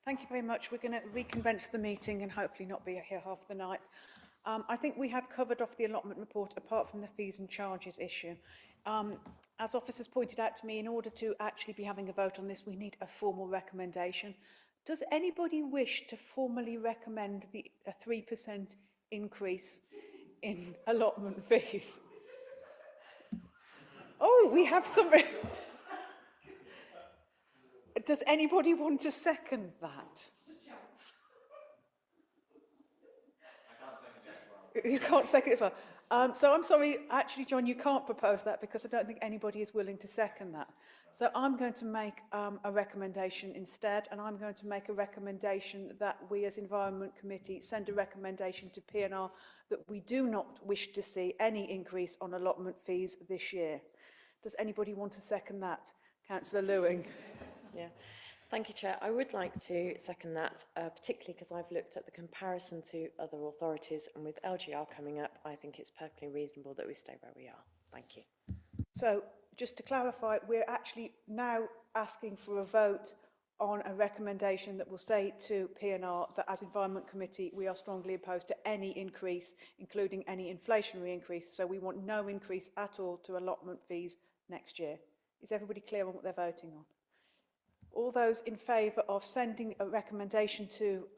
Thank you very much. We're going to reconvene the meeting and hopefully not be here half the night. I think we had covered off the allotment report apart from the fees and charges issue. As officers pointed out to me, in order to actually be having a vote on this, we need a formal recommendation. Does anybody wish to formally recommend a 3% increase in allotment fees? Oh, we have some... Does anybody want to second that? You can't second it. So I'm sorry, actually, John, you can't propose that because I don't think anybody is willing to second that. So I'm going to make a recommendation instead, and I'm going to make a recommendation that we as Environment Committee send a recommendation to P&R that we do not wish to see any increase on allotment fees this year. Does anybody want to second that? Councillor Lewing. Yeah, thank you, Chair. I would like to second that, particularly because I've looked at the comparison to other authorities, and with LGR coming up, I think it's perfectly reasonable that we stay where we are. Thank you. So, just to clarify, we're actually now asking for a vote on a recommendation that will say to P&R that as Environment Committee, we are strongly opposed to any increase, including any inflationary increase. So we want no increase at all to allotment fees next year. Is everybody clear on what they're voting on? All those in favour of sending a recommendation to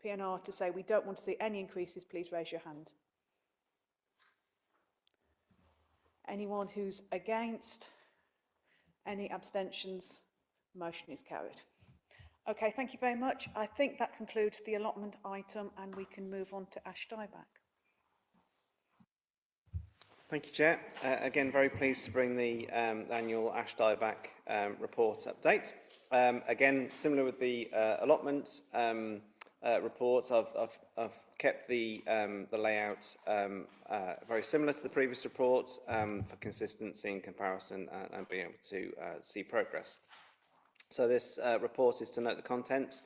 P&R to say we don't want to see any increases, please raise your hand. Anyone who's against? Any abstentions? Motion is carried. Okay, thank you very much. I think that concludes the allotment item and we can move on to Ash Dieback. Thank you, Chair. Again, very pleased to bring the annual Ash Dieback report update. Again, similar with the allotment reports, I've kept the layout very similar to the previous report for consistency and comparison and being able to see progress. So this report is to note the contents,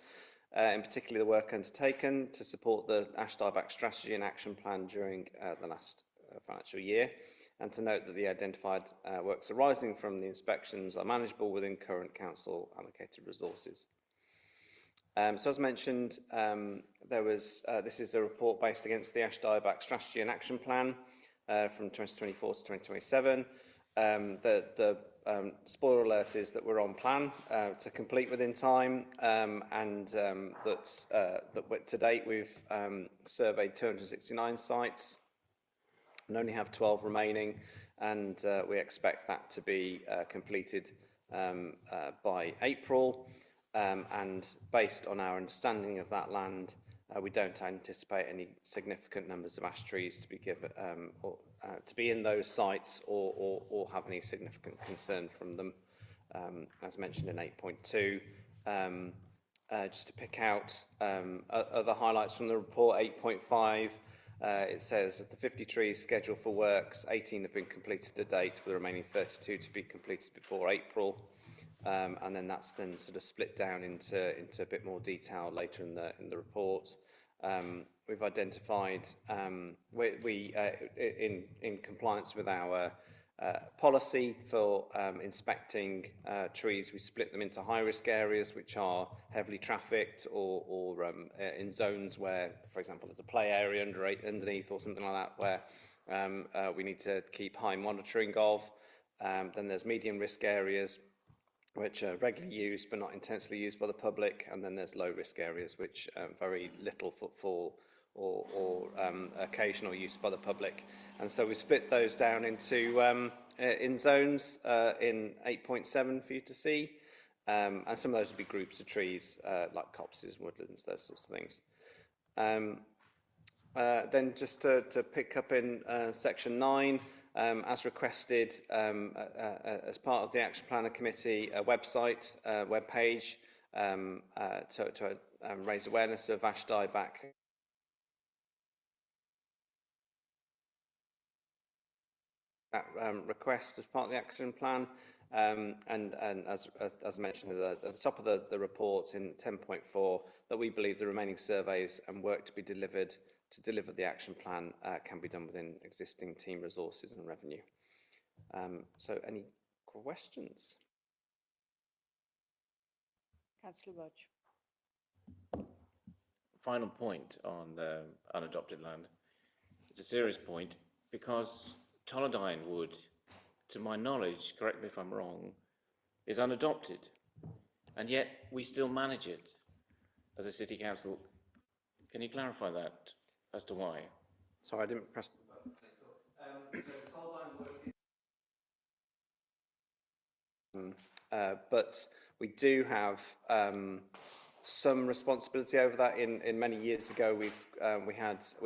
in particular the work undertaken to support the Ash Dieback strategy and action plan during the last financial year, and to note that the identified works arising from the inspections are manageable within current council allocated resources. So as mentioned, this is a report based against the Ash Dieback strategy and action plan from 2024 to 2027. The spoiler alert is that we're on plan to complete within time, and that to date we've surveyed 269 sites and only have 12 remaining, and we expect that to be completed by April. And based on our understanding of that land, we don't anticipate any significant numbers of ash trees to be given to be in those sites or have any significant concern from them. As mentioned in 8.2, just to pick out other highlights from the report, 8.5. It says of the 50 trees scheduled for works, 18 have been completed to date, with the remaining 32 to be completed before April. And then that's then sort of split down into a bit more detail later in the report. We've identified in compliance with our policy for inspecting trees, we split them into high-risk areas which are heavily trafficked or in zones where, for example, there's a play area underneath or something like that where we need to keep high monitoring of. Then there's medium-risk areas which are regularly used but not intensely used by the public, and then there's low-risk areas which very little footfall or occasional use by the public. And so we split those down into in zones in 8.7 for you to see, and some of those would be groups of trees like copses, woodlands, those sorts of things. Then just to pick up in section 9, as requested as part of the Action Planner Committee website, webpage, to raise awareness of Ash Dieback. That request as part of the action plan, and as mentioned at the top of the report in 10.4, that we believe the remaining surveys and work to be delivered to deliver the action plan can be done within existing team resources and revenue. So any questions? Councillor Rudge. final point on unadopted land. It's a serious point because Tolladine Wood, to my knowledge, correct me if I'm wrong, is unadopted, and yet we still manage it as a city council. Can you clarify that as to why? Sorry, I didn't press. But we do have some responsibility over that. In many years ago, we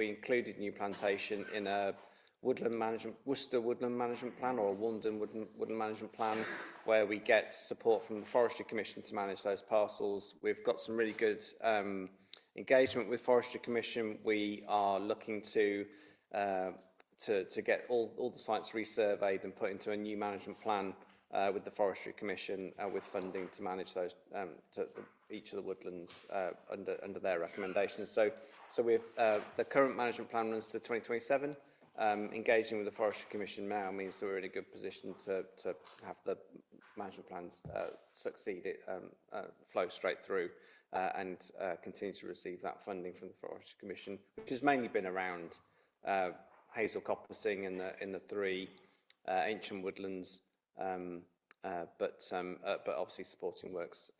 included New Plantation in a woodland management, Worcester Woodland Management Plan, or a London Woodland Management Plan, where we get support from the Forestry Commission to manage those parcels. We've got some really good engagement with Forestry Commission. We are looking to get all the sites resurveyed and put into a new management plan with the Forestry Commission with funding to manage those each of the woodlands under their recommendations. So we've the current management plan runs to 2027. Engaging with the Forestry Commission now means that we're in a good position to have the management plans succeed, flow straight through, and continue to receive that funding from the Forestry Commission, which has mainly been around Hazel Coppicing in the three ancient woodlands, but obviously supporting works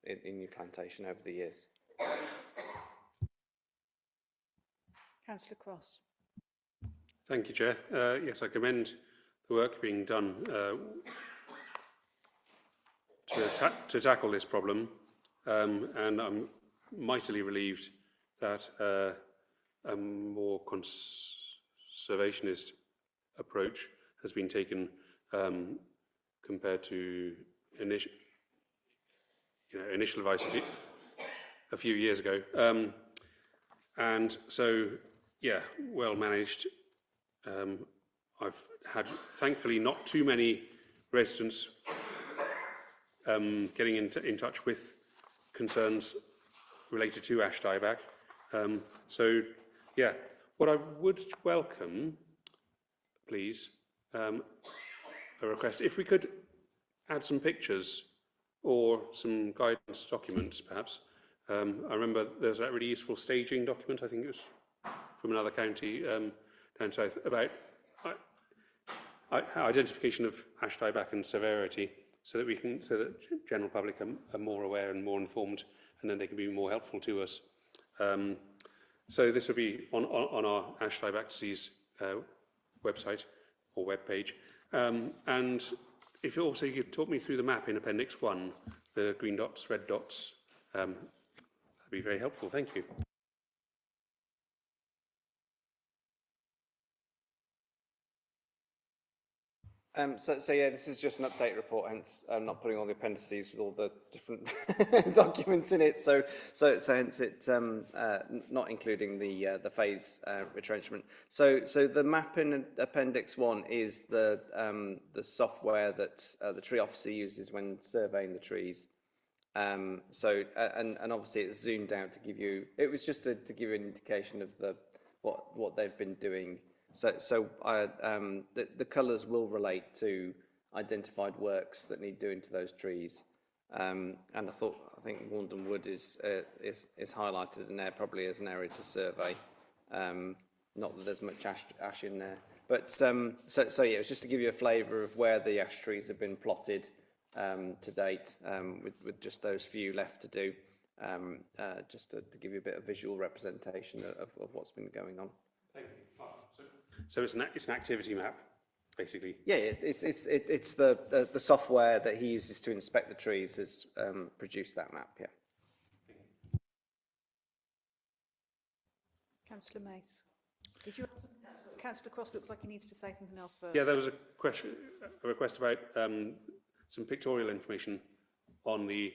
in New Plantation over the years. Councillor Cross. Thank you, Chair. Yes, I commend the work being done to tackle this problem, and I'm mightily relieved that a more conservationist approach has been taken compared to initial advice a few years ago. And so, yeah, well managed. I've had, thankfully, not too many residents getting in touch with concerns related to ash dieback. So, yeah, what I would welcome, please, a request, if we could add some pictures or some guidance documents, perhaps. I remember there's that really useful staging document, I think it was from another county down south, about identification of ash dieback and severity, so that the general public are more aware and more informed, and then they can be more helpful to us. So this will be on our ash dieback disease website or web page. And if you could talk me through the map in Appendix 1, the green dots, red dots, that'd be very helpful. Thank you. So yeah, this is just an update report, hence I'm not putting all the appendices with all the different documents in it. So hence it not including the phase retrenchment. So the map in Appendix 1 is the software that the tree officer uses when surveying the trees. And obviously it's zoomed out to give you. It was just to give you an indication of what they've been doing. So the colours will relate to identified works that need doing to those trees, and I think London Wood is highlighted in there probably as an area to survey. Not that there's much ash in there, but so yeah, it was just to give you a flavour of where the ash trees have been plotted to date, with just those few left to do, just to give you a bit of visual representation of what's been going on. Thank you. So it's an activity map, basically. Yeah, it's the software that he uses to inspect the trees has produced that map. Yeah. Councillor Mace. Did you? Councillor Cross looks like he needs to say something else first. Yeah, there was a request about some pictorial information on the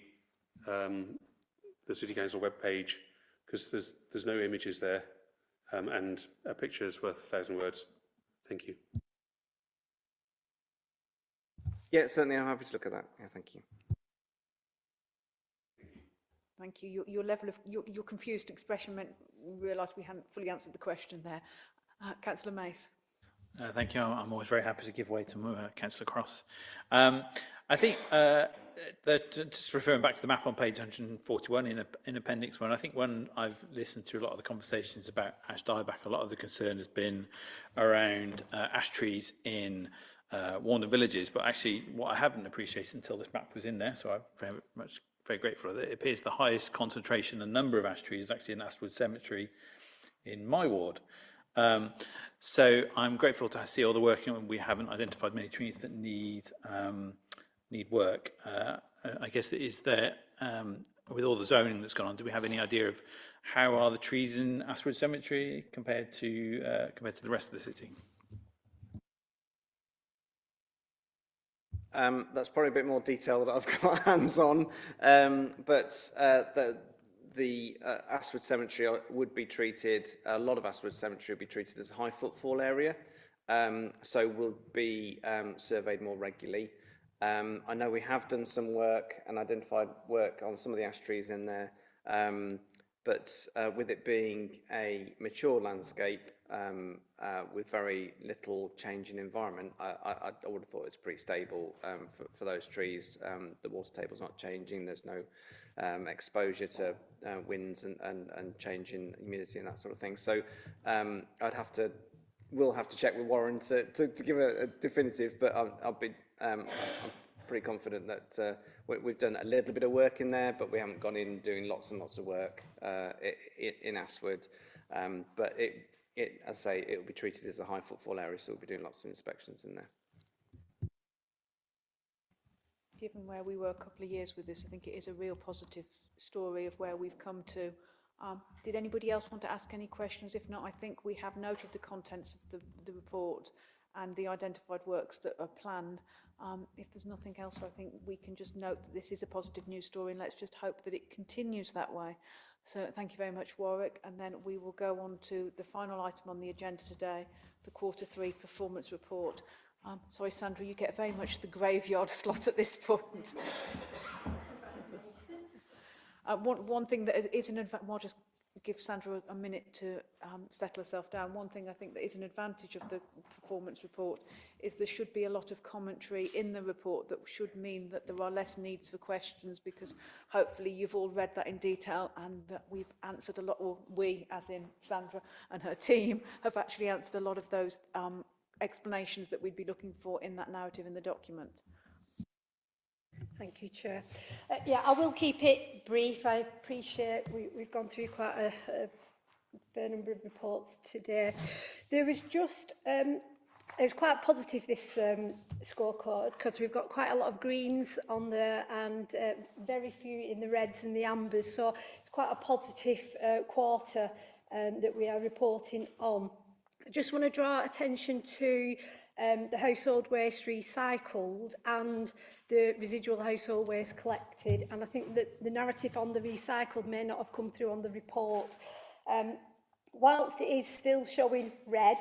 City Council web page, because there's no images there. And a picture is worth 1,000 words. Thank you. Yeah, certainly. I'm happy to look at that. Yeah, thank you. Thank you. Your level of your confused expression meant we realised we hadn't fully answered the question there. Councillor Mace. Thank you. I'm always very happy to give way to Councillor Cross. I think just referring back to the map on page 141 in Appendix 1, I think when I've listened to a lot of the conversations about ash dieback, a lot of the concern has been around ash trees in Warner villages. But actually, what I haven't appreciated until this map was in there, so I'm very grateful that it appears the highest concentration and number of ash trees is actually in Ashwood Cemetery in my ward. So I'm grateful to see all the work, and we haven't identified many trees that need work. I guess it is there, with all the zoning that's gone on, do we have any idea of how are the trees in Ashwood Cemetery compared to the rest of the city? That's probably a bit more detail that I've got hands on, but the Ashwood Cemetery would be treated, a lot of Ashwood Cemetery would be treated as a high footfall area, so will be surveyed more regularly. I know we have done some work and identified work on some of the ash trees in there, but with it being a mature landscape with very little change in environment, I would have thought it's pretty stable for those trees. The water table's not changing, there's no exposure to winds and change in humidity and that sort of thing. So we'll have to check with Warren to give a definitive, but I'm pretty confident that we've done a little bit of work in there, but we haven't gone in doing lots and lots of work in Ashwood. But as I say, it will be treated as a high footfall area, so we'll be doing lots of inspections in there. Given where we were a couple of years with this, I think it is a real positive story of where we've come to. Did anybody else want to ask any questions? If not, I think we have noted the contents of the report and the identified works that are planned. If there's nothing else, I think we can just note that this is a positive news story, and let's just hope that it continues that way. So thank you very much, Warwick. And then we will go on to the final item on the agenda today, the Q3 performance report. Sorry, Sandra, you get very much the graveyard slot at this point. One thing that is an advantage, I'll just give Sandra a minute to settle herself down. One thing I think that is an advantage of the performance report is there should be a lot of commentary in the report that should mean that there are less needs for questions, because hopefully you've all read that in detail and that we've answered a lot, or we, as in Sandra and her team, have actually answered a lot of those explanations that we'd be looking for in that narrative in the document. Thank you, Chair. Yeah, I will keep it brief. I appreciate we've gone through quite a fair number of reports today. There was just, it was quite positive, this scorecard, because we've got quite a lot of greens on there and very few in the reds and the ambers. So it's quite a positive quarter that we are reporting on. I just want to draw attention to the household waste recycled and the residual household waste collected, and I think that the narrative on the recycled may not have come through on the report. Whilst it is still showing red,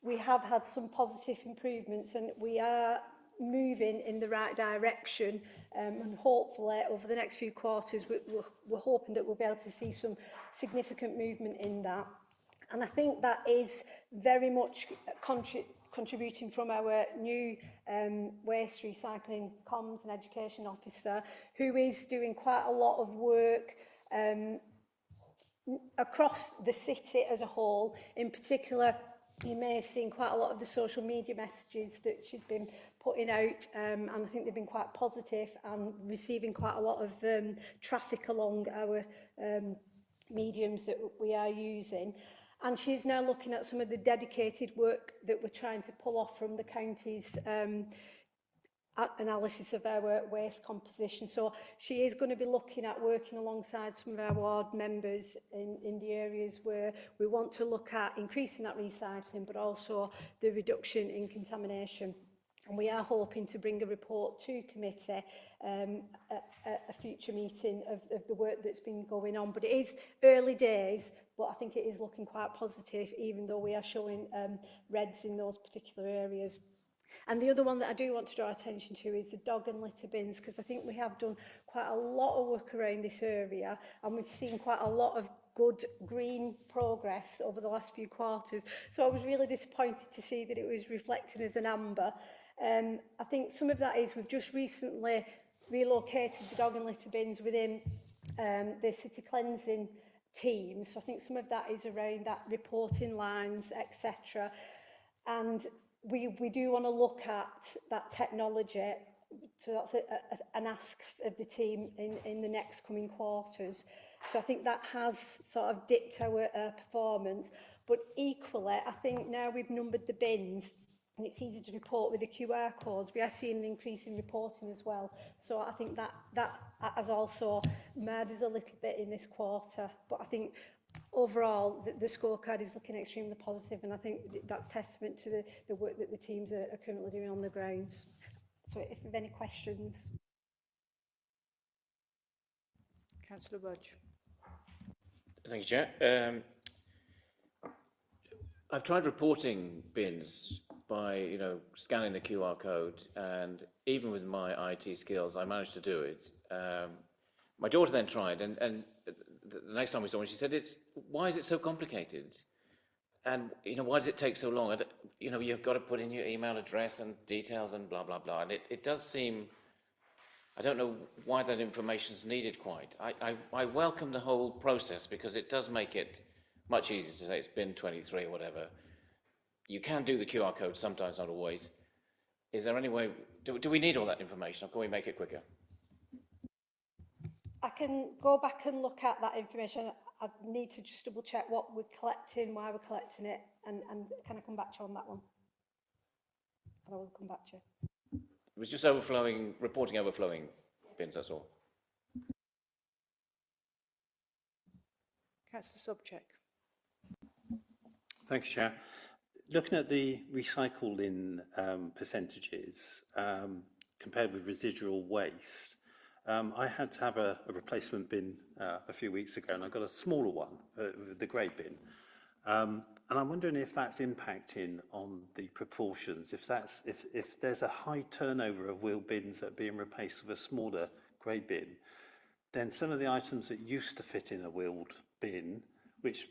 we have had some positive improvements and we are moving in the right direction, and hopefully over the next few quarters we're hoping that we'll be able to see some significant movement in that. And I think that is very much contributing from our new waste recycling comms and education officer, who is doing quite a lot of work across the city as a whole. In particular, you may have seen quite a lot of the social media messages that she's been putting out, and I think they've been quite positive and receiving quite a lot of traffic along our mediums that we are using. And she's now looking at some of the dedicated work that we're trying to pull off from the county's analysis of our waste composition. So she is going to be looking at working alongside some of our ward members in the areas where we want to look at increasing that recycling, but also the reduction in contamination. And we are hoping to bring a report to committee at a future meeting of the work that's been going on. But it is early days, but I think it is looking quite positive, even though we are showing reds in those particular areas. And the other one that I do want to draw attention to is the dog and litter bins, because I think we have done quite a lot of work around this area, and we've seen quite a lot of good green progress over the last few quarters. So I was really disappointed to see that it was reflected as an amber. I think some of that is we've just recently relocated the dog and litter bins within the city cleansing team. So I think some of that is around that reporting lines, etc. And we do want to look at that technology. So that's an ask of the team in the next coming quarters. So I think that has sort of dipped our performance. But equally, I think now we've numbered the bins, and it's easy to report with the QR codes. We are seeing an increase in reporting as well. So I think that has also marred us a little bit in this quarter. But I think overall, the scorecard is looking extremely positive, and I think that's testament to the work that the teams are currently doing on the grounds. So if you have any questions. Councillor Rudge. Thank you, Chair. I've tried reporting bins by, scanning the QR code, and even with my IT skills, I managed to do it. My daughter then tried, and the next time we saw her, she said, why is it so complicated? And, why does it take so long? You've got to put in your email address and details and blah, blah, blah. And it does seem, I don't know why that information is needed quite. I welcome the whole process because it does make it much easier to say it's bin 23 or whatever. You can do the QR code, sometimes not always. Is there any way, do we need all that information, or can we make it quicker? I can go back and look at that information. I need to just double check what we're collecting, why we're collecting it, and can I come back to you on that one? And I will come back to you. It was just overflowing, reporting overflowing bins, that's all. Councillor Sobchak. Thanks, Chair. Looking at the recycled-in percentages compared with residual waste, I had to have a replacement bin a few weeks ago, and I got a smaller one, the grey bin. And I'm wondering if that's impacting on the proportions. If there's a high turnover of wheel bins that are being replaced with a smaller grey bin, then some of the items that used to fit in a wheeled bin, which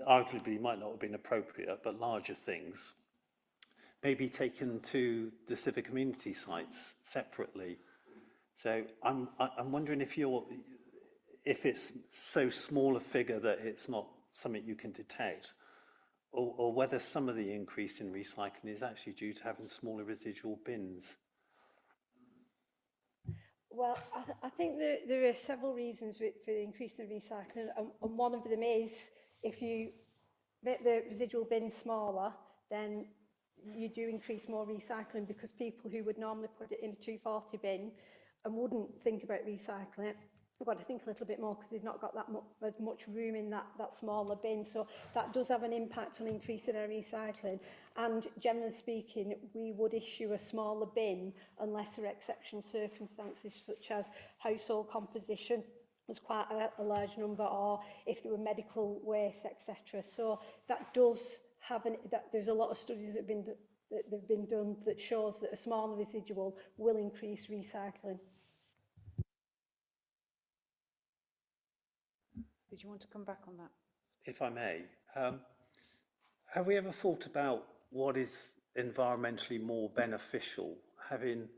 arguably might not have been appropriate, but larger things, may be taken to the civic community sites separately. So I'm wondering if it's so small a figure that it's not something you can detect, or whether some of the increase in recycling is actually due to having smaller residual bins. Well, I think there are several reasons for the increase in the recycling, and one of them is if you make the residual bin smaller, then you do increase more recycling, because people who would normally put it in a 240 bin and wouldn't think about recycling it, we've got to think a little bit more because they've not got as much room in that smaller bin. So that does have an impact on increasing our recycling. And generally speaking, we would issue a smaller bin unless there are exceptional circumstances such as household composition was quite a large number, or if there were medical waste, etc. So that does have there's a lot of studies that have been done that shows that a smaller residual will increase recycling. Did you want to come back on that? If I may, have we ever thought about what is environmentally more beneficial, having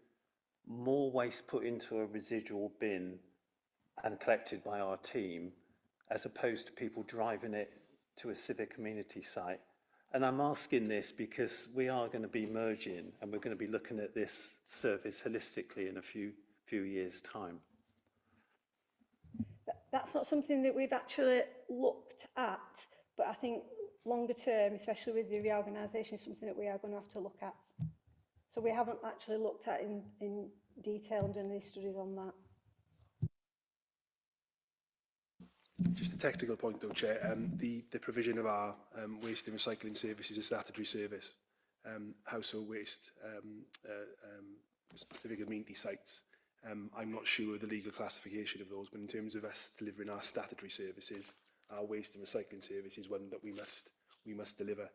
more waste put into a residual bin and collected by our team, as opposed to people driving it to a civic community site? And I'm asking this because we are going to be merging, and we're going to be looking at this service holistically in a few years' time. That's not something that we've actually looked at, but I think longer term, especially with the reorganisation, is something that we are going to have to look at. So we haven't actually looked at in detail and done any studies on that. Just a technical point though, Chair. The provision of our waste and recycling service is a statutory service. Household waste, civic community sites. I'm not sure of the legal classification of those, but in terms of us delivering our statutory services, our waste and recycling service is one that we must deliver.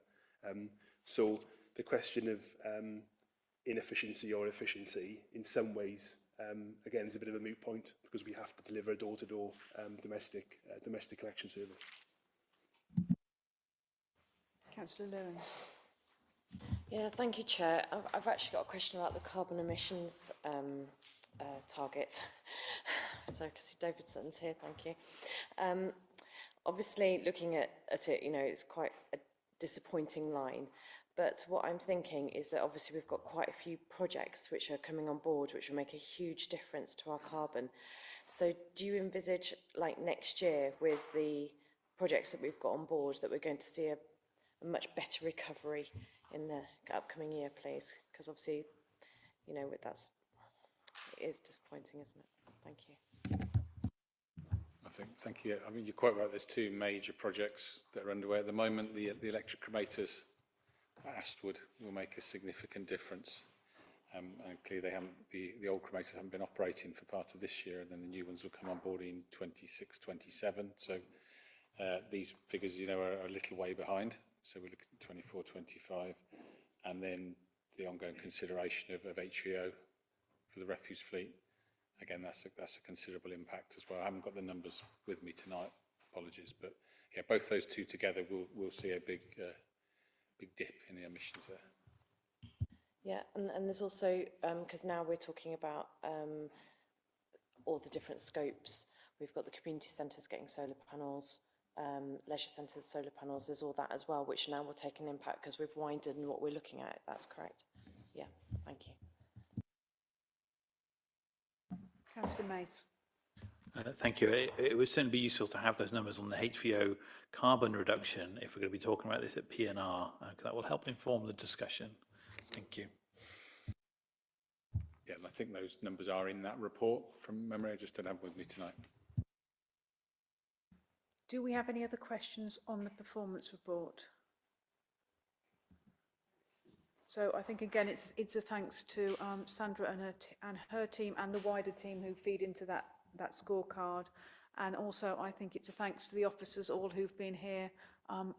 So the question of inefficiency or efficiency, in some ways, again, is a bit of a moot point, because we have to deliver a door-to-door domestic collection service. Councillor Lewin. Yeah, thank you, Chair. I've actually got a question about the carbon emissions target. So, because Davidson's here, thank you. Obviously, looking at it, you know, it's quite a disappointing line. But what I'm thinking is that obviously we've got quite a few projects which are coming on board, which will make a huge difference to our carbon. So do you envisage, like next year, with the projects that we've got on board, that we're going to see a much better recovery in the upcoming year, please? Because obviously, you know, it is disappointing, isn't it? Thank you. Thank you. I mean, you're quite right. There's two major projects that are underway at the moment. The electric cremators at Astwood will make a significant difference. And clearly the old cremators haven't been operating for part of this year, and then the new ones will come on board in 26, 27. So these figures, you know, are a little way behind. So we're looking at 24, 25. And then the ongoing consideration of HVO for the refuse fleet. Again, that's a considerable impact as well. I haven't got the numbers with me tonight, apologies, but yeah, both those two together we'll see a big dip in the emissions there. Yeah, and there's also, because now we're talking about all the different scopes. We've got the community centres getting solar panels, leisure centres, solar panels, there's all that as well, which now will take an impact because we've widened what we're looking at, that's correct. Yeah, thank you. Councillor Mace. Thank you. It would certainly be useful to have those numbers on the HVO carbon reduction if we're going to be talking about this at PNR, because that will help inform the discussion. Thank you. Yeah, and I think those numbers are in that report from memory. I just don't have them with me tonight. Do we have any other questions on the performance report? So I think again it's a thanks to Sandra and her team and the wider team who feed into that scorecard, and also I think it's a thanks to the officers all who've been here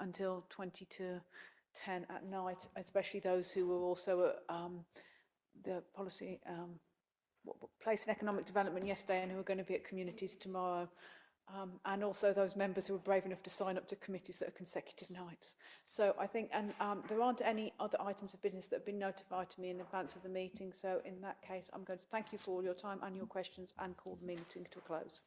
until 20 to 10 at night, especially those who were also at the policy place and economic development yesterday and who are going to be at communities tomorrow. And also those members who were brave enough to sign up to committees that are consecutive nights. So I think, and there aren't any other items of business that have been notified to me in advance of the meeting. So in that case, I'm going to thank you for all your time and your questions and call the meeting to a close.